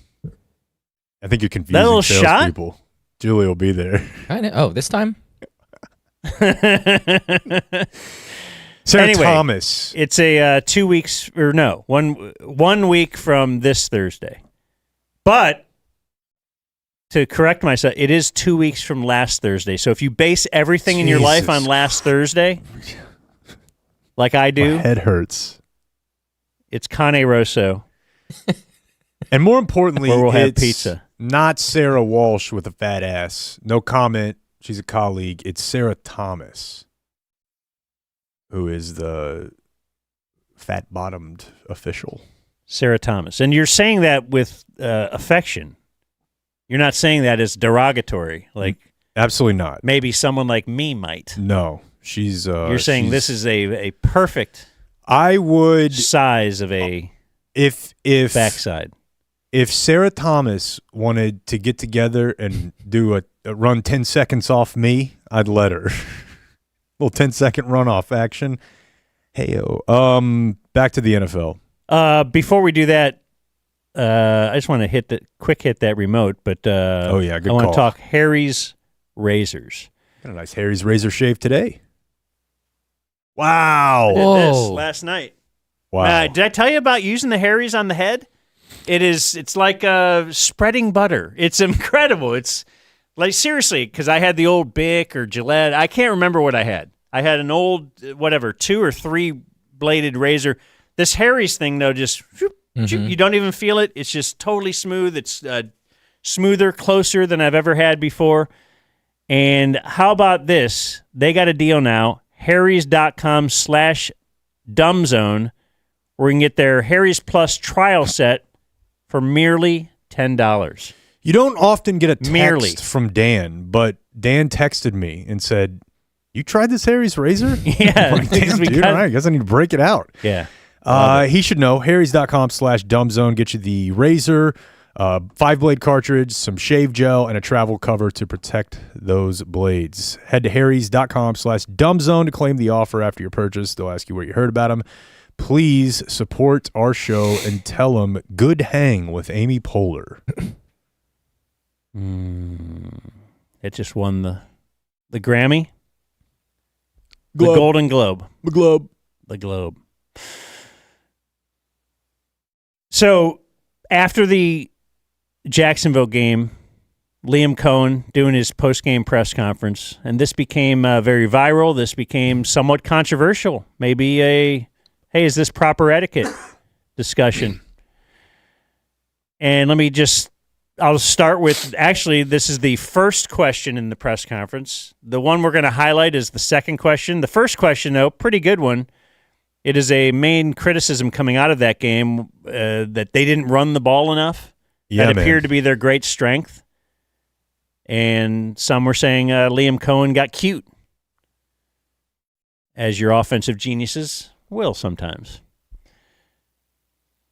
I think you're confusing That little shot? people. Julie will be there. I know. Oh, this time? Sarah Anyway, Thomas. It's a 2 weeks, or no, one week from this Thursday. But to correct myself, it is 2 weeks from last Thursday. So if you base everything in your life on last Thursday, like I do, My head hurts. it's Cane Rosso. And more importantly, Where we'll have it's pizza. not Sarah Walsh with a fat ass. No comment. She's a colleague. It's Sarah Thomas, who is the fat-bottomed official. Sarah Thomas. And you're saying that with affection. You're not saying that as derogatory, like absolutely not. Maybe someone like me might. No, she's. You're saying this is a perfect. I would size of a if backside. If Sarah Thomas wanted to get together and do a run 10 seconds off me, I'd let her. Little 10-second run off action. Hey-o. Back to the NFL. Before we do that, I just want to hit that remote, but oh yeah, good I want call. to talk Harry's razors. Got a nice Harry's razor shave today. Wow. I did this last night. Wow. Did I tell you about using the Harry's on the head? It's like spreading butter. It's incredible. It's like, seriously, because I had the old Bic or Gillette. I can't remember what I had. I had an old, 2 or 3 bladed razor. This Harry's thing, though, just, you don't even feel it. It's just totally smooth. It's smoother, closer than I've ever had before. And how about this? They got a deal now, harrys.com/dumbzone, where you can get their Harry's Plus trial set for merely $10. You don't often get a text from Dan, but Dan texted me and said, "You tried this Harry's razor?" Yeah. I'm like, damn, dude, all right, I guess I need to break it out. Yeah. He should know. harrys.com/dumbzone. Get you the razor, 5-blade cartridge, some shave gel, and a travel cover to protect those blades. Head to harrys.com/dumbzone to claim the offer after your purchase. They'll ask you where you heard about them. Please support our show and tell them good hang with Amy Poehler. It just won the Grammy. Globe. The Golden Globe. The Globe. The Globe. So after the Jacksonville game, Liam Cohen doing his post-game press conference, and this became very viral. This became somewhat controversial. Maybe hey, is this proper etiquette discussion? And I'll start with, actually, this is the first question in the press conference. The one we're going to highlight is the second question. The first question, though, pretty good one. It is a main criticism coming out of that game that they didn't run the ball enough. Yeah, that appeared man. to be their great strength. And some were saying Liam Cohen got cute, as your offensive geniuses will sometimes.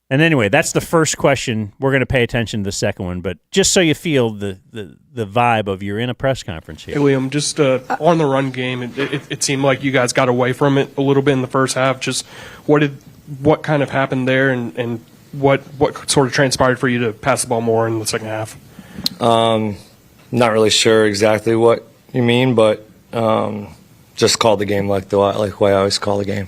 And anyway, that's the first question. We're going to pay attention to the second one, but just so you feel the vibe of you're in a press conference here. Hey, Liam, just on the run game, it seemed like you guys got away from it a little bit in the first half. Just what kind of happened there, and what sort of transpired for you to pass the ball more in the second half? Not really sure exactly what you mean, but just called the game like the way I always call the game.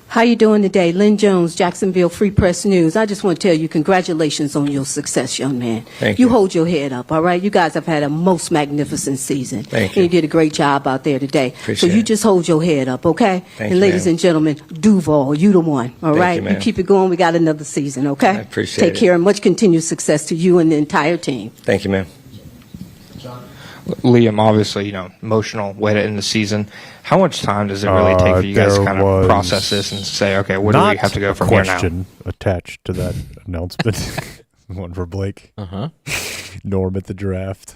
How you doing today? Lynn Jones, Jacksonville Free Press News. I just want to tell you congratulations on your success, young man. Thank you. You hold your head up, all right? You guys have had a most magnificent season. Thank And you did a great job out there today. Appreciate so you it. just hold your head up, okay? Thank and you, ladies ma'am. and gentlemen, Duval, you the one, all Thank right? you, ma'am. keep it going. We got another season, okay? I appreciate Take it. care and much continued success to you and the entire team. Thank you, ma'am. Liam, obviously, emotional way to end the season. How much time does it really take for you guys to kind of process this and say, okay, where do we have to go from here now? Question attached to that announcement. One for Blake. Norm at the draft.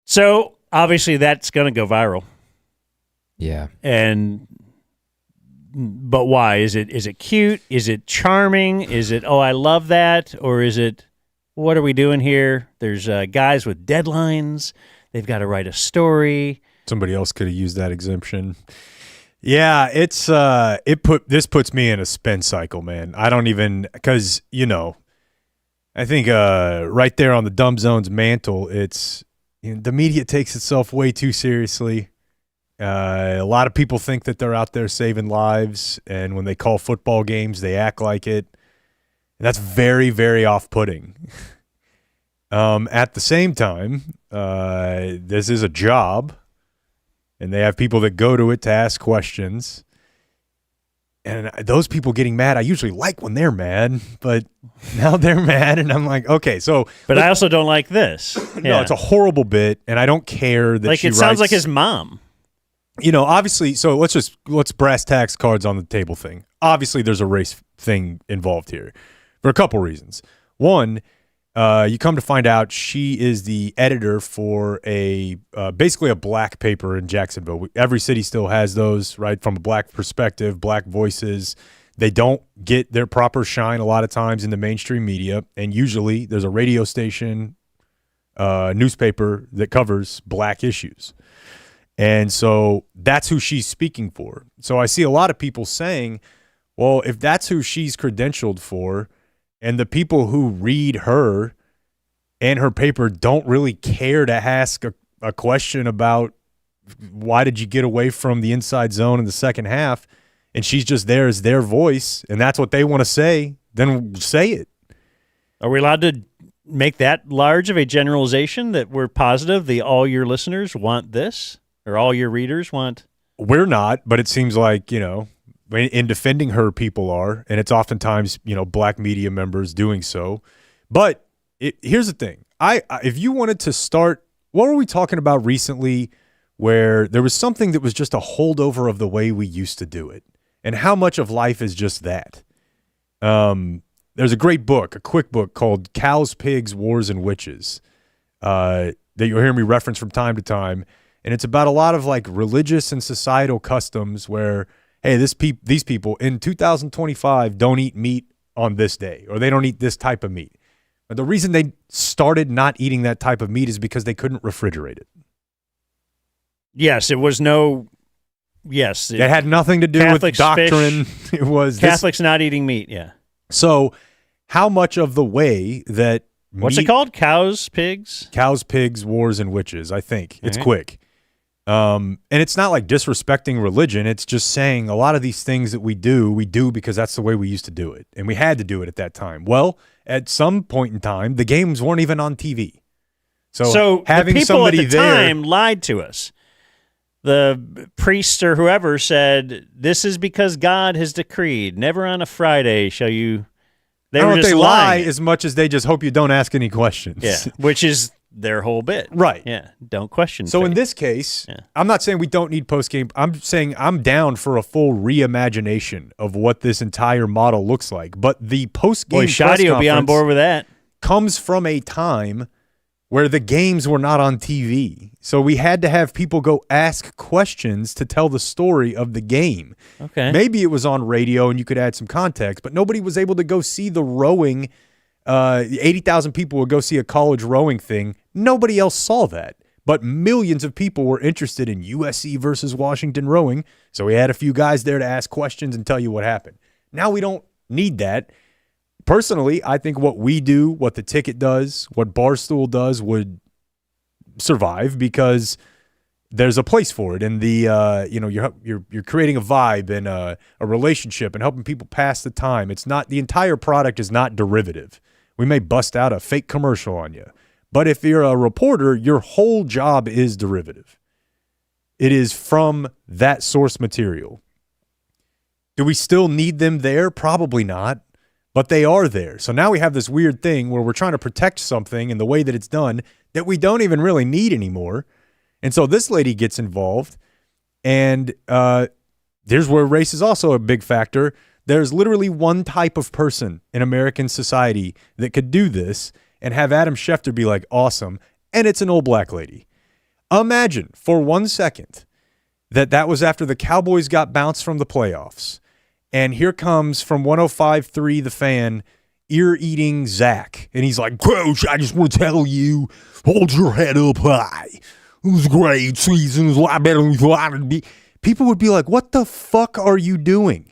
So obviously that's going to go viral. Yeah. But why? Is it cute? Is it charming? Is it, oh, I love that? Or is it, what are we doing here? There's guys with deadlines. They've got to write a story. Somebody else could have used that exemption. Yeah, it's this puts me in a spin cycle, man. I don't even, because I think right there on the Dumb Zone's mantle, it's the media takes itself way too seriously. A lot of people think that they're out there saving lives, and when they call football games, they act like it. And that's very, very off-putting. At the same time, this is a job, and they have people that go to it to ask questions. And those people getting mad, I usually like when they're mad, but now they're mad, and I'm like, okay, so. But I also don't like this. No, it's a horrible bit, and I don't care that she it sounds writes- like his mom. Obviously, so let's brass tacks cards on the table thing. Obviously, there's a race thing involved here for a couple reasons. One, you come to find out she is the editor for basically a black paper in Jacksonville. Every city still has those, right? From a black perspective, black voices. They don't get their proper shine a lot of times in the mainstream media, and usually there's a radio station, newspaper that covers black issues. And so that's who she's speaking for. So I see a lot of people saying, well, if that's who she's credentialed for, and the people who read her and her paper don't really care to ask a question about why did you get away from the inside zone in the second half, and she's just there as their voice, and that's what they want to say, then say it. Are we allowed to make that large of a generalization that we're positive all your listeners want this? Or all your readers want? We're not, but it seems like, in defending her, people are, and it's oftentimes, black media members doing so. But here's the thing. If you wanted to start, what were we talking about recently where there was something that was just a holdover of the way we used to do it? And how much of life is just that? There's a great book, a quick book called Cows, Pigs, Wars, and Witches that you'll hear me reference from time to time. And it's about a lot of like religious and societal customs where, hey, these people in 2025 don't eat meat on this day, or they don't eat this type of meat. But the reason they started not eating that type of meat is because they couldn't refrigerate it. Yes, it was no. Yes, it had nothing to do Catholics, with doctrine. Fish, it was Catholics not eating meat. Yeah. So, how much of the way that what's it called? Cows, Pigs, Wars, and Witches. I think it's right. quick. And it's not like disrespecting religion. It's just saying a lot of these things that we do because that's the way we used to do it. And we had to do it at that time. Well, at some point in time, the games weren't even on TV. So having the people somebody at the there, time lied to us. The priest or whoever said, this is because God has decreed, never on a Friday shall you. I don't know if they lie as much as they just hope you don't ask any questions. Yeah, which is their whole bit. Right. Yeah. Don't question. So faith. in this case, I'm not saying we don't need postgame. I'm saying I'm down for a full reimagination of what this entire model looks like. But the postgame press Shadi will be on conference board with that. Comes from a time where the games were not on TV. So we had to have people go ask questions to tell the story of the game. Okay. Maybe it was on radio and you could add some context, but nobody was able to go see the rowing. 80,000 people would go see a college rowing thing. Nobody else saw that. But millions of people were interested in USC versus Washington rowing. So we had a few guys there to ask questions and tell you what happened. Now we don't need that. Personally, I think what we do, what the ticket does, what Barstool does would survive because there's a place for it. And the you're creating a vibe and a relationship and helping people pass the time. It's not, the entire product is not derivative. We may bust out a fake commercial on you. But if you're a reporter, your whole job is derivative. It is from that source material. Do we still need them there? Probably not. But they are there. So now we have this weird thing where we're trying to protect something in the way that it's done that we don't even really need anymore. And so this lady gets involved. And there's where race is also a big factor. There's literally one type of person in American society that could do this and have Adam Schefter be like, awesome, and it's an old black lady. Imagine for 1 second that was after the Cowboys got bounced from the playoffs. And here comes from 105.3 The Fan, ear-eating Zach. And he's like, Coach, I just want to tell you, hold your head up high. It was a great season. It was a lot better than we thought it'd be. People would be like, what the fuck are you doing?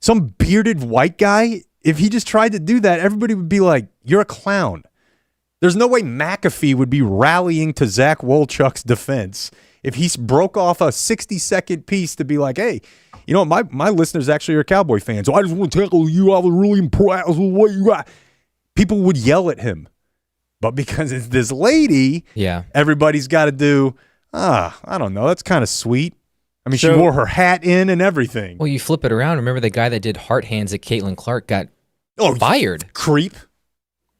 Some bearded white guy? If he just tried to do that, everybody would be like, you're a clown. There's no way McAfee would be rallying to Zach Wolchuk's defense if he broke off a 60-second piece to be like, hey, you know, my listeners actually are Cowboy fans, so I just want to tell you I was really impressed with what you got. People would yell at him. But because it's this lady, everybody's got to do, I don't know, that's kind of sweet. I mean, she wore her hat in and everything. Well, you flip it around. Remember the guy that did heart hands at Caitlin Clark got fired. Creep.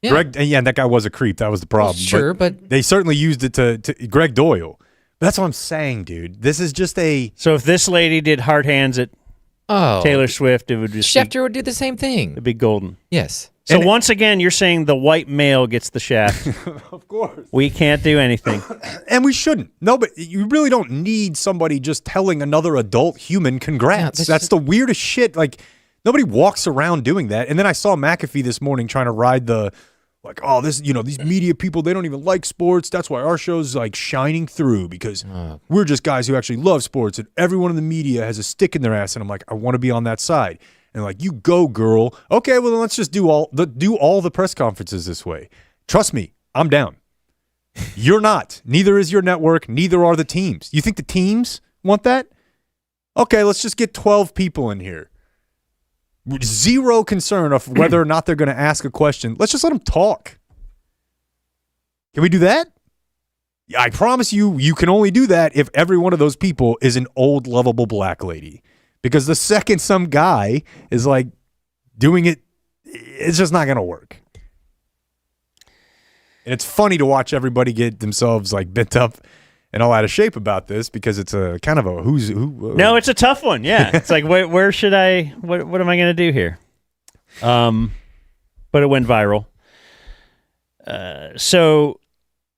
Yeah. Greg, and that guy was a creep. That was the problem. Well, sure, but they certainly used it to Greg Doyle. But that's what I'm saying, dude. This is just a. So if this lady did hard hands at Taylor Swift, it would just Schefter would do the same thing. It'd be golden. Yes. So once again, you're saying the white male gets the shaft. Of course. We can't do anything. And we shouldn't. No, but you really don't need somebody just telling another adult human congrats. Yeah, that's the weirdest shit. Like, nobody walks around doing that. And then I saw McAfee this morning trying to ride the, like, oh, this, these media people, they don't even like sports. That's why our show's like shining through because we're just guys who actually love sports and everyone in the media has a stick in their ass. And I'm like, I want to be on that side. And like, you go, girl. Okay, well, then let's just do all the press conferences this way. Trust me, I'm down. You're not. Neither is your network. Neither are the teams. You think the teams want that? Okay, let's just get 12 people in here. Zero concern of whether or not they're going to ask a question. Let's just let them talk. Can we do that? I promise you, you can only do that if every one of those people is an old, lovable black lady. Because the second some guy is like doing it, it's just not going to work. And it's funny to watch everybody get themselves like bent up and all out of shape about this because it's a kind of a who's who. No, it's a tough one. Yeah. It's like, where should I, what am I going to do here? But it went viral. So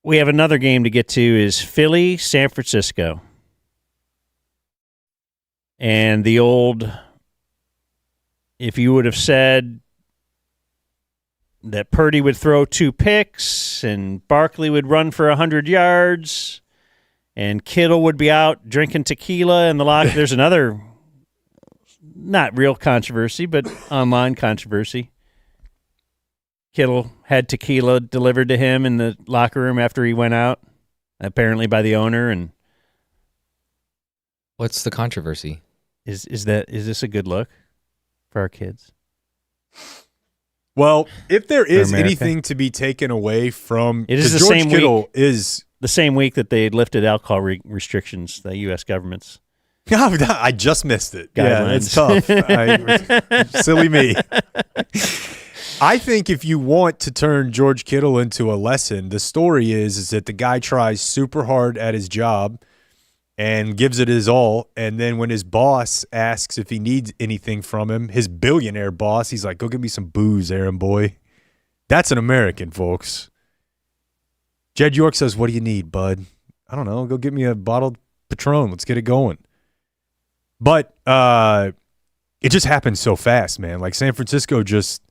we have another game to get to is Philly, San Francisco. And the old, if you would have said that Purdy would throw 2 picks and Barkley would run for 100 yards and Kittle would be out drinking tequila in the locker. There's another, not real controversy, but online controversy. Kittle had tequila delivered to him in the locker room after he went out, apparently by the owner. And what's the controversy? Is this a good look for our kids? Well, if there is anything to be taken away from, it is the George same Kittle week, is the same week that they lifted alcohol restrictions, the U.S. government's. I just missed it. Guidelines. Yeah, it's tough. Silly me. I think if you want to turn George Kittle into a lesson, the story is that the guy tries super hard at his job and gives it his all, and then when his boss asks if he needs anything from him, his billionaire boss, he's like, go get me some booze, Aaron boy. That's an American, folks. Jed York says, what do you need, bud? I don't know. Go get me a bottled Patron. Let's get it going. But it just happened so fast, man. Like San Francisco just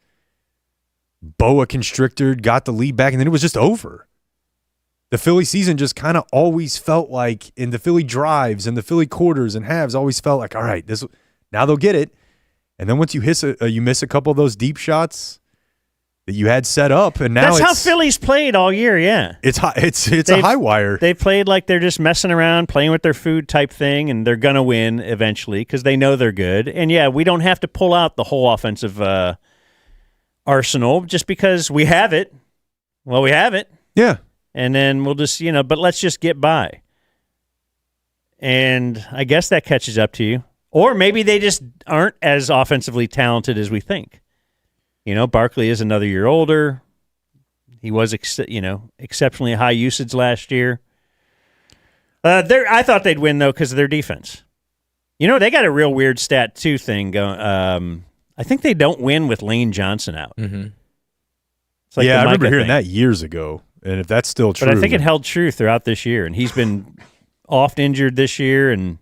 boa constricted, got the lead back, and then it was just over. The Philly season just kind of always felt like, in the Philly drives and the Philly quarters and halves, always felt like, all right, now they'll get it. And then once you miss a couple of those deep shots that you had set up, and now that's how Philly's played all year. Yeah, it's a high wire. They played like they're just messing around, playing with their food type thing, and they're gonna win eventually because they know they're good. And yeah, we don't have to pull out the whole offensive arsenal just because we have it. Well, we have it. Yeah, and then we'll just but let's just get by. And I guess that catches up to you, or maybe they just aren't as offensively talented as we think. Barkley is another year older. He was, exceptionally high usage last year. I thought they'd win, though, because of their defense. They got a real weird stat, too, thing going. I think they don't win with Lane Johnson out. Mm-hmm. It's like I remember hearing thing. that years ago. And if that's still true. But I think it held true throughout this year. And he's been oft injured this year and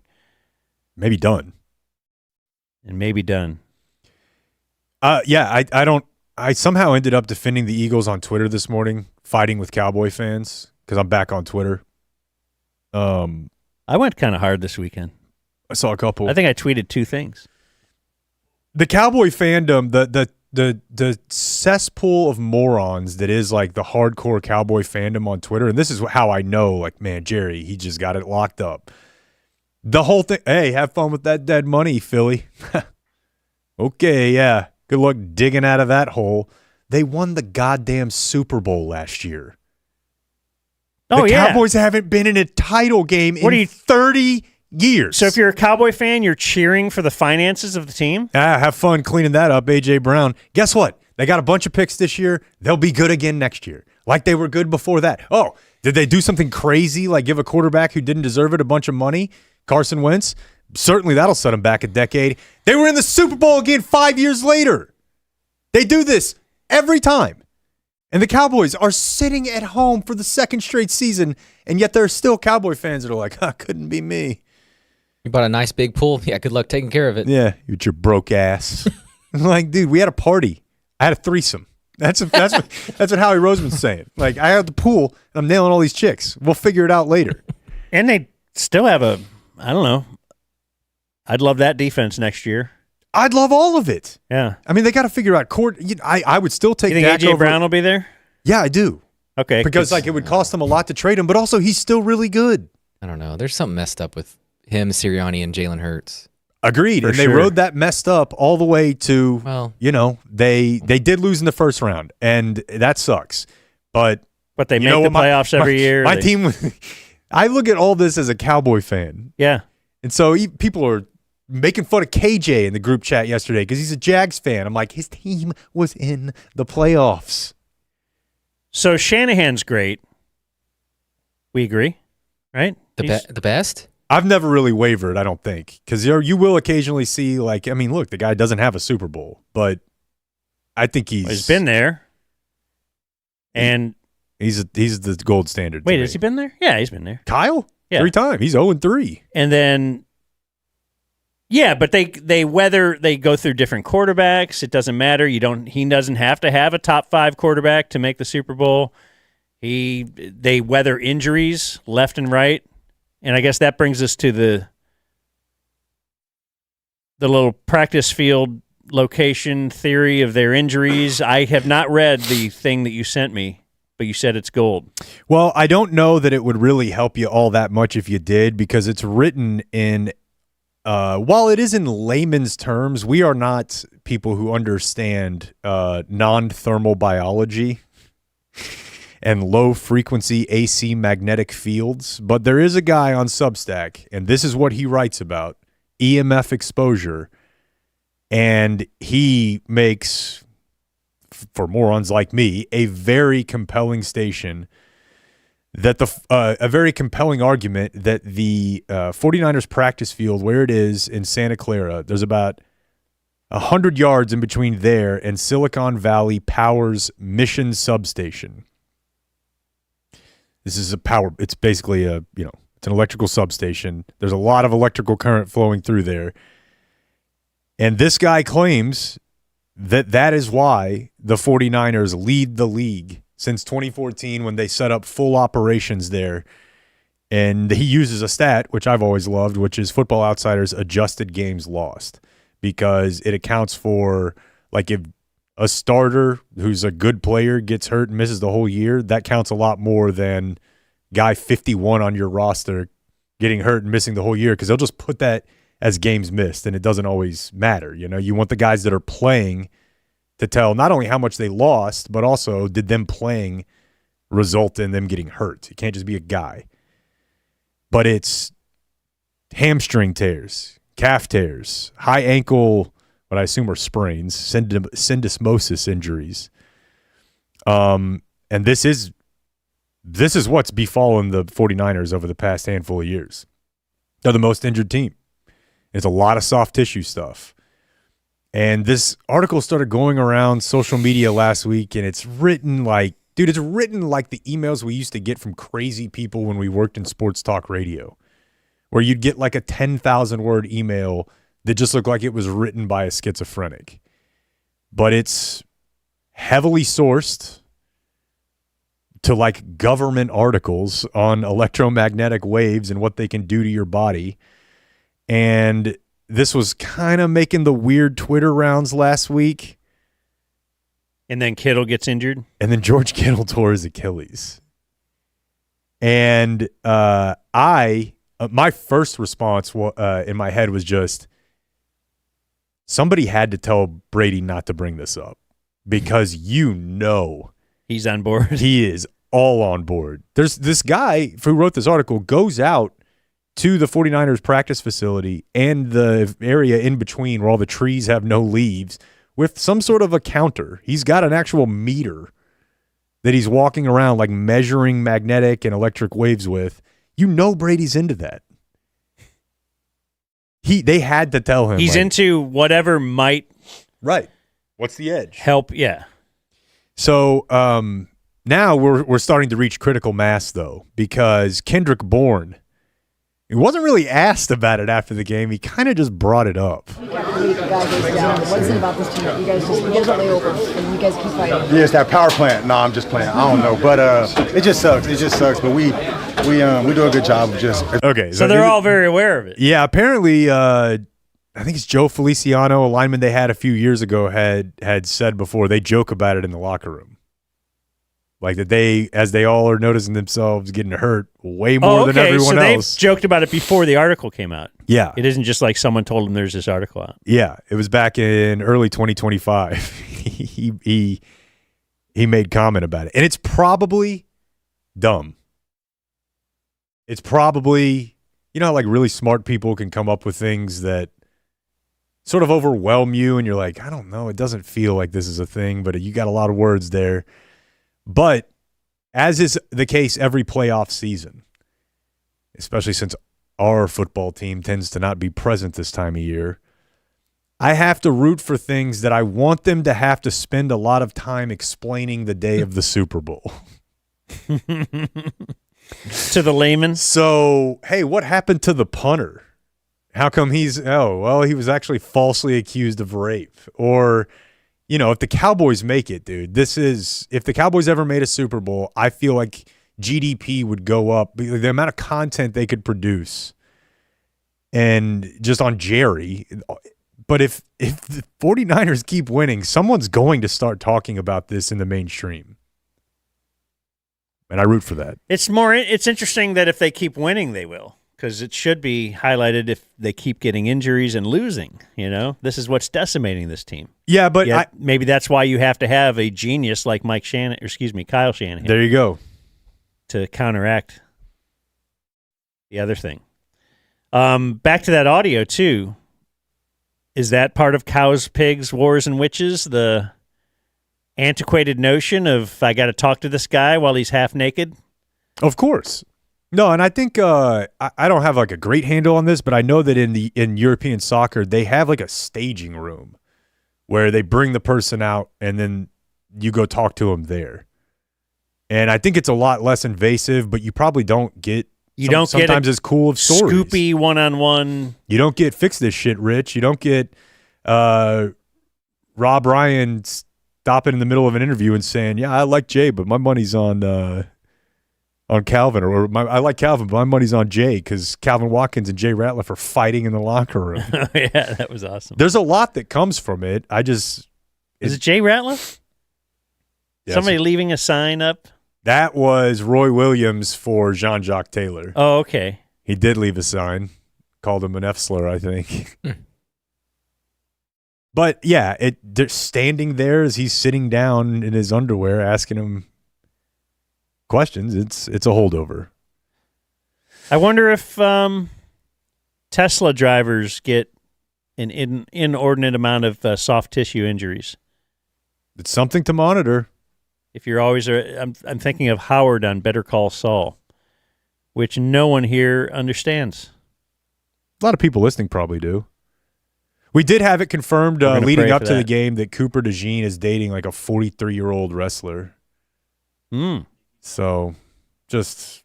maybe done. I somehow ended up defending the Eagles on Twitter this morning, fighting with Cowboy fans because I'm back on Twitter. I went kind of hard this weekend. I saw a couple. I think I tweeted 2 things. The Cowboy fandom, the cesspool of morons that is like the hardcore Cowboy fandom on Twitter, and this is how I know, like, man, Jerry, he just got it locked up. The whole thing, hey, have fun with that dead money, Philly. Okay, yeah. Good luck digging out of that hole. They won the goddamn Super Bowl last year. The Cowboys haven't been in a title game in 30 years. So if you're a Cowboy fan, you're cheering for the finances of the team? Have fun cleaning that up, A.J. Brown. Guess what? They got a bunch of picks this year. They'll be good again next year, like they were good before that. Oh, did they do something crazy, like give a quarterback who didn't deserve it a bunch of money? Carson Wentz? Certainly that'll set them back a decade. They were in the Super Bowl again 5 years later. They do this every time. And the Cowboys are sitting at home for the second straight season, and yet there are still Cowboy fans that are like, couldn't be me. You bought a nice big pool? Yeah, good luck taking care of it. Yeah, you with your broke ass. Like, dude, we had a party. I had a threesome. That's what Howie Roseman's saying. Like, I have the pool, and I'm nailing all these chicks. We'll figure it out later. And they still have I don't know. I'd love that defense next year. I'd love all of it. Yeah. I mean, they got to figure out court. I would still take. You think A.J. Brown will be there? Yeah, I do. Okay. Because it would cost them a lot to trade him, but also he's still really good. I don't know. There's something messed up with him, Sirianni, and Jalen Hurts. Agreed. And they rode that messed up all the way to, they did lose in the first round, and that sucks. But they make the playoffs every year. My team, I look at all this as a Cowboy fan. Yeah. And so people are making fun of KJ in the group chat yesterday because he's a Jags fan. I'm like, his team was in the playoffs. So Shanahan's great. We agree, right? The best? I've never really wavered, I don't think, because you will occasionally see, like, I mean, look, the guy doesn't have a Super Bowl, but I think he's been there, and he's the gold standard. Wait, has he been there? Yeah, he's been there. Kyle, yeah, 3 times. He's 0-3, and then but they go through different quarterbacks. It doesn't matter. He doesn't have to have a top 5 quarterback to make the Super Bowl. They weather injuries left and right. And I guess that brings us to the little practice field location theory of their injuries. I have not read the thing that you sent me, but you said it's gold. Well, I don't know that it would really help you all that much if you did, because it's written in while it is in layman's terms, we are not people who understand non-thermal biology and low-frequency AC magnetic fields. But there is a guy on Substack, and this is what he writes about, EMF exposure. And he makes, for morons like me, a very compelling a very compelling argument that the 49ers practice field, where it is in Santa Clara, there's about 100 yards in between there and Silicon Valley Power's Mission Substation. This is it's basically it's an electrical substation. There's a lot of electrical current flowing through there. And this guy claims that is why the 49ers lead the league since 2014 when they set up full operations there. And he uses a stat, which I've always loved, which is Football Outsiders adjusted games lost, because it accounts for, like, if a starter who's a good player gets hurt and misses the whole year, that counts a lot more than guy 51 on your roster getting hurt and missing the whole year, because they'll just put that as games missed, and it doesn't always matter. You want the guys that are playing to tell not only how much they lost, but also did them playing result in them getting hurt. It can't just be a guy. But it's hamstring tears, calf tears, high ankle, what I assume are sprains, syndesmosis injuries. And this is what's befallen the 49ers over the past handful of years. They're the most injured team. It's a lot of soft tissue stuff. And this article started going around social media last week, and it's written like, dude, it's written like the emails we used to get from crazy people when we worked in sports talk radio, where you'd get like a 10,000-word email that just looked like it was written by a schizophrenic. But it's heavily sourced to like government articles on electromagnetic waves and what they can do to your body. And this was kind of making the weird Twitter rounds last week. And then Kittle gets injured. And then George Kittle tore his Achilles. And my first response in my head was just, somebody had to tell Brady not to bring this up, because he's on board. He is all on board. There's this guy who wrote this article goes out to the 49ers practice facility and the area in between where all the trees have no leaves with some sort of a counter. He's got an actual meter that he's walking around like measuring magnetic and electric waves with. Brady's into that. They had to tell him. He's into whatever might. Right. What's the edge? Help, yeah. So now we're starting to reach critical mass, though, because Kendrick Bourne, he wasn't really asked about it after the game. He kind of just brought it up. Week after week, a guy goes down. What is it about this team that you guys don't lay over and you guys keep fighting? Yeah, it's that power plant. No, I'm just playing. I don't know, but it just sucks. It just sucks. But we do a good job of just. Okay, so they're all very aware of it. Yeah, apparently, I think it's Joe Feliciano, a lineman they had a few years ago, had said before, they joke about it in the locker room. Like that as they all are noticing themselves getting hurt way more than everyone else. So they joked about it before the article came out. Yeah. It isn't just like someone told them there's this article out. Yeah. It was back in early 2025. He made comment about it. And it's probably dumb. It's probably, how like really smart people can come up with things that sort of overwhelm you and you're like, I don't know, it doesn't feel like this is a thing, but you got a lot of words there. But as is the case every playoff season, especially since our football team tends to not be present this time of year, I have to root for things that I want them to have to spend a lot of time explaining the day of the Super Bowl. To the layman? So, hey, what happened to the punter? How come he was actually falsely accused of rape? Or, if the Cowboys make it, dude, if the Cowboys ever made a Super Bowl, I feel like GDP would go up. The amount of content they could produce and just on Jerry. But if the 49ers keep winning, someone's going to start talking about this in the mainstream. And I root for that. It's interesting that if they keep winning, they will. Because it should be highlighted if they keep getting injuries and losing. This is what's decimating this team. Yeah, but maybe that's why you have to have a genius like Kyle Shanahan. There you go. To counteract the other thing. Back to that audio too. Is that part of Cows, Pigs, Wars, and Witches? The antiquated notion of I got to talk to this guy while he's half naked? Of course. No, and I think I don't have like a great handle on this, but I know that in European soccer they have like a staging room where they bring the person out and then you go talk to them there. And I think it's a lot less invasive, but you probably don't get sometimes as cool of stories. Scoopy one-on-one. You don't get fix this shit, Rich. You don't get Rob Ryan stopping in the middle of an interview and saying, "Yeah, I like Jay, but my money's on Calvin," or I like Calvin, but my money's on Jay because Calvin Watkins and Jay Ratliff are fighting in the locker room. Yeah, that was awesome. There's a lot that comes from it. Is it Jay Ratliff? Yes. Somebody leaving a sign up? That was Roy Williams for Jean-Jacques Taylor. Oh, okay. He did leave a sign, called him an F slur, I think. But yeah, they're standing there as he's sitting down in his underwear, asking him questions. It's a holdover. I wonder if Tesla drivers get an inordinate amount of soft tissue injuries. It's something to monitor. If you're always, I'm thinking of Howard on Better Call Saul, which no one here understands. A lot of people listening probably do. We did have it confirmed leading up to the game that Cooper DeJean is dating like a 43-year-old wrestler. So just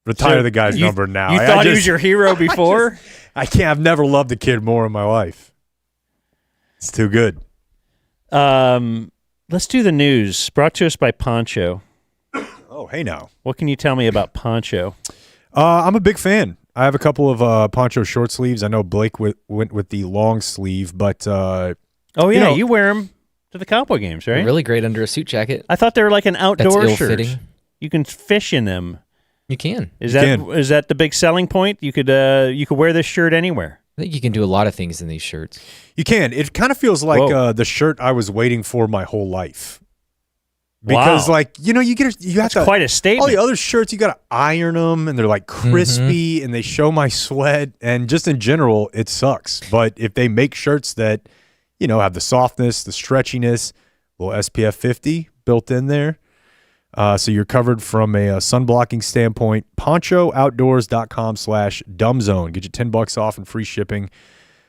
retire the guy's number now. You thought he was your hero before? I can't. I've never loved a kid more in my life. It's too good. Let's do the news. Brought to us by Poncho. Oh, hey now. What can you tell me about Poncho? I'm a big fan. I have a couple of Poncho short sleeves. I know Blake went with the long sleeve, but you wear them to the Cowboy games, right? They're really great under a suit jacket. I thought they were like an outdoor That's shirt. ill-fitting. You can fish in them. You can. Is that the big selling point? You could wear this shirt anywhere. I think you can do a lot of things in these shirts. You can. It kind of feels like the shirt I was waiting for my whole life. Because you have quite a statement. All the other shirts, you got to iron them, and they're like crispy, and they show my sweat, and just in general, it sucks. But if they make shirts that, have the softness, the stretchiness, little SPF 50 built in there, so you're covered from a sun blocking standpoint, ponchooutdoors.com/dumbzone. Get you $10 off and free shipping.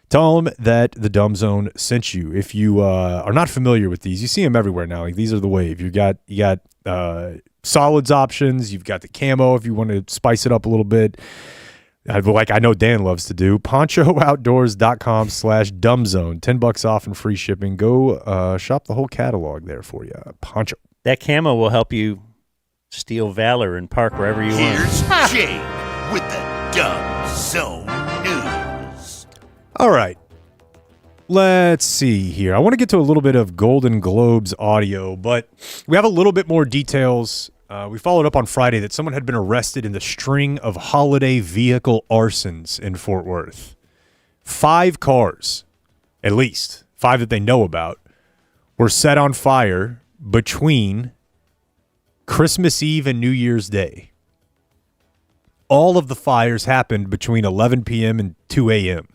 Tell them that the Dumb Zone sent you. If you are not familiar with these, you see them everywhere now. Like, these are the wave. You got solids options. You've got the camo if you want to spice it up a little bit. Like I know Dan loves to do. ponchooutdoors.com/dumbzone. $10 off and free shipping. Go shop the whole catalog there for you. Poncho. That camo will help you steal valor and park wherever you want. Here's Jake with the Dumb Zone News. All right. Let's see here. I want to get to a little bit of Golden Globes audio, but we have a little bit more details. We followed up on Friday that someone had been arrested in the string of holiday vehicle arsons in Fort Worth. 5 cars, at least 5 that they know about, were set on fire between Christmas Eve and New Year's Day. All of the fires happened between 11 p.m. and 2 a.m.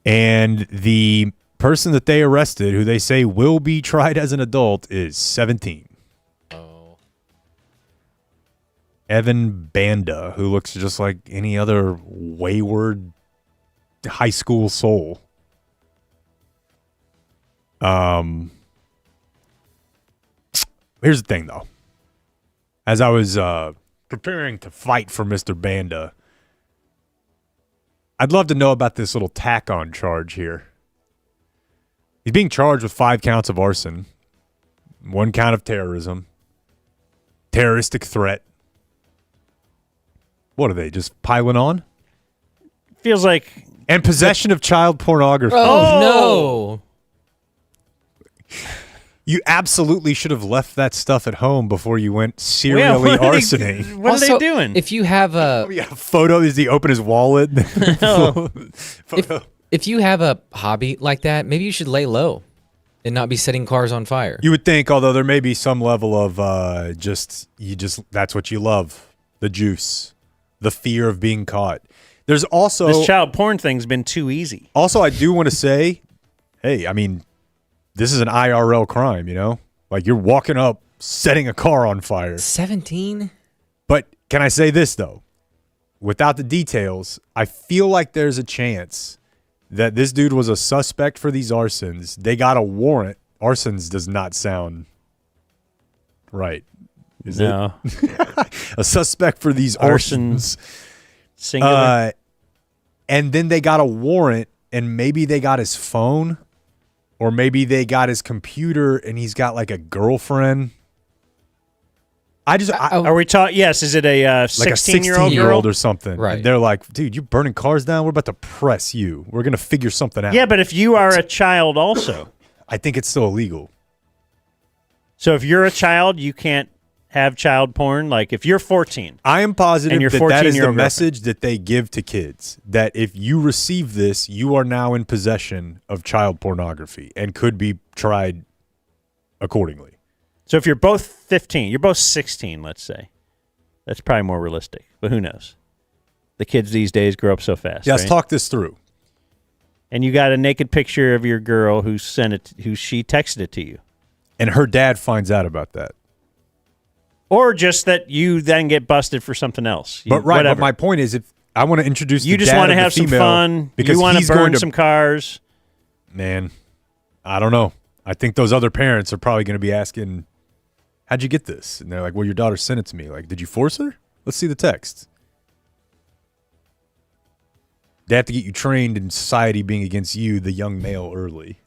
And the person that they arrested, who they say will be tried as an adult, is 17. Oh. Evan Banda, who looks just like any other wayward high school soul. Here's the thing, though. As I was preparing to fight for Mr. Banda, I'd love to know about this little tack-on charge here. He's being charged with 5 counts of arson, 1 count of terrorism, terroristic threat. What are they, just piling on? Feels like... And possession of child pornography. Oh, no. You absolutely should have left that stuff at home before you went serially arsoning. What are they doing? If you have a photo, does he open his wallet? If you have a hobby like that, maybe you should lay low and not be setting cars on fire. You would think, although there may be some level of just that's what you love, the juice, the fear of being caught. There's also this child porn thing's been too easy. Also, I do want to say, hey, I mean, this is an IRL crime, Like, you're walking up, setting a car on fire. 17? But can I say this, though? Without the details, I feel like there's a chance that this dude was a suspect for these arsons. They got a warrant. Arsons does not sound Right. Is No. it a suspect for these Arson. arsons? Singular. And then they got a warrant, and maybe they got his phone, or maybe they got his computer, and he's got like a girlfriend. Are we talking? Yes. Is it a 16-year-old girl or something? Right. And they're like, dude, you're burning cars down. We're about to press you. We're gonna figure something out. Yeah, but if you are a child, also, I think it's still illegal. so if you're a child, you can't have child porn. Like if you're 14, I am positive And your that is the 14-year-old message that they give to kids, that if you receive this, you are now in possession of child pornography and could be tried accordingly. so if you're both 15, you're both 16, let's say, that's probably more realistic. But who knows? The kids these days grow up so fast. Yeah, let's right? talk this through. And you got a naked picture of your girl who sent it, who she texted it to you, And her dad finds out about that. or just that you then get busted for something else. But my point is, if I want to introduce You the just dad want to of the have some female fun. because You want he's to going burn some cars. Man, I don't know. I think those other parents are probably going to be asking, how'd you get this? And they're like, well, your daughter sent it to me. Like, did you force her? Let's see the text. They have to get you trained in society being against you, the young male, early.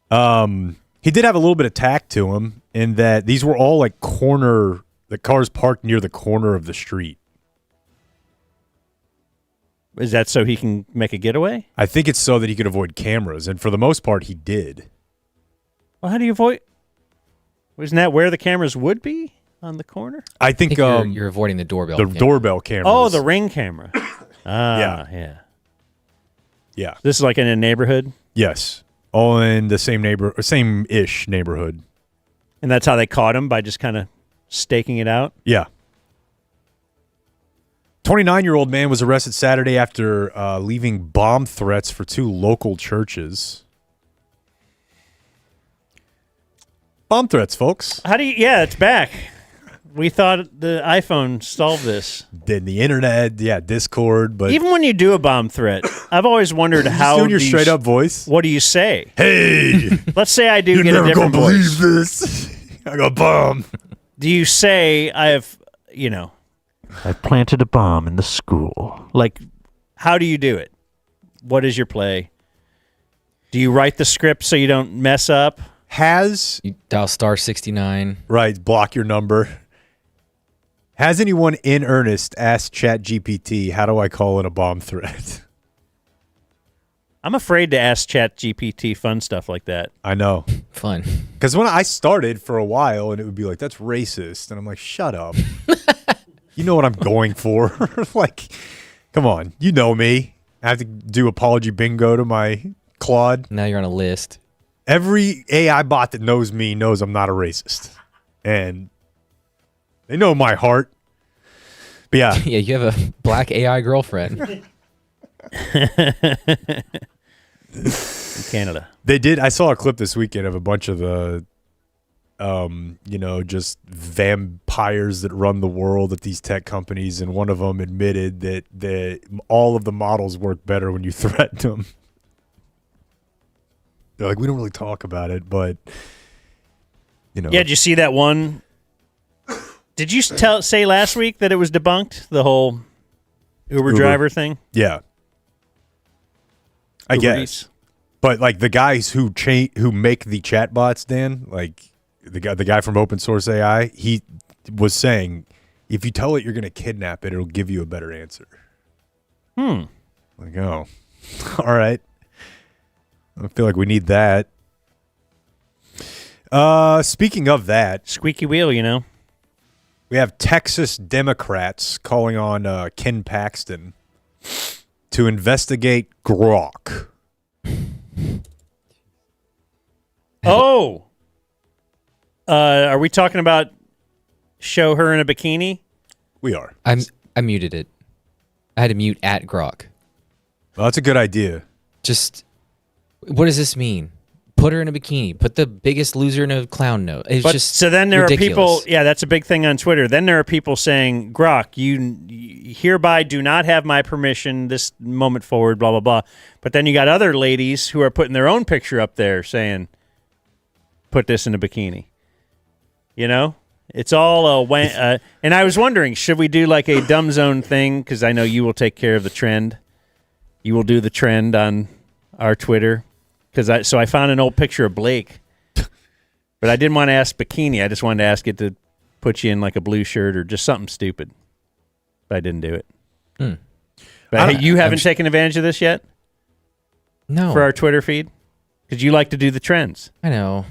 He did have a little bit of tact to him in that these were all like the cars parked near the corner of the street. Is that so he can make a getaway? I think it's so that he could avoid cameras, and for the most part, he did. Well, how do you avoid? Wasn't that where the cameras would be on the corner? I think you're avoiding the doorbell. The doorbell cameras. Oh, the Ring camera. Yeah. Yeah. This is like in a neighborhood, Yes. All in the same-ish neighborhood. and that's how they caught him, by just kind of staking it out. Yeah. 29-year-old man was arrested Saturday after leaving bomb threats for 2 local churches. Bomb threats, folks. How do you? Yeah, it's back. We thought the iPhone solved this. Then the internet, Discord, but Even when you do a bomb threat, I've always wondered how doing your do you straight up voice. What do you say? Hey, Let's say I do you're get never a different gonna voice. believe this. I got a bomb. Do you say I have? I've planted a bomb in the school. Like, how do you do it? What is your play? Do you write the script so you don't mess up? You dial *69. Right, block your number. Has anyone in earnest asked ChatGPT, how do I call in a bomb threat? I'm afraid to ask ChatGPT fun stuff like that. I know. Fun. Because when I started for a while, and it would be like, that's racist. And I'm like, shut up. You know what I'm going for. Like, come on. You know me. I have to do apology bingo to my Claude. Now you're on a list. Every AI bot that knows me knows I'm not a racist. And they know my heart. But yeah. Yeah, you have a black AI girlfriend. In Canada. They did. I saw a clip this weekend of a bunch of the, just vampires that run the world at these tech companies. And one of them admitted that all of the models work better when you threaten them. They're like, we don't really talk about it, but, Yeah, did you see that one? Did you say last week that it was debunked, the whole Uber driver thing? Yeah. I Uber guess. Eats? But like the guys who make the chatbots, Dan, like the guy from Open Source AI, he was saying, if you tell it you're going to kidnap it, it'll give you a better answer. Like, oh, all right. I feel like we need that. Speaking of that, squeaky wheel, we have Texas Democrats calling on Ken Paxton to investigate Grok. Oh, are we talking about show her in a bikini? We are. I muted it. I had to mute at Grok. Well, that's a good idea. Just, what does this mean? Put her in a bikini. Put the Biggest Loser in a clown note. It's just so then there ridiculous. are people. Yeah, that's a big thing on Twitter. Then there are people saying, "Grok, you hereby do not have my permission this moment forward." Blah blah blah. But then you got other ladies who are putting their own picture up there saying, "Put this in a bikini." You know, it's all and I was wondering, should we do like a dumb zone thing? Because I know you will take care of the trend. You will do the trend on our Twitter. So I found an old picture of Blake, but I didn't want to ask bikini. I just wanted to ask it to put you in like a blue shirt or just something stupid. But I didn't do it. But you haven't taken advantage of this yet? No. For our Twitter feed? Because you like to do the trends. I know.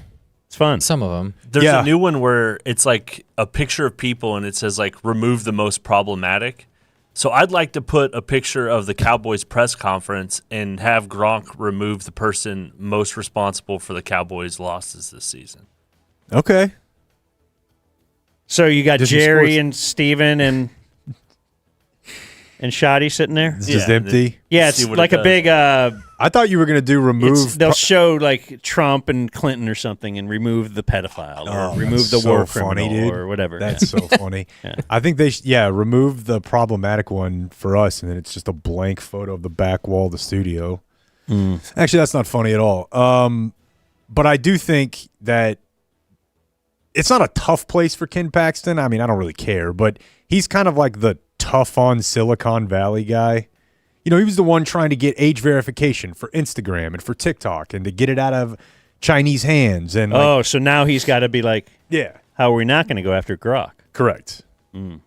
It's fun. Some of them. There's a new one where it's like a picture of people and it says like remove the most problematic. So I'd like to put a picture of the Cowboys press conference and have Gronk remove the person most responsible for the Cowboys' losses this season. Okay. So you got Disney Jerry Sports. and Steven and Shoddy sitting there? It's just empty. Yeah, it's like a big... I thought you were going to do remove... They'll show like Trump and Clinton or something and remove the pedophile or remove the war criminal dude. or whatever. That's so funny. I think they remove the problematic one for us, and then it's just a blank photo of the back wall of the studio. Actually, that's not funny at all. But I do think that it's not a tough place for Ken Paxton. I mean, I don't really care, but he's kind of like the tough on Silicon Valley guy. You know, he was the one trying to get age verification for Instagram and for TikTok and to get it out of Chinese hands. And so now he's got to be like, how are we not going to go after Grok? Correct. Yeah,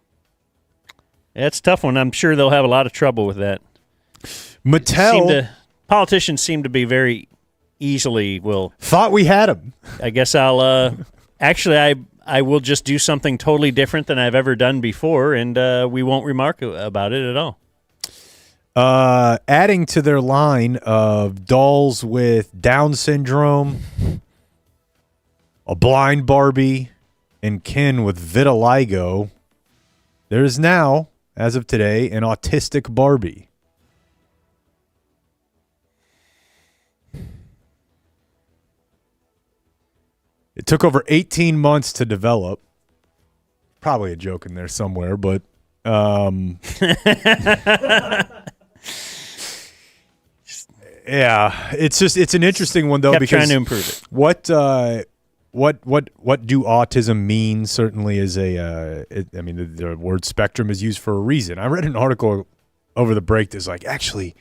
it's a tough one. I'm sure they'll have a lot of trouble with that. Politicians seem to be very easily thought we had him. I guess I'll actually I will just do something totally different than I've ever done before, and we won't remark about it at all. Adding to their line of dolls with Down syndrome, a blind Barbie, and Ken with vitiligo, there is now, as of today, an autistic Barbie. It took over 18 months to develop. Probably a joke in there somewhere, but yeah, it's an interesting one though. Kept because trying to improve it. What do autism mean? Certainly is the word spectrum is used for a reason. I read an article over the break that's like, actually,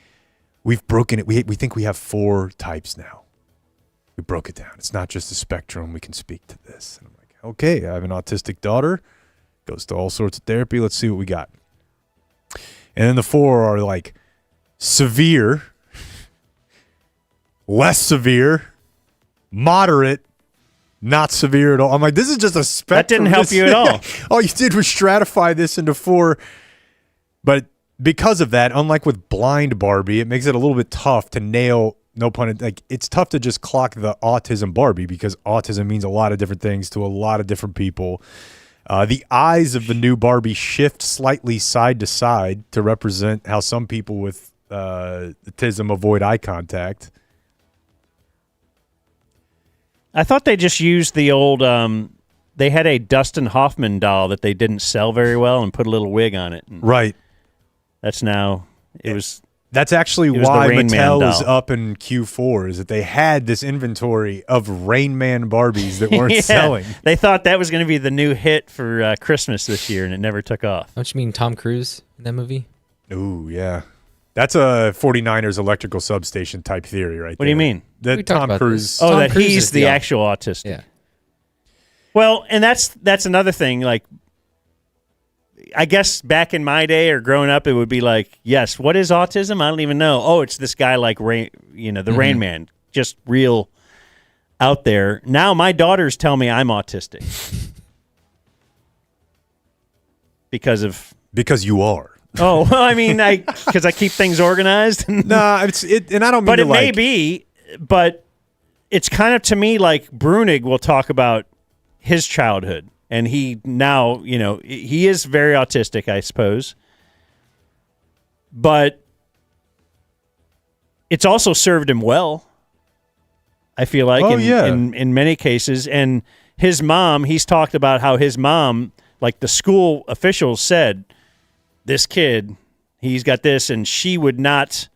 we've broken it. We think we have 4 types now. We broke it down. It's not just a spectrum. We can speak to this. And I'm like, okay, I have an autistic daughter. Goes to all sorts of therapy. Let's see what we got. And then the 4 are like severe, less severe, moderate, not severe at all. I'm like, this is just a spectrum. That didn't help you at all. All you did was stratify this into 4. But because of that, unlike with blind Barbie, it makes it a little bit tough to nail. No pun intended. Like, it's tough to just clock the autism Barbie because autism means a lot of different things to a lot of different people. The eyes of the new Barbie shift slightly side to side to represent how some people with autism avoid eye contact. I thought they just used the old. They had a Dustin Hoffman doll that they didn't sell very well and put a little wig on it. Right. That's now. It was. That's actually It was why the Rain Man Mattel is doll. up in Q4, is that they had this inventory of Rain Man Barbies that weren't Yeah. selling. They thought that was going to be the new hit for Christmas this year, and it never took off. Don't you mean Tom Cruise in that movie? Ooh, yeah. That's a 49ers electrical substation type theory right there. What do you mean? That We talked Tom about Cruise. this. Oh, Tom that Cruise he's is the the actual autistic. Yeah. Well, and that's another thing. Like, I guess back in my day or growing up, it would be like, yes, what is autism? I don't even know. Oh, it's this guy like Rain, the Rain Man, just real out there. Now my daughters tell me I'm autistic Because you are. Oh, well, I mean, because I keep things organized. Nah, and I don't mean but to it may be, but it's kind of to me like Brunig will talk about his childhood. And he now, he is very autistic, I suppose. But it's also served him well, I feel like, in many cases. And his mom, he's talked about how his mom, like the school officials said, this kid, he's got this, and she would not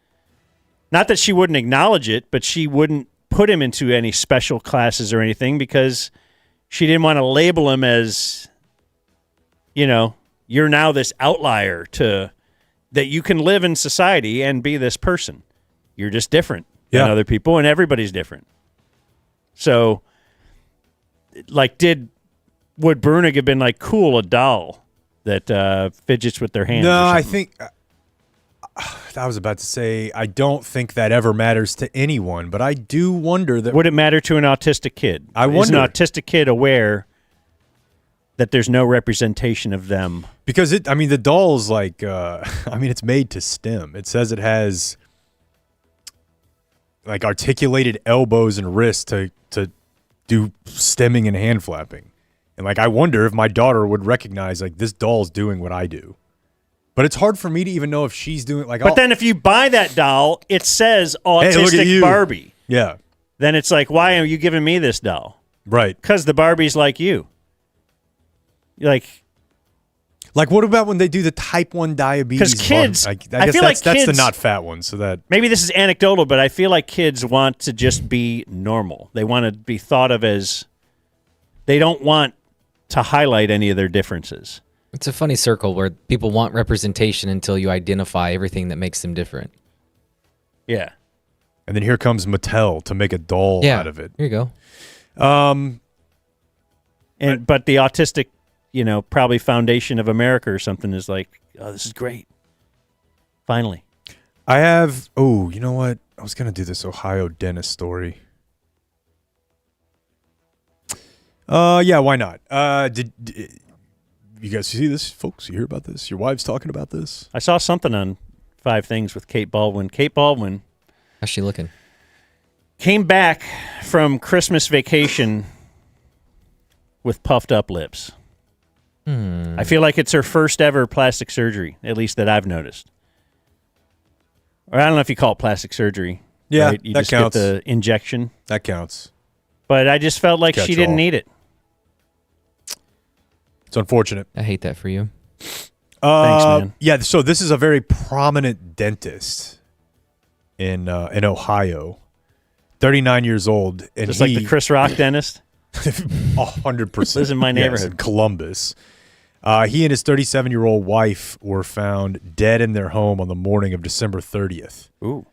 that she wouldn't acknowledge it, but she wouldn't put him into any special classes or anything because she didn't want to label him as, you're now this outlier that you can live in society and be this person. You're just different than other people, and everybody's different. So, would Brunig have been cool, a doll that fidgets with their hands? No, I think I was about to say I don't think that ever matters to anyone, but I do wonder that would it matter to an autistic kid? I wonder. Is an autistic kid aware that there's no representation of them? Because the doll's it's made to stem. It says it has articulated elbows and wrists to do stemming and hand flapping. And I wonder if my daughter would recognize this doll's doing what I do. But it's hard for me to even know if she's doing But then if you buy that doll, it says autistic Barbie. Yeah. Then it's why are you giving me this doll? Right. Because the Barbie's like you. What about when they do the type 1 diabetes? Because kids, I guess that's the not fat one. So that maybe this is anecdotal, but I feel like kids want to just be normal. They want to be thought of as. They don't want to highlight any of their differences. It's a funny circle where people want representation until you identify everything that makes them different. Yeah. And then here comes Mattel to make a doll out of it. Here you go. But the autistic, probably Foundation of America or something is this is great. Finally. I have, you know what? I was going to do this Ohio dentist story. Yeah, why not? Did you guys see this, folks? You hear about this? Your wife's talking about this? I saw something on 5 Things with Kate Baldwin. Kate Baldwin. How's she looking? Came back from Christmas vacation with puffed up lips. I feel like it's her first ever plastic surgery, at least that I've noticed. Or I don't know if you call it plastic surgery. Yeah, right? You that just counts. get the injection. That counts. But I just felt like she didn't need it. It's unfortunate. I hate that for you. Thanks, man. Yeah, so this is a very prominent dentist in Ohio, 39 years old. And Just like the Chris Rock dentist? 100%. Lives in my neighborhood. Yes, in Columbus. He and his 37-year-old wife were found dead in their home on the morning of December 30th. Ooh.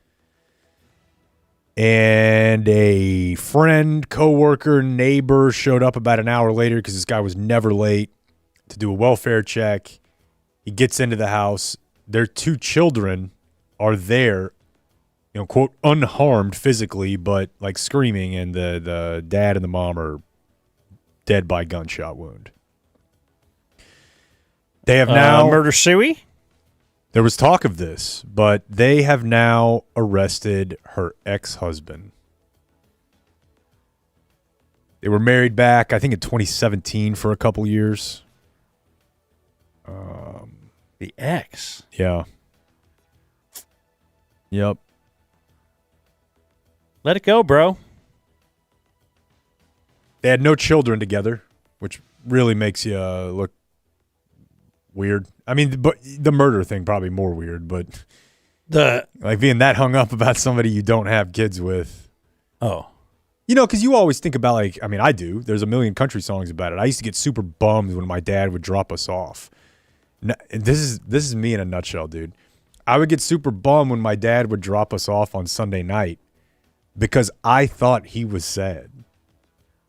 And a friend, coworker, neighbor showed up about an hour later because this guy was never late to do a welfare check. He gets into the house. Their 2 children are there, quote, unharmed physically, but screaming, and the dad and the mom are dead by gunshot wound. They have now murder suey? There was talk of this, but they have now arrested her ex-husband. They were married back, I think, in 2017 for a couple years. The ex? Yeah. Yep. Let it go, bro. They had no children together, which really makes you look weird. But the murder thing probably more weird, but being that hung up about somebody you don't have kids with. Oh. Because you always think about I do. There's a million country songs about it. I used to get super bummed when my dad would drop us off. This is me in a nutshell, dude. I would get super bummed when my dad would drop us off on Sunday night because I thought he was sad.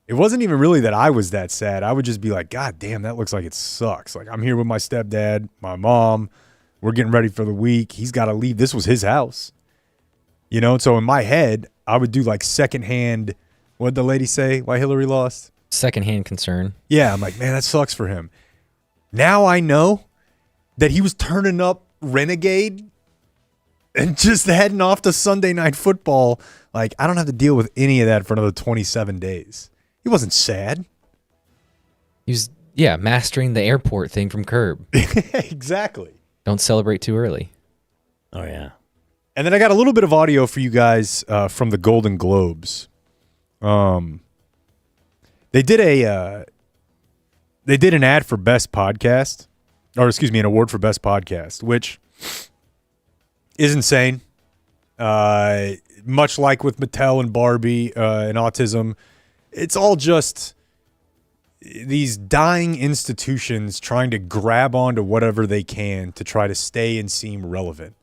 It wasn't even really that I was that sad. I would just be like, God damn, that looks like it sucks. I'm here with my stepdad, my mom. We're getting ready for the week. He's got to leave. This was his house. So in my head, I would do secondhand, what'd the lady say? Why Hillary lost? Secondhand concern. Yeah, I'm like, man, that sucks for him. Now I know that he was turning up renegade and just heading off to Sunday Night Football. I don't have to deal with any of that for another 27 days. He wasn't sad. He was, mastering the airport thing from Curb. Exactly. Don't celebrate too early. Oh, yeah. And then I got a little bit of audio for you guys from the Golden Globes. They did an ad for Best Podcast, an award for Best Podcast, which is insane. Much like with Mattel and Barbie and autism, it's all just these dying institutions trying to grab onto whatever they can to try to stay and seem relevant.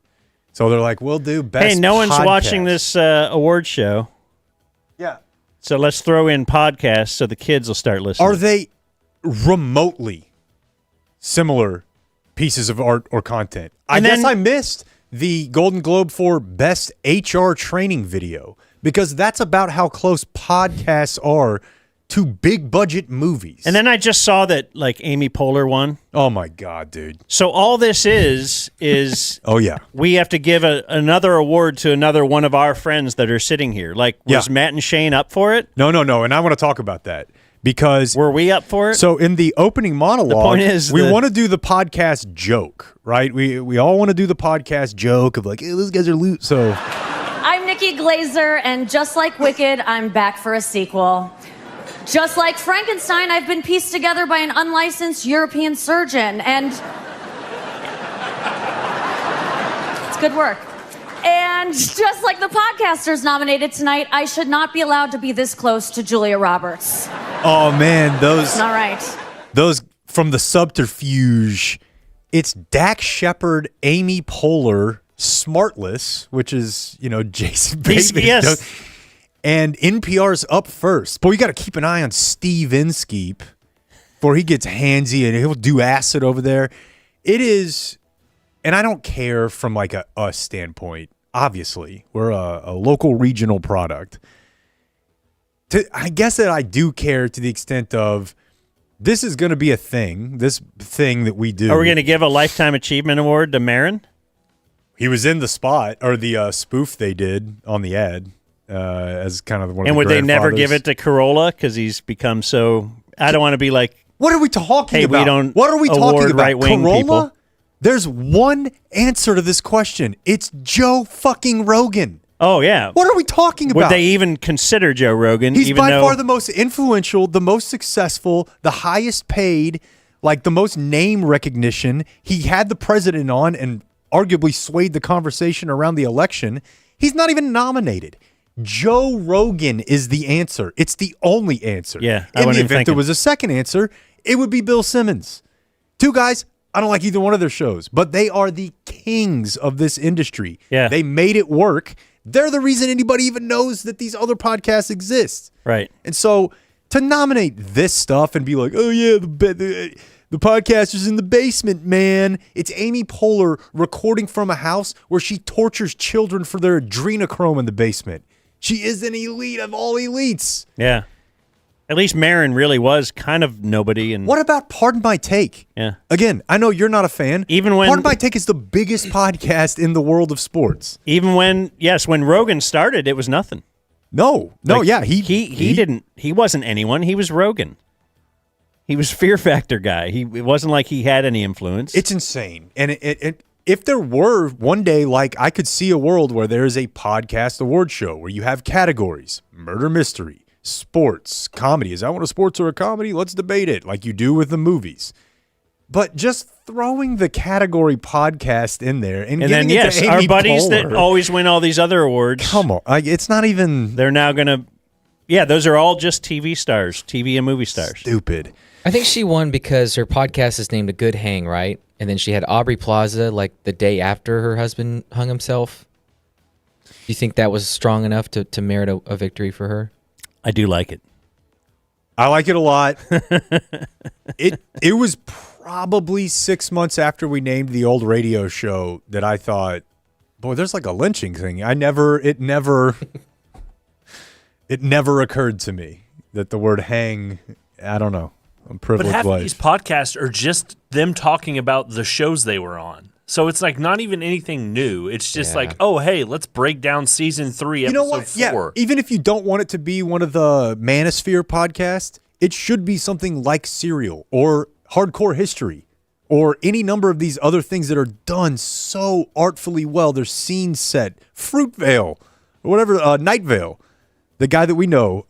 So they're like, we'll do best. Hey, no one's podcast. watching this award show. Yeah. So let's throw in podcasts so the kids will start listening. Are they remotely similar pieces of art or content? I guess I missed the Golden Globe for Best HR Training Video because that's about how close podcasts are to big budget movies. And then I just saw that like Amy Poehler won. Oh my God, dude. So all this is oh yeah. We have to give another award to another one of our friends that are sitting here. Like, was Matt and Shane up for it? No. And I want to talk about that because were we up for it? So in the opening monologue, the point is we want to do the podcast joke, right? We all want to do the podcast joke of like, hey, those guys are loot. So I'm Nikki Glazer, and just like Wicked, I'm back for a sequel. Just like Frankenstein, I've been pieced together by an unlicensed European surgeon, and it's good work. And just like the podcasters nominated tonight, I should not be allowed to be this close to Julia Roberts. oh man, those Not right. those from the subterfuge. It's Dak Shepard, Amy Poehler, Smartless, which is Jason Bateman. Yes. And NPR's up first. Boy, you got to keep an eye on Steve Inskeep before he gets handsy and he'll do acid over there. It is, and I don't care from like a us standpoint. Obviously, we're a local regional product. I guess that I do care to the extent of this is going to be a thing, this thing that we do. Are we going to give a Lifetime Achievement Award to Marin? He was in the spot, or the spoof they did on the ad. As kind of one of the And would they never grandfathers. give it to Corolla because he's become so? I don't want to be like. What are we talking hey, about? We don't. What are we talking award about? Right-wing Corolla? people. There's one answer to this question. It's Joe fucking Rogan. Oh yeah. What are we talking about? Would they even consider Joe Rogan? He's even by though, far the most influential, the most successful, the highest paid, like the most name recognition. He had the president on and arguably swayed the conversation around the election. He's not even nominated. Joe Rogan is the answer. It's the only answer. Yeah, I In the wasn't even event there thinking. was a second answer, it would be Bill Simmons. Two guys, I don't like either one of their shows, but they are the kings of this industry. Yeah. They made it work. They're the reason anybody even knows that these other podcasts exist. Right. And so to nominate this stuff and be like, oh yeah, the podcaster's in the basement, man. It's Amy Poehler recording from a house where she tortures children for their adrenochrome in the basement. She is an elite of all elites. Yeah. At least Marin really was kind of nobody. And What about Pardon My Take? Yeah. Again, I know you're not a fan. Even when Pardon My Take is the biggest podcast in the world of sports. Even when Rogan started, it was nothing. No, yeah, he wasn't anyone. He was Rogan. He was Fear Factor guy. It wasn't like he had any influence. It's insane. And if there were one day, like I could see a world where there is a podcast award show where you have categories, murder mystery, sports, comedy. Is that one a sports or a comedy? Let's debate it like you do with the movies. But just throwing the category podcast in there and then, giving it to Amy our buddies Poehler. that always win all these other awards. Come on. It's not even. They're now going to. Yeah, those are all just TV stars, TV and movie stars. Stupid. I think she won because her podcast is named A Good Hang, right? And then she had Aubrey Plaza like the day after her husband hung himself. Do you think that was strong enough to merit a victory for her? I do like it. I like it a lot. It was probably 6 months after we named the old radio show that I thought, boy, there's like a lynching thing. It never occurred to me that the word hang, I don't know. I'm privileged. But half life. of these podcasts are just them talking about the shows they were on. So it's like not even anything new. It's just like, oh, hey, let's break down season 3, You know episode what? 4. Yeah, even if you don't want it to be one of the Manosphere podcasts, it should be something like Serial or Hardcore History or any number of these other things that are done so artfully well. They're scene set. Fruitvale or whatever, Night Vale, the guy that we know,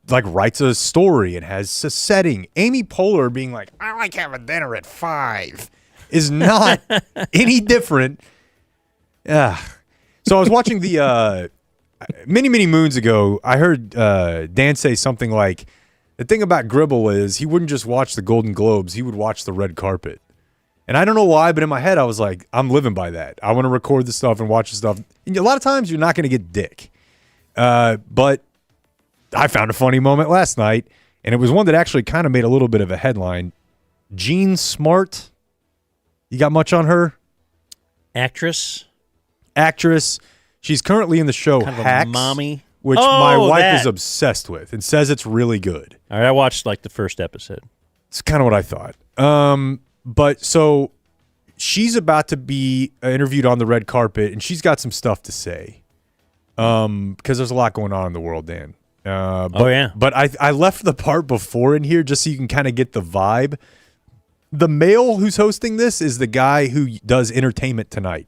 like writes a story and has a setting. Amy Poehler being like, I like having dinner at 5 is not any different. So I was watching the many moons ago, I heard Dan say something like The thing about Gribble is he wouldn't just watch the Golden Globes. He would watch the red carpet. And I don't know why, but in my head, I was like, I'm living by that. I want to record the stuff and watch the stuff. And a lot of times, you're not going to get dick. But I found a funny moment last night, and it was one that actually kind of made a little bit of a headline. Jean Smart. You got much on her? Actress. She's currently in the show Kind of a Hacks, mommy. which my wife that. is obsessed with and says it's really good. All right, I watched like the first episode. It's kind of what I thought. But so she's about to be interviewed on the red carpet, and she's got some stuff to say. Because there's a lot going on in the world, Dan. But I left the part before in here just so you can kind of get the vibe. The male who's hosting this is the guy who does Entertainment Tonight.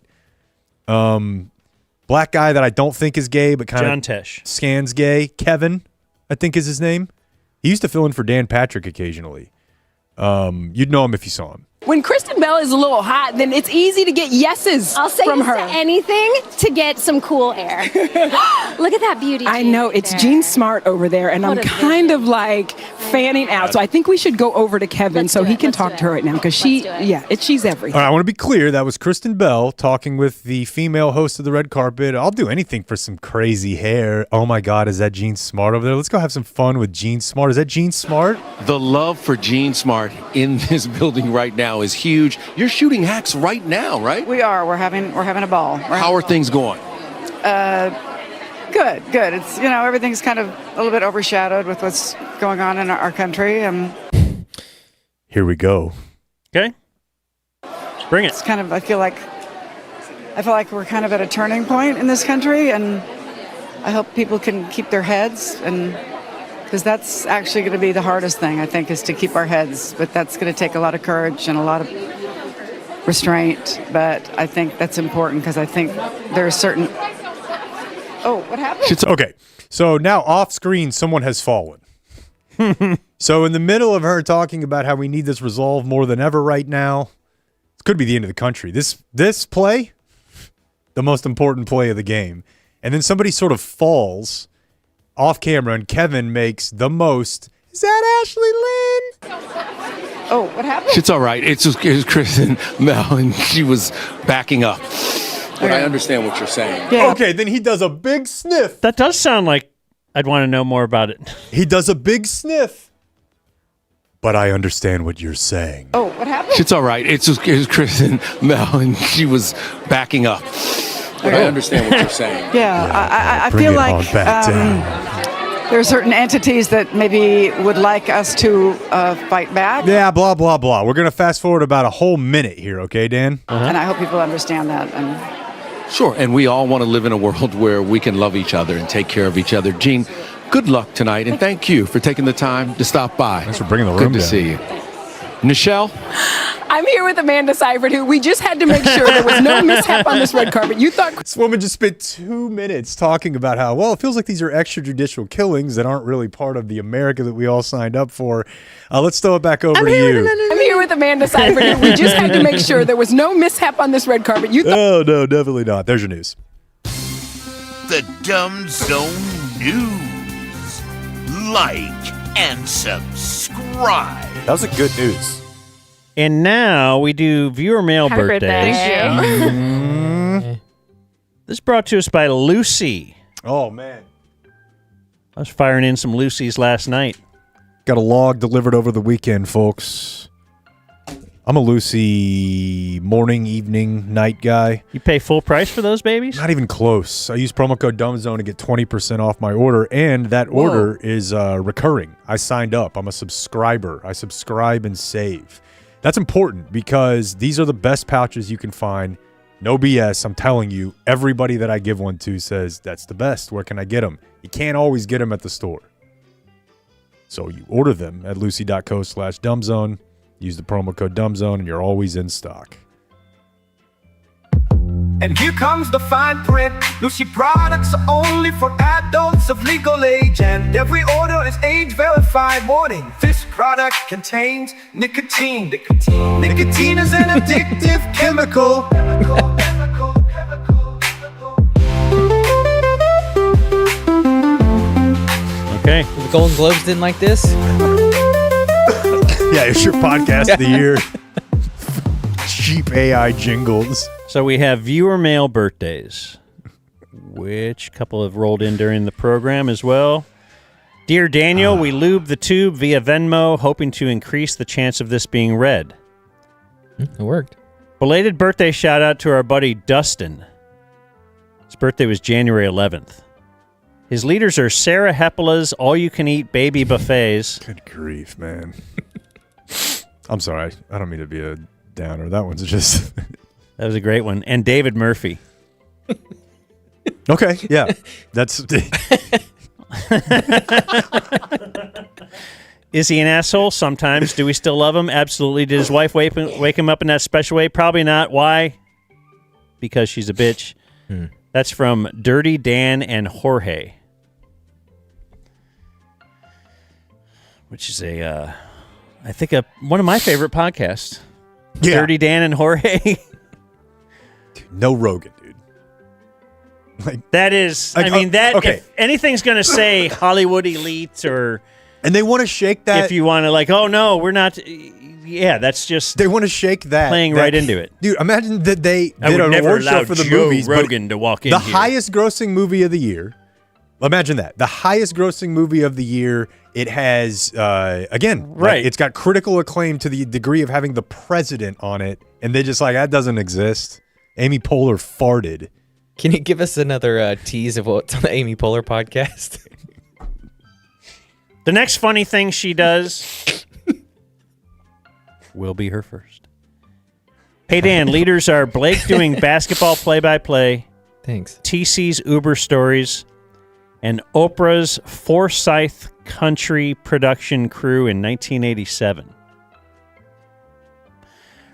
Black guy that I don't think is gay, but kind John of Tesh. scans gay. Kevin, I think is his name. He used to fill in for Dan Patrick occasionally. You'd know him if you saw him. When Kristen Bell is a little hot, then it's easy to get yeses I'll say from yes her. to anything to get some cool air. Look at that beauty. I know, it's there. Jean Smart over there, and What I'm a kind of like fanning out. So I think we should go over to Kevin so he can talk to her right now because she's everything. All right, I want to be clear. That was Kristen Bell talking with the female host of the red carpet. I'll do anything for some crazy hair. Oh my God, is that Jean Smart over there? Let's go have some fun with Jean Smart. Is that Jean Smart? The love for Jean Smart in this building right now is huge. You're shooting Hacks right now, right? We are. We're having a ball. How are things going? Good. It's everything's kind of a little bit overshadowed with what's going on in our country. Here we go. Okay. Bring it. It's kind of I feel like we're kind of at a turning point in this country, and I hope people can keep their heads, and because that's actually going to be the hardest thing, I think, is to keep our heads. But that's going to take a lot of courage and a lot of restraint. But I think that's important because I think there are certain. Oh, what happened? Okay, so now off screen, someone has fallen. So in the middle of her talking about how we need this resolve more than ever right now, it could be the end of the country. This play, the most important play of the game, and then somebody sort of falls off camera, and Kevin makes the most. Is that Ashley Lynn? Oh, what happened? It's all right. It was Kristen Bell, and she was backing up. But I understand what you're saying. Yeah. Okay, then he does a big sniff. That does sound like I'd want to know more about it. He does a big sniff. But I understand what you're saying. Oh, what happened? It's all right. It was Kristen Bell, and she was backing up. But I understand what you're saying. Yeah, I Bring feel it like on back down. there are certain entities that maybe would like us to fight back. Yeah, blah, blah, blah. We're going to fast forward about a whole minute here, okay, Dan? And I hope people understand that. And Sure, and we all want to live in a world where we can love each other and take care of each other. Gene, good luck tonight, and thank you for taking the time to stop by. Thanks for bringing the room Good to down. see you. Nichelle? I'm here with Amanda Seyfried, who we just had to make sure there was no mishap on this red carpet. You thought This woman just spent 2 minutes talking about how, well, it feels like these are extrajudicial killings that aren't really part of the America that we all signed up for. Let's throw it back over to you. I'm here with Amanda Seyfried, who we just had to make sure there was no mishap on this red carpet. You thought Oh, no, definitely not. There's your news. The Dumb Zone News. Like and subscribe. That was a good news. And now we do viewer mail Happy birthdays. birthday. This is brought to us by Lucy. Oh, man. I was firing in some Lucy's last night. Got a log delivered over the weekend, folks. I'm a Lucy morning, evening, night guy. You pay full price for those babies? Not even close. I use promo code DUMBZONE to get 20% off my order, and that order is recurring. I signed up. I'm a subscriber. I subscribe and save. That's important because these are the best pouches you can find. No BS. I'm telling you, everybody that I give one to says, that's the best. Where can I get them? You can't always get them at the store. So you order them at lucy.co/dumbzone. Use the promo code DUMBZONE, and you're always in stock. And here comes the fine print. Lucy products are only for adults of legal age, and every order is age verified. Warning: this product contains nicotine. Nicotine is an addictive chemical. Okay. Golden Globes didn't like this. Yeah, it's your podcast of the year. Cheap AI jingles. So we have viewer mail birthdays, which couple have rolled in during the program as well. Dear Daniel, we lube the tube via Venmo, hoping to increase the chance of this being read. It worked. Belated birthday shout out to our buddy Dustin. His birthday was January 11th. His leaders are Sarah Hepela's all-you-can-eat baby buffets. Good grief, man. I'm sorry. I don't mean to be a downer. That one's just... That was a great one. And David Murphy. Okay, yeah. That's... Is he an asshole? Sometimes. Do we still love him? Absolutely. Did his wife wake him up in that special way? Probably not. Why? Because she's a bitch. That's from Dirty Dan and Jorge, which is I think one of my favorite podcasts. Yeah. Dirty Dan and Jorge. Dude, no Rogan, dude. Like, that is, like, I mean, that, okay. if anything's going to say Hollywood elite or... And they want to shake that... If you want to like, oh, no, we're not... Yeah, that's just... They want to shake that. Playing right into it. Dude, imagine that they I did would an never award allow show for the Joe movies. Rogan to walk in the here. highest grossing movie of the year. Imagine that. The highest grossing movie of the year. It has, again, right. Like, it's got critical acclaim to the degree of having the president on it. And they just like, that doesn't exist. Amy Poehler farted. Can you give us another tease of what's on the Amy Poehler podcast? The next funny thing she does will be her first. Hey, Dan, leaders are Blake doing basketball play-by-play. Thanks. TC's Uber stories. And Oprah's Forsyth Country production crew in 1987.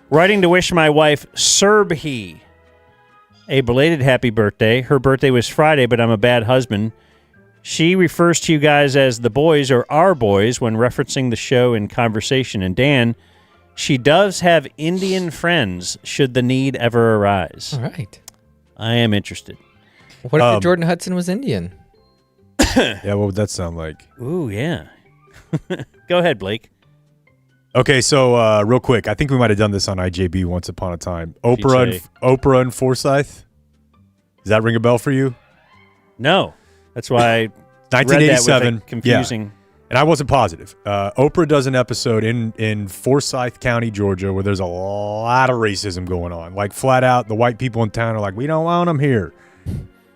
Writing to wish my wife, Serbhi, a belated happy birthday. Her birthday was Friday, but I'm a bad husband. She refers to you guys as the boys or our boys when referencing the show in conversation. And Dan, she does have Indian friends should the need ever arise. All right. I am interested. What if Jordan Hudson was Indian? Yeah, what would that sound like? Ooh, yeah. Go ahead, Blake. Okay, so real quick, I think we might have done this on IJB once upon a time. Oprah and Forsyth. Does that ring a bell for you? No. That's why I 1987. read that with confusing. Yeah. And I wasn't positive. Oprah does an episode in Forsyth County, Georgia, where there's a lot of racism going on. Like, flat out, the white people in town are like, we don't want them here.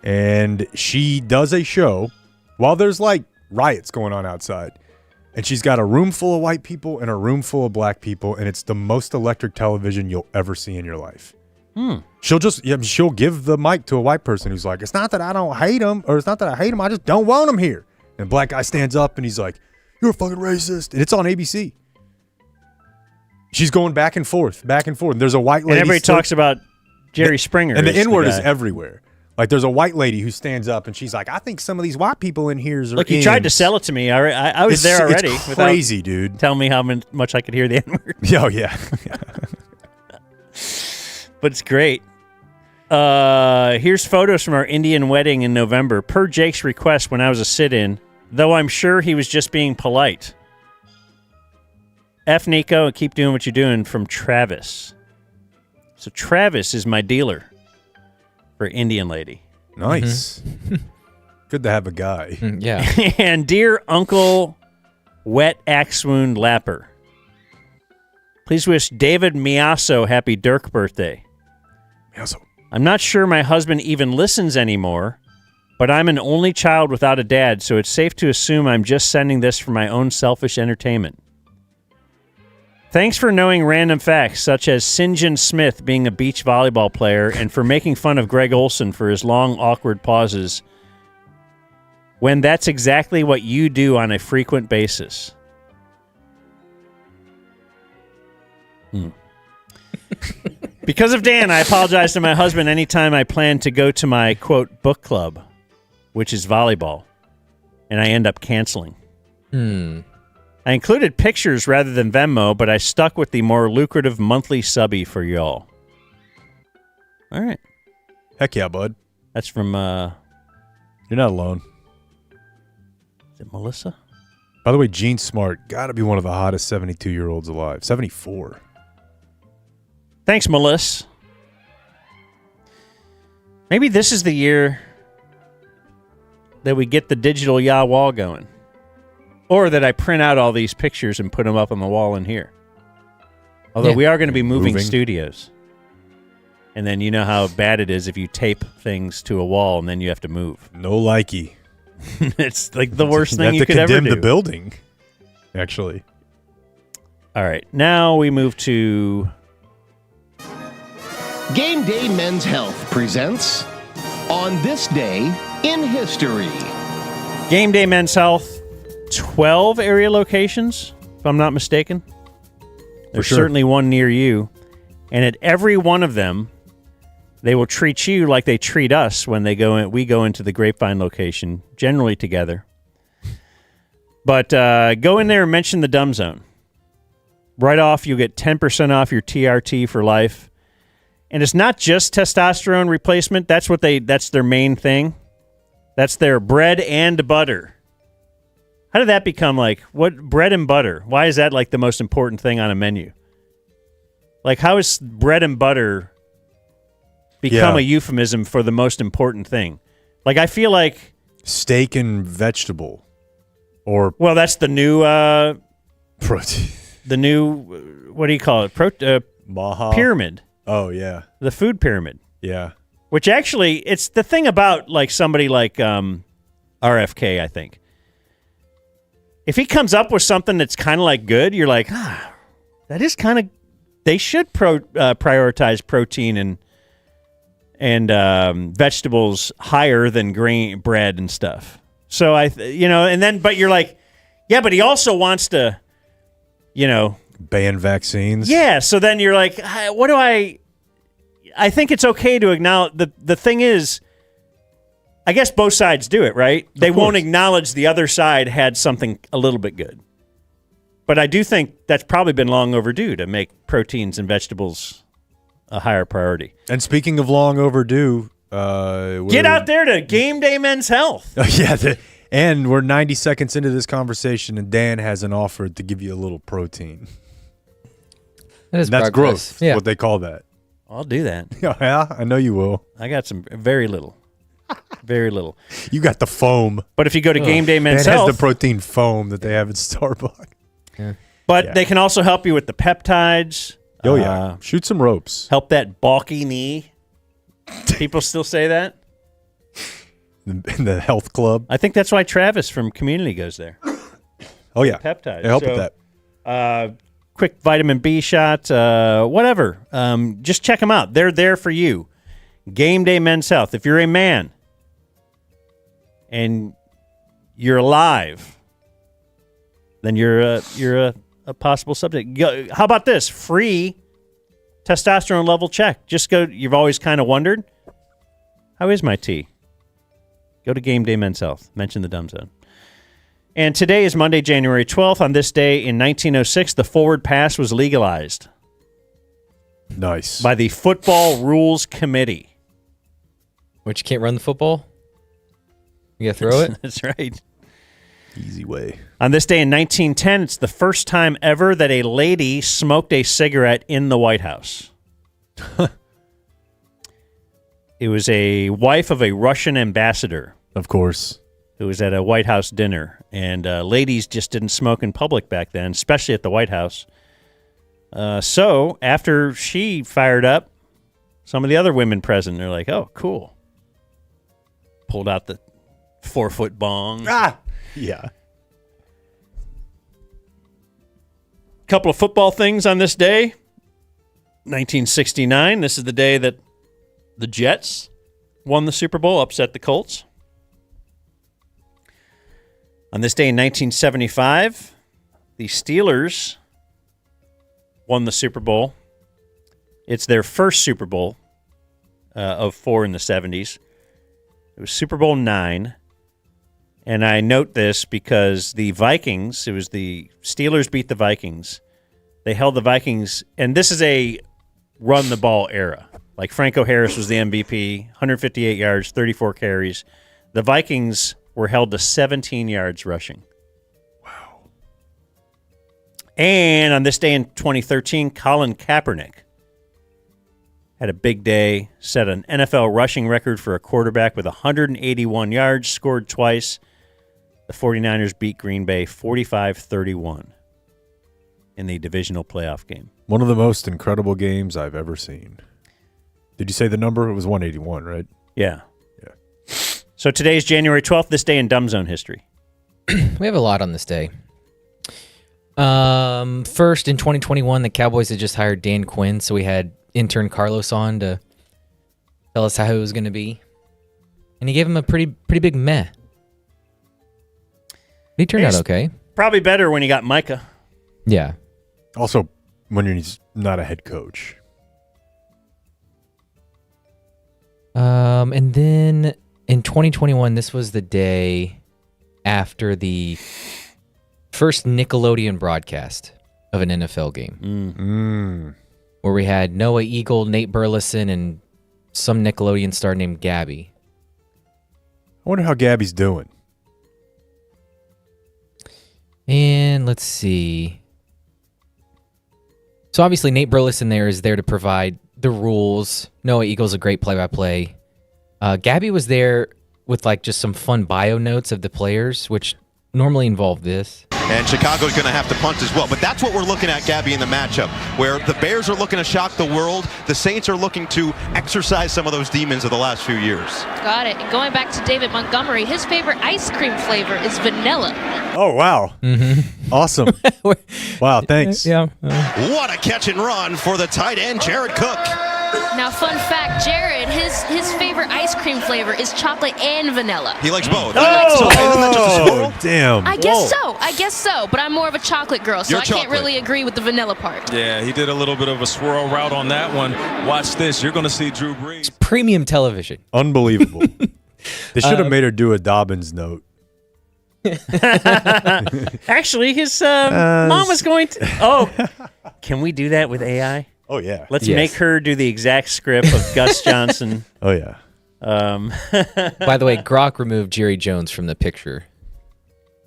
And she does a show while there's, like, riots going on outside. And she's got a room full of white people and a room full of black people, and it's the most electric television you'll ever see in your life. She'll give the mic to a white person who's like, it's not that I don't hate them, or it's not that I hate them, I just don't want them here. And black guy stands up and he's like, you're a fucking racist. And it's on ABC. She's going back and forth. And there's a white lady. And everybody talks about Jerry Springer. And the N-word is guy. everywhere. Like, there's a white lady who stands up and she's like, I think some of these white people in here are Look, you tried to sell it to me. I was there already. It's crazy, dude. Tell me how much I could hear the N-word. Oh, yeah. But it's great. Here's photos from our Indian wedding in November. Per Jake's request when I was a sit-in, though I'm sure he was just being polite. F Nico and keep doing what you're doing from Travis. So Travis is my dealer for Indian lady. Nice. Good to have a guy. Yeah. And dear Uncle Wet Axe Wound Lapper, please wish David Miasso happy Dirk birthday. Miasso. I'm not sure my husband even listens anymore, but I'm an only child without a dad, so it's safe to assume I'm just sending this for my own selfish entertainment. Thanks for knowing random facts, such as St. John Smith being a beach volleyball player, and for making fun of Greg Olson for his long, awkward pauses, when that's exactly what you do on a frequent basis. Because of Dan, I apologize to my husband anytime I plan to go to my, quote, book club, which is volleyball, and I end up canceling. I included pictures rather than Venmo, but I stuck with the more lucrative monthly subby for y'all. All right. Heck yeah, bud. That's from... You're not alone. Is it Melissa? By the way, Gene Smart got to be one of the hottest 72-year-olds alive. 74. Thanks, Melissa. Maybe this is the year that we get the digital wall going. Or that I print out all these pictures and put them up on the wall in here. Although we are going to be moving studios. And then you know how bad it is if you tape things to a wall and then you have to move. No likey. It's like the worst thing you could ever do. You have to condemn the building, actually. All right. Now we move to... Game Day Men's Health presents On This Day in History. Game Day Men's Health, 12 area locations, if I'm not mistaken. There's certainly one near you. And at every one of them, they will treat you like they treat us when they go in. We go into the Grapevine location, generally together. But go in there and mention the Dumb Zone. Right off, you'll get 10% off your TRT for life. And it's not just testosterone replacement. That's their main thing. That's their bread and butter. How did that become what bread and butter? Why is that the most important thing on a menu? How is bread and butter become a euphemism for the most important thing? I feel like steak and vegetable, or that's the new protein. The new what do you call it? Maha pyramid. Oh yeah, the food pyramid. Yeah, which actually it's the thing about somebody like RFK. I think if he comes up with something that's kind of good, you're like, that is kind of. They should prioritize protein and vegetables higher than grain, bread, and stuff. So but you're like, yeah, but he also wants to, ban vaccines. Yeah. So then you're like, what do I think it's okay to acknowledge the thing is, I guess both sides do it, right? They won't acknowledge the other side had something a little bit good. But I do think that's probably been long overdue to make proteins and vegetables a higher priority. And speaking of long overdue, get out there to Game Day Men's Health. And we're 90 seconds into this conversation, and Dan has an offer to give you a little protein. That's growth. Yeah. What they call that. I'll do that. Yeah, I know you will. I got some very little. Very little. You got the foam. But if you go to Game Day Men's Dan Health, has the protein foam that they have at Starbucks. Yeah. But they can also help you with the peptides. Oh, yeah. Shoot some ropes. Help that balky knee. People still say that? In the health club. I think that's why Travis from Community goes there. Oh, yeah. Peptides. They help with that. Quick vitamin B shot, whatever. Just check them out. They're there for you. Game Day Men's Health. If you're a man and you're alive, then you're a possible subject. How about this? Free testosterone level check. Just go. You've always kind of wondered, how is my T? Go to Game Day Men's Health. Mention the Dumb Zone. And today is Monday, January 12th. On this day in 1906, the forward pass was legalized. Nice. By the Football Rules Committee. Which you can't run the football? You got to throw it? That's right. Easy way. On this day in 1910, it's the first time ever that a lady smoked a cigarette in the White House. It was a wife of a Russian ambassador. Of course. Who was at a White House dinner. And ladies just didn't smoke in public back then, especially at the White House. So after she fired up, some of the other women present, they're like, oh, cool. Pulled out the 4-foot bong. Yeah. Couple of football things on this day. 1969, this is the day that the Jets won the Super Bowl, upset the Colts. On this day in 1975, the Steelers won the Super Bowl. It's their first Super Bowl of 4 in the 70s. It was Super Bowl 9. And I note this because the Vikings, it was the Steelers beat the Vikings. They held the Vikings, and this is a run-the-ball era. Like Franco Harris was the MVP, 158 yards, 34 carries. The Vikings were held to 17 yards rushing. Wow. And on this day in 2013, Colin Kaepernick had a big day, set an NFL rushing record for a quarterback with 181 yards, scored twice. The 49ers beat Green Bay 45-31 in the divisional playoff game. One of the most incredible games I've ever seen. Did you say the number? It was 181, right? Yeah. So today's January 12th, this day in Dumb Zone history. We have a lot on this day. First, in 2021, the Cowboys had just hired Dan Quinn, so we had intern Carlos on to tell us how it was going to be. And he gave him a pretty big meh. He turned out okay. Probably better when you got Micah. Yeah. Also, when he's not a head coach. And then in 2021, this was the day after the first Nickelodeon broadcast of an NFL game. Where we had Noah Eagle, Nate Burleson, and some Nickelodeon star named Gabby. I wonder how Gabby's doing. And let's see. So obviously Nate Burleson there is there to provide the rules. Noah Eagle's a great play-by-play. Gabby was there with like just some fun bio notes of the players, which normally involve this. And Chicago's going to have to punt as well. But that's what we're looking at, Gabby, in the matchup, where the Bears are looking to shock the world. The Saints are looking to exercise some of those demons of the last few years. Got it. And going back to David Montgomery, his favorite ice cream flavor is vanilla. Oh, wow. Awesome. Wow, thanks. Yeah. What a catch and run for the tight end, Jared Cook. Now, fun fact, Jared, his favorite ice cream flavor is chocolate and vanilla. He likes both. Isn't that just a squirrel? Damn. I guess so, but I'm more of a chocolate girl, so You're I can't chocolate. really agree with the vanilla part. Yeah, he did a little bit of a swirl route on that one. Watch this. You're going to see Drew Brees. Premium television. Unbelievable. They should have made her do a Dobbins note. Actually, his mom was going to... Oh, can we do that with AI? Oh, yeah. Let's make her do the exact script of Gus Johnson. Oh, yeah. By the way, Grok removed Jerry Jones from the picture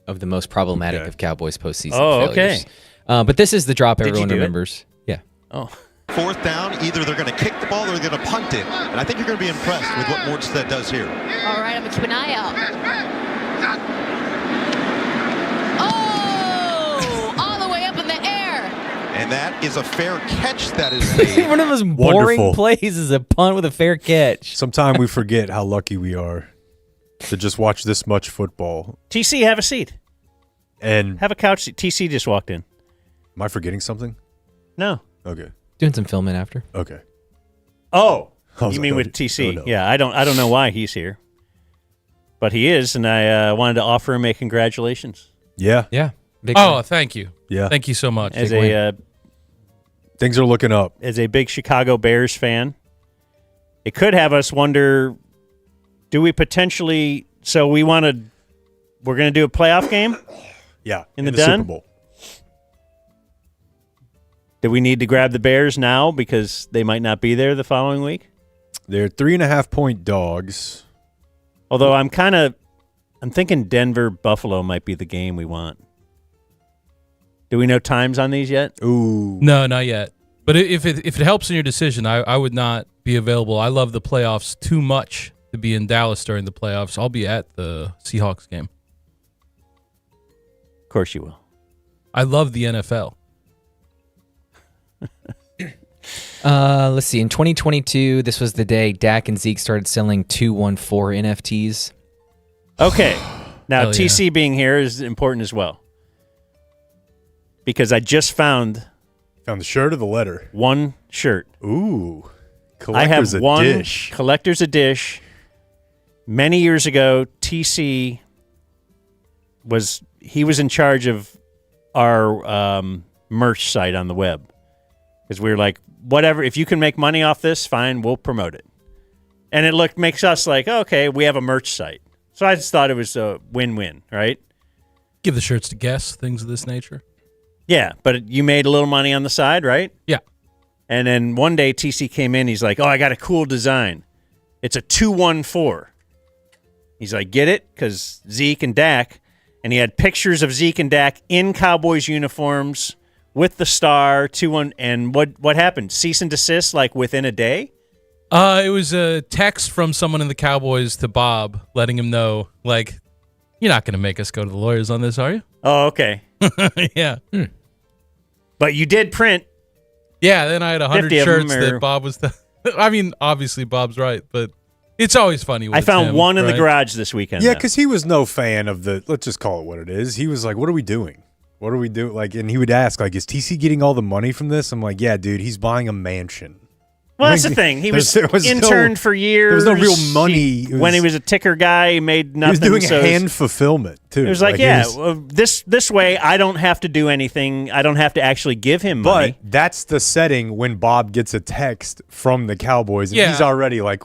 of the most problematic of Cowboys postseason failures. But this is the drop everyone remembers. Yeah. Oh. Fourth down, either they're going to kick the ball or they're going to punt it. And I think you're going to be impressed with what Morstead does here. All right, I'm going to keep an eye out. Oh! All the way up in the air. And that is a fair catch that is made. One of those boring plays is a punt with a fair catch. Sometimes we forget how lucky we are to just watch this much football. TC, have a seat. And have a couch seat. TC just walked in. Am I forgetting something? No. Okay. Doing some filming after. Okay. Oh, I was you like, mean oh, with TC? oh, no. Yeah, I don't know why he's here, but he is, and I wanted to offer him a congratulations. Yeah. Yeah. Thank you. Yeah. Thank you so much. As things are looking up. As a big Chicago Bears fan, it could have us wonder: do we potentially? So we're going to do a playoff game. Yeah, in the Super Bowl. Do we need to grab the Bears now because they might not be there the following week? They're 3.5-point dogs. Although I'm thinking Denver Buffalo might be the game we want. Do we know times on these yet? Ooh, No, not yet. But if it helps in your decision, I would not be available. I love the playoffs too much to be in Dallas during the playoffs. I'll be at the Seahawks game. Of course you will. I love the NFL. Let's see. In 2022, this was the day Dak and Zeke started selling 214 NFTs. Okay. Now, Hell yeah. TC being here is important as well. Because I just found the shirt or the letter? One shirt. Ooh. I have Collector's one edition. collector's edition. Many years ago, TC was in charge of our merch site on the web. Because we were like, whatever, if you can make money off this, fine, we'll promote it. And it makes us like, okay, we have a merch site. So I just thought it was a win-win, right? Give the shirts to guests, things of this nature. Yeah, but you made a little money on the side, right? Yeah. And then one day TC came in, he's like, oh, I got a cool design. It's a 214. He's like, get it? Because Zeke and Dak. And he had pictures of Zeke and Dak in Cowboys uniforms with the star 2-1, and what happened? Cease and desist like within a day? It was a text from someone in the Cowboys to Bob, letting him know, like, you're not going to make us go to the lawyers on this, are you? Oh, okay. Yeah. But you did print. Yeah, then I had 100 shirts that Bob was. I mean, obviously Bob's right, but it's always funny. When I found him, one in right? the garage this weekend. Yeah, though. because he was no fan of the. Let's just call it what it is. He was like, "What are we doing? What are we doing?" Like, and he would ask, "Like, is TC getting all the money from this?" I'm like, "Yeah, dude, he's buying a mansion." Well, that's the thing. He was interned for years. There was no real money. When he was a ticker guy, he made nothing. He was doing hand fulfillment, too. It was like this way, I don't have to do anything. I don't have to actually give him money. But that's the setting when Bob gets a text from the Cowboys, and he's already like,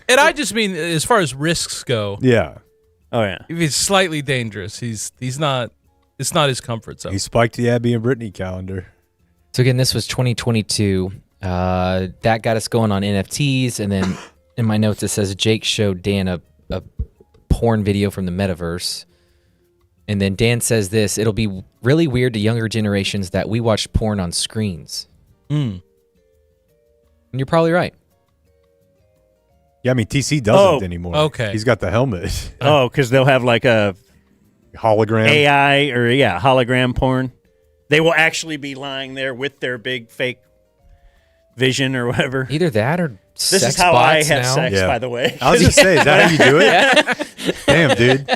and I just mean as far as risks go. Yeah. Oh, yeah. If he's slightly dangerous, he's not. It's not his comfort zone. He spiked the Abby and Brittany calendar. So again, this was 2022. That got us going on NFTs, and then in my notes it says Jake showed Dan a porn video from the metaverse, and then Dan says this: it'll be really weird to younger generations that we watch porn on screens. And you're probably right. Yeah, I mean TC doesn't anymore. Okay, he's got the helmet. Oh, because they'll have like a hologram AI or hologram porn. They will actually be lying there with their big fake vision or whatever. Either that or this sex is how bots I have now. sex, by the way. I was gonna say, is that how you do it? Damn, dude.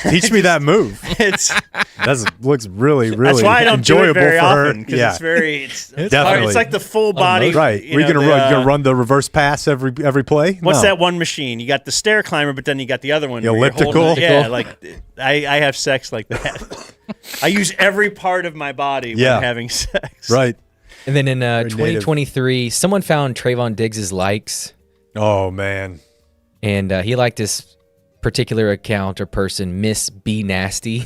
Teach me that move. That looks really, really that's why I don't enjoyable do it very for her. often, because it's very it's definitely. It's like the full body. Right. You're gonna run the reverse pass every play? What's No. that one machine? You got the stair climber, but then you got the other one. The where you're elliptical? holding it. Yeah, like I have sex like that. I use every part of my body when having sex. Right. And then in 2023, someone found Trayvon Diggs' likes. Oh, man. And he liked this particular account or person, Miss B Nasty.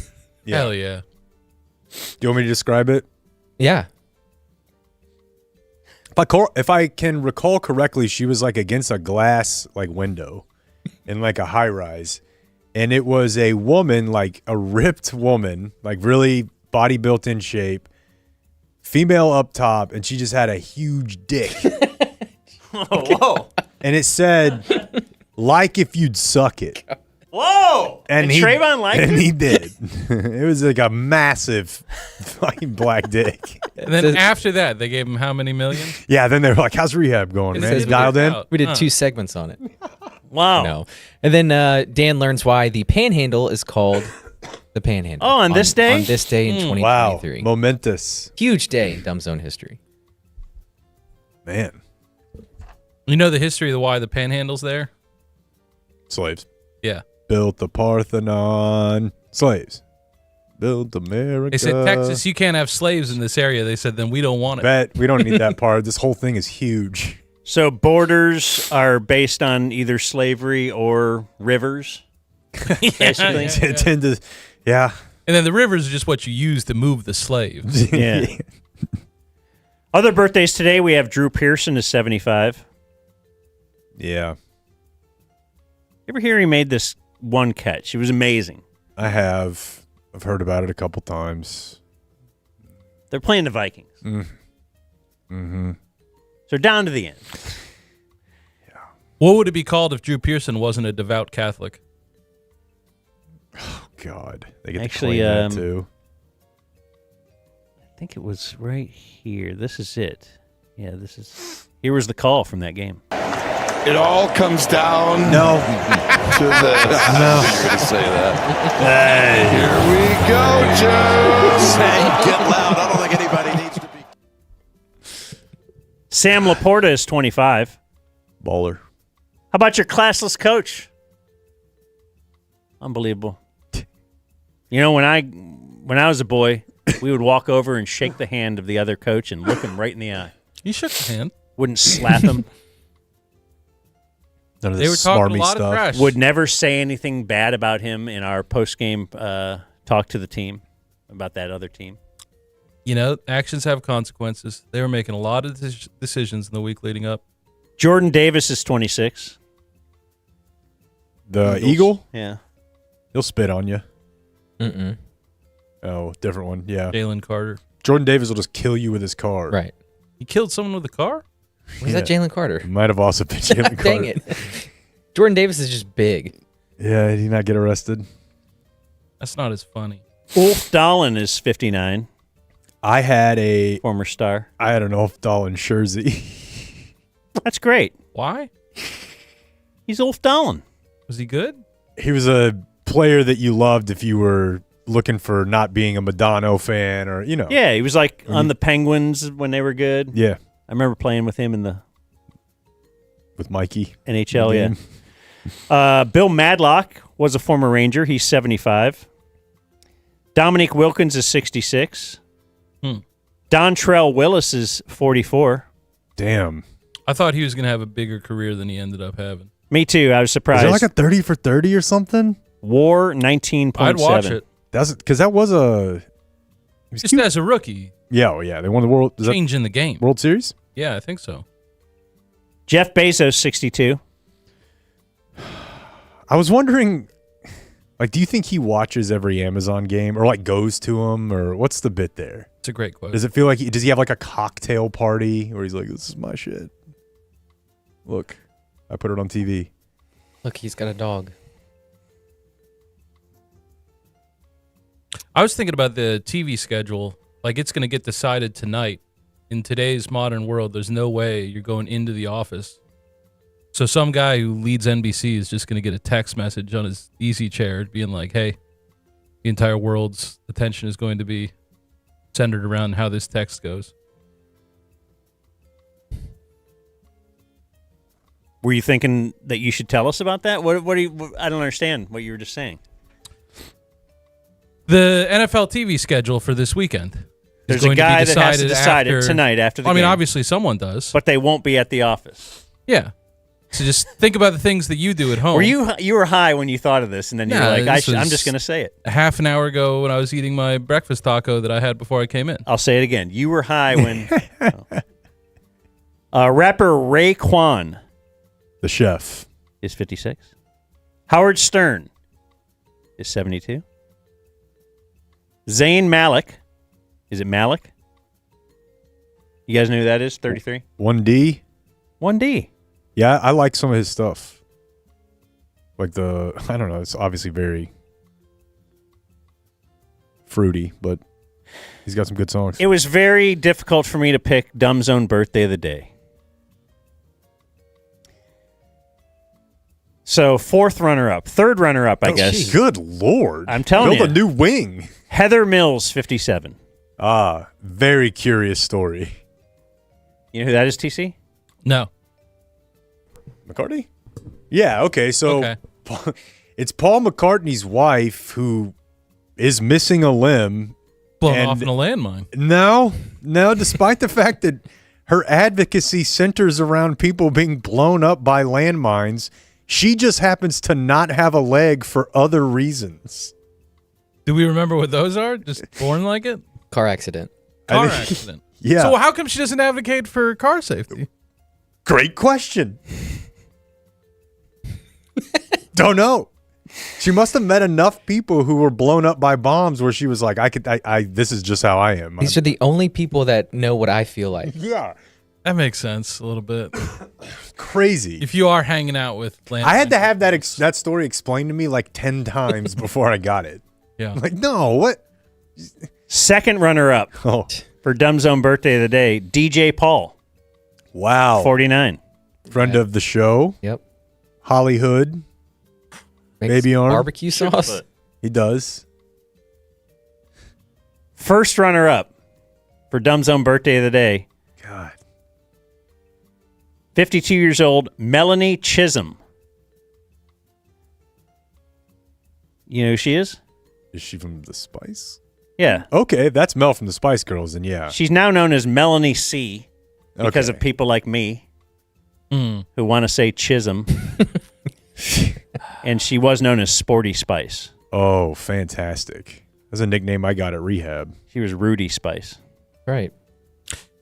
Hell yeah. Do you want me to describe it? Yeah. If I can recall correctly, she was like against a glass like window in like a high rise. And it was a woman, like a ripped woman, like really body built in shape, female up top, and she just had a huge dick. Whoa. And it said, like if you'd suck it. Whoa! And Trayvon liked it? And he did. It was like a massive fucking black dick. And then after that, they gave him how many million? Yeah, then they were like, how's rehab going, man? It's dialed in? We did 2 segments on it. Wow. No. And then Dan learns why the Panhandle is called the Panhandle. Oh, on this day? On this day in 2023. Wow, momentous. Huge day in Dumb Zone history. Man. You know the history of why the Panhandle's there? Slaves. Yeah. Built the Parthenon. Slaves. Built America. They said, Texas, you can't have slaves in this area. They said, then we don't want it. We don't need that part. This whole thing is huge. So borders are based on either slavery or rivers, basically. Yeah. And then the rivers are just what you use to move the slaves. Yeah. Other birthdays today, we have Drew Pearson is 75. Yeah. You ever hear he made this one catch? It was amazing. I have. I've heard about it a couple times. They're playing the Vikings. Mm-hmm. So down to the end. What would it be called if Drew Pearson wasn't a devout Catholic? Oh, God. They get Actually, to claim that, too. I think it was right here. This is it. Yeah, here was the call from that game. It all comes down to this. No. You're going to say that. Hey. Here we go, Joe. Say, get loud. I don't think anybody needs to be. Sam Laporta is 25. Baller. How about your classless coach? Unbelievable. You know, when I was a boy, we would walk over and shake the hand of the other coach and look him right in the eye. You shook the hand. Wouldn't slap him. None of They were this talking a smarmy lot of stuff. trash. Would never say anything bad about him in our post-game talk to the team about that other team. You know, actions have consequences. They were making a lot of decisions in the week leading up. Jordan Davis is 26. The Eagle? Yeah. He'll spit on you. Mm-mm. Oh, different one. Yeah. Jalen Carter. Jordan Davis will just kill you with his car. Right. He killed someone with a car? Was that Jalen Carter? Might have also been Jalen Carter. Dang it. Jordan Davis is just big. Yeah, did he not get arrested? That's not as funny. Ulf Dahlin is 59. I had a former star. I had an Ulf Dahlin jersey. That's great. Why? He's Ulf Dahlin. Was he good? He was a player that you loved if you were looking for not being a Madonna fan or, you know. Yeah, he was like on the Penguins when they were good. Yeah. I remember playing with him with Mikey. NHL, yeah. Bill Madlock was a former Ranger. He's 75. Dominique Wilkins is 66. Dontrell Willis is 44. Damn. I thought he was going to have a bigger career than he ended up having. Me too. I was surprised. Is it like a 30 for 30 or something? WAR 19.7. I'd watch it. Because that was a... Just as a rookie. Yeah, well, yeah. They won the World... Changing the game. World Series? Yeah, I think so. Jeff Bezos, 62. I was wondering, like, do you think he watches every Amazon game or, like, goes to them? Or what's the bit there? It's a great question. Does it feel like... does he have, like, a cocktail party where he's like, this is my shit? Look, I put it on TV. Look, he's got a dog. I was thinking about the TV schedule. Like, it's going to get decided tonight. In today's modern world, there's no way you're going into the office. So some guy who leads NBC is just going to get a text message on his easy chair being like, hey, the entire world's attention is going to be centered around how this text goes. Were you thinking that you should tell us about that? What do you? I don't understand what you were just saying. The NFL TV schedule for this weekend. There's a guy that has to decide it tonight after the game. I mean, obviously someone does. But they won't be at the office. Yeah. So just think about the things that you do at home. Were you were high when you thought of this, and then you were like, I'm just going to say it. A half an hour ago when I was eating my breakfast taco that I had before I came in. I'll say it again. You were high when... Rapper Raekwon. The chef. Is 56. Howard Stern is 72. Zayn Malik. Is it Malik? You guys know who that is? 33? 1D? 1D. Yeah, I like some of his stuff. Like I don't know, it's obviously very fruity, but he's got some good songs. It was very difficult for me to pick Dumb Zone Birthday of the Day. So, third runner-up, I guess. Good Lord. I'm telling you. Build a new wing. Heather Mills, 57. Very curious story. You know who that is, TC? No. McCartney? Yeah, okay. So it's Paul McCartney's wife who is missing a limb. Blown off in a landmine. No, despite the fact that her advocacy centers around people being blown up by landmines, she just happens to not have a leg for other reasons. Do we remember what those are? Just born like it? Car accident. Car accident. Yeah. So how come she doesn't advocate for car safety? Great question. Don't know. She must have met enough people who were blown up by bombs where she was like, this is just how I am. These are the only people that know what I feel like. Yeah. That makes sense a little bit. Crazy. If you are hanging out with landmines. I had to have that story explained to me like 10 times before I got it. Yeah. Like, no, what? Second runner-up for Dumb Zone Birthday of the Day, DJ Paul. Wow. 49. Friend of the show. Yep. Hollywood. Makes Baby arm. barbecue sauce. He does. First runner-up for Dumb Zone Birthday of the Day. God. 52 years old, Melanie Chisholm. You know who she is? Is she from The Spice? Yeah. Okay, that's Mel from the Spice Girls, and yeah. She's now known as Melanie C because of people like me who want to say Chisholm. And she was known as Sporty Spice. Oh, fantastic. That's a nickname I got at rehab. She was Rudy Spice. Right.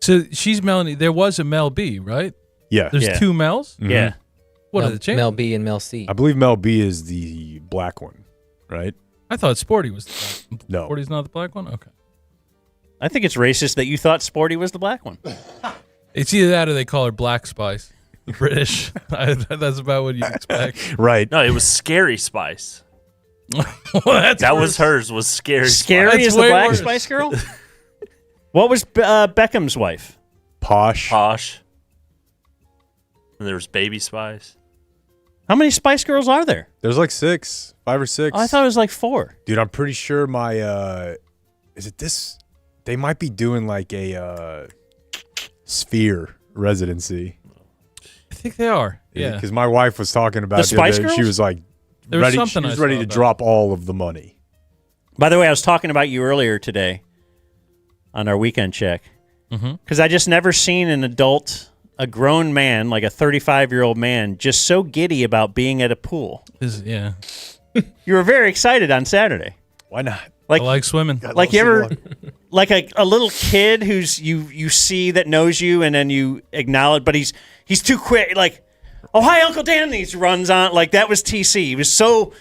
So she's Melanie. There was a Mel B, right? Yeah. There's two Mels? Mhm. Yeah. What are the chances? Mel B and Mel C. I believe Mel B is the black one, right? I thought Sporty was the black. No. Sporty's not the black one? Okay. I think it's racist that you thought Sporty was the black one. It's either that or they call her Black Spice. British. That's about what you expect. Right. No, it was Scary Spice. That was hers. Was Scary. Scary is the Black Spice Girl. What was Beckham's wife? Posh. And there was Baby Spice. How many Spice Girls are there? There's like 6, 5 or 6. Oh, I thought it was like 4. Dude, I'm pretty sure my is it this? They might be doing like a Sphere residency. I think they are. Yeah. Because my wife was talking about the Spice Girls? She was like ready. She was ready to drop all of the money. By the way, I was talking about you earlier today on our weekend check. Because I just never seen an adult, a grown man, like a 35-year-old man, just so giddy about being at a pool. Yeah. You were very excited on Saturday. Why not? I like swimming. Like you ever, like a little kid who's you see that knows you, and then you acknowledge, but he's too quick. Like, oh, hi, Uncle Dan. And he runs on. Like, that was TC. He was so,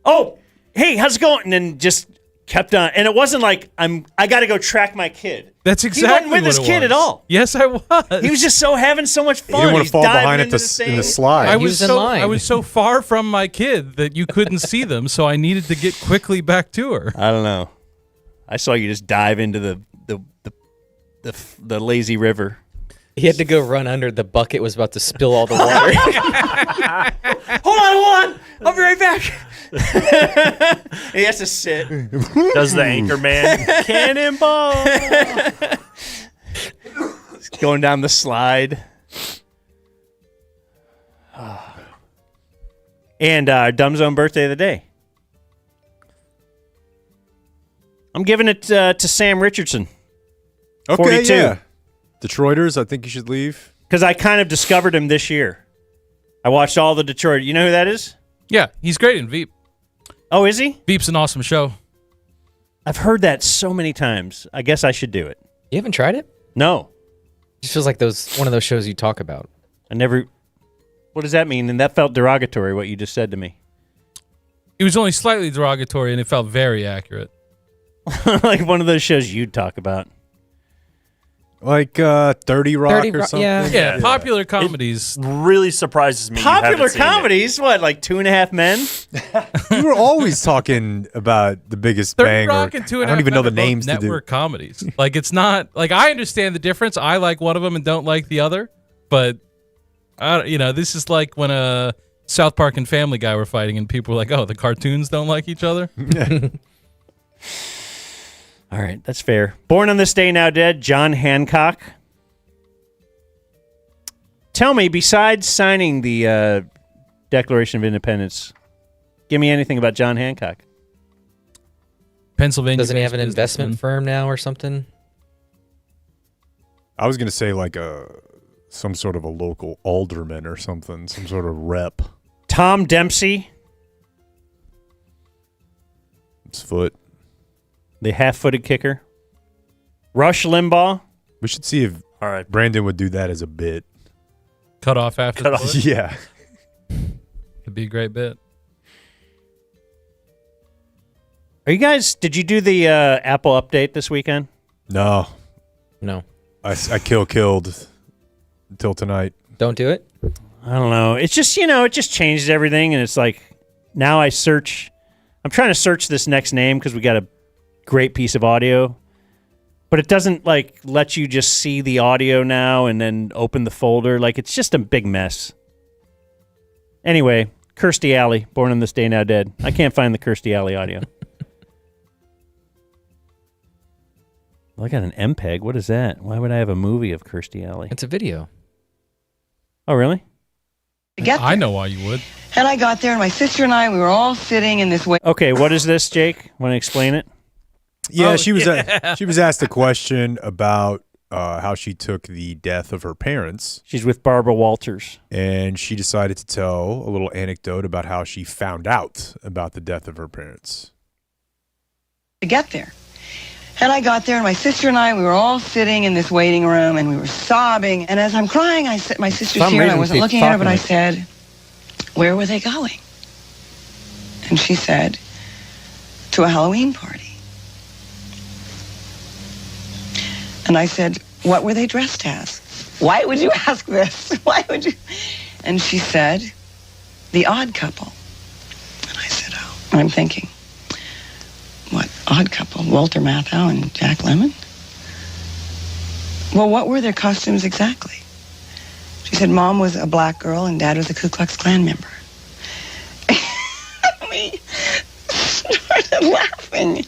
oh, hey, how's it going? And then just kept on. And it wasn't like I got to go track my kid. That's exactly he wasn't with his kid at all. Yes, I was. He was just so having so much fun. He didn't want He's to fall diving behind into in the slide. I was so far from my kid that you couldn't see them, so I needed to get quickly back to her. I don't know. I saw you just dive into the lazy river. He had to go run under. The bucket was about to spill all the water. Hold on. I'll be right back. He has to sit. Does the anchor man cannonball? He's going down the slide. And Dumb Zone birthday of the day. I'm giving it to Sam Richardson. Okay, 42. yeah. Detroiters, I think you should leave. Because I kind of discovered him this year. I watched all the Detroit. You know who that is? Yeah, he's great in Veep. Oh, is he? Veep's an awesome show. I've heard that so many times. I guess I should do it. You haven't tried it? No. It just feels like one of those shows you talk about. I never. What does that mean? And that felt derogatory, what you just said to me. It was only slightly derogatory, and it felt very accurate. Like one of those shows you'd talk about. Like 30 Rock 30 or something? Yeah, popular comedies. It really surprises me. Popular comedies? What, like 2.5 Men? You were always talking about the biggest 30 bang. Rock and 2.5 I don't even know the Men are both names to do. network comedies. Like, it's not like I understand the difference. I like one of them and don't like the other. But this is like when a South Park and Family Guy were fighting, and people were like, "Oh, the cartoons don't like each other." All right, that's fair. Born on this day, now dead, John Hancock. Tell me, besides signing the Declaration of Independence, give me anything about John Hancock. Pennsylvania. Doesn't he have an investment firm now or something? I was going to say like some sort of a local alderman or something, some sort of rep. Tom Dempsey. His foot. The half-footed kicker. Rush Limbaugh. We should see if Brandon would do that as a bit. Cut off after the foot? Yeah. It'd be a great bit. Are you guys, did you do the Apple update this weekend? No. I killed until tonight. Don't do it? I don't know. It's just, it just changes everything, and it's like, now I'm trying to search this next name because we got a great piece of audio, but it doesn't like let you just see the audio now and then open the folder. Like, it's just a big mess. Anyway, Kirstie Alley, born on this day, now dead. I can't find the Kirstie Alley audio. Well, I got an MPEG. What is that? Why would I have a movie of Kirstie Alley? It's a video. Oh, really? I know why you would. And I got there, and my sister and I, we were all sitting in this way. Okay, what is this, Jake? Want to explain it? Yeah, she was asked a question about how she took the death of her parents. She's with Barbara Walters. And she decided to tell a little anecdote about how she found out about the death of her parents. To get there. And I got there, and my sister and I, we were all sitting in this waiting room, and we were sobbing. And as I'm crying, I said, my sister's here, and I wasn't looking at her, but I said, where were they going? And she said, to a Halloween party. And I said, what were they dressed as? Why would you ask this? Why would you? And she said, The Odd Couple. And I said, oh. And I'm thinking, what odd couple? Walter Matthau and Jack Lemmon? Well, what were their costumes exactly? She said, Mom was a black girl and Dad was a Ku Klux Klan member. We started laughing.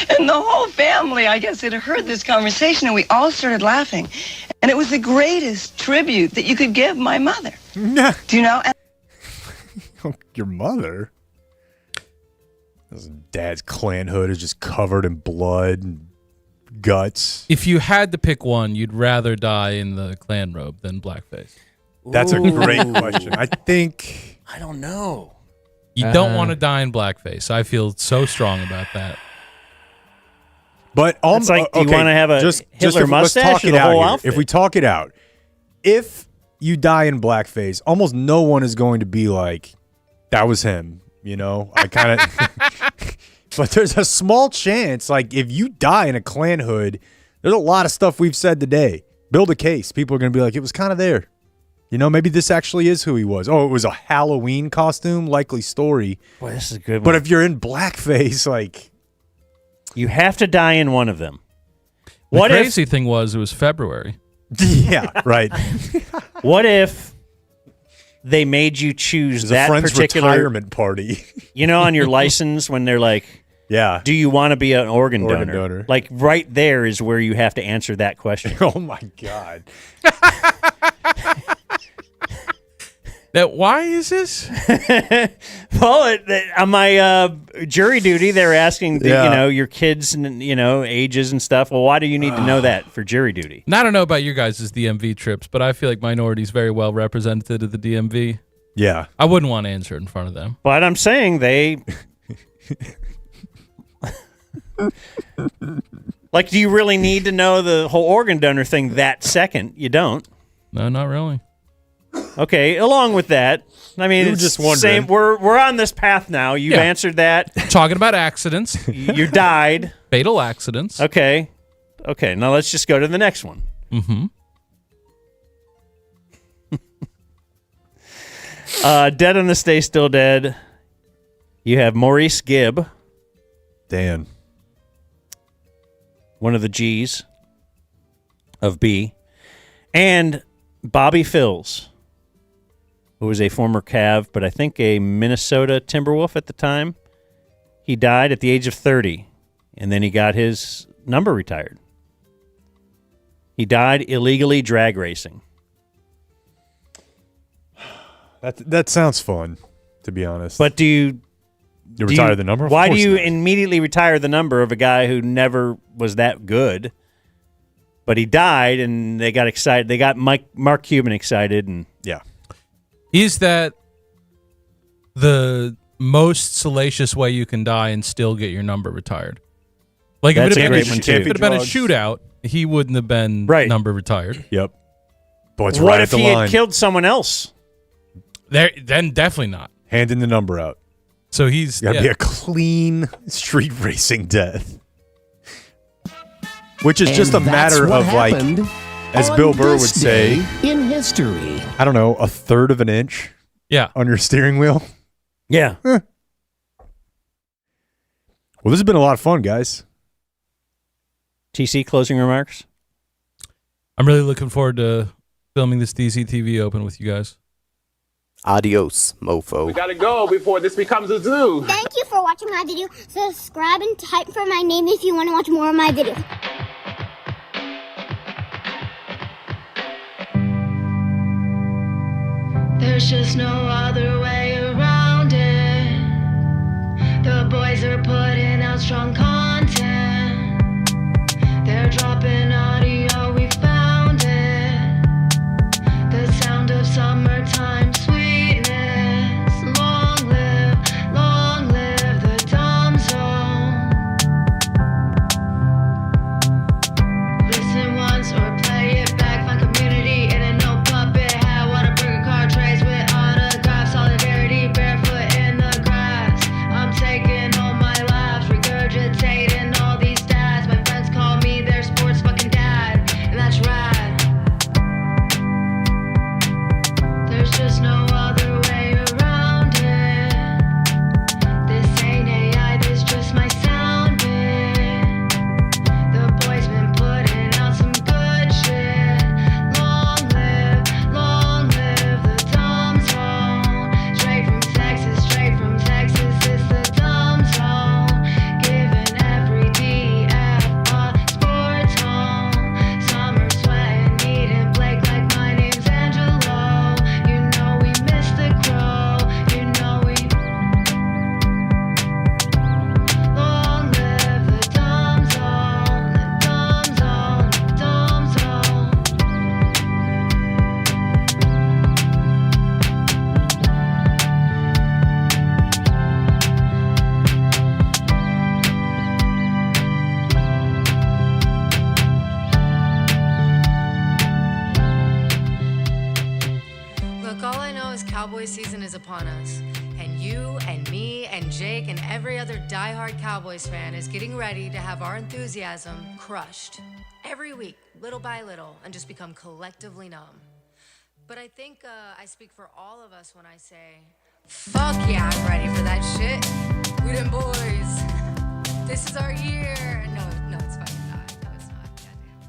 And the whole family, I guess, had heard this conversation, and we all started laughing. And it was the greatest tribute that you could give my mother. Do you know? Your mother? Dad's Klan hood is just covered in blood and guts. If you had to pick one, you'd rather die in the Klan robe than blackface. That's a great question. I think... I don't know. You don't want to die in blackface. I feel so strong about that. But it's like, do you want to have a Hitler mustache or the whole outfit? If we talk it out, if you die in blackface, almost no one is going to be like, that was him. You know, I kind of... But there's a small chance, like, if you die in a Klan hood, there's a lot of stuff we've said today. Build a case. People are going to be like, it was kind of there. You know, maybe this actually is who he was. Oh, it was a Halloween costume? Likely story. Boy, this is a good one. But if you're in blackface, like... You have to die in one of them. The crazy thing was, it was February. Yeah, right. What if they made you choose that particular retirement party? You know, on your license when they're like, yeah, do you want to be an organ donor? Like right there is where you have to answer that question. Oh my God. Why is this? Well, on my jury duty, they're asking, you know, your kids and, you know, ages and stuff. Well, why do you need to know that for jury duty? Now, I don't know about your guys' DMV trips, but I feel like minorities very well represented at the DMV. Yeah. I wouldn't want to answer it in front of them. But I'm saying they... Like, do you really need to know the whole organ donor thing that second? You don't. No, not really. Okay, along with that, I mean, it's just wondering. same. We're on this path now. You've answered that. Talking about accidents. You died. Fatal accidents. Okay. Now let's just go to the next one. Mm-hmm. Dead on this day, still dead. You have Maurice Gibb. Dan. One of the G's of B. And Bobby Phills, who was a former Cav, but I think a Minnesota Timberwolf at the time. He died at the age of 30, and then he got his number retired. He died illegally drag racing. That sounds fun, to be honest. But do you retire the number? Why do you immediately retire the number of a guy who never was that good? But he died, and they got excited. They got Mark Cuban excited, and yeah. Is that the most salacious way you can die and still get your number retired? Like That's if a great one, it too. had been a shootout, he wouldn't have been number retired. Yep. But it's what right if at the he line. had killed someone else? Then definitely not. Handing the number out. So he's got to be a clean street racing death. Which is just a matter of, like, as Bill Burr would say, in history. I don't know, 1/3 of an inch on your steering wheel. Yeah. Well, this has been a lot of fun, guys. TC, closing remarks? I'm really looking forward to filming this DCTV Open with you guys. Adios, mofo. We gotta go before this becomes a zoo. Thank you for watching my video. Subscribe and type for my name if you want to watch more of my videos. There's just no other way around it. The boys are putting out strong content. They're dropping audio, we found it. The sound of summertime sweetness. Long live the dumb zone. Listen once or play it back. Find community in a no puppet hat. Wanna bring a car trays with autographs. All Cowboys season is upon us, and you and me and Jake and every other diehard Cowboys fan is getting ready to have our enthusiasm crushed every week, little by little, and just become collectively numb. But I think I speak for all of us when I say, fuck yeah, I'm ready for that shit. We them boys. This is our year. No, it's fine.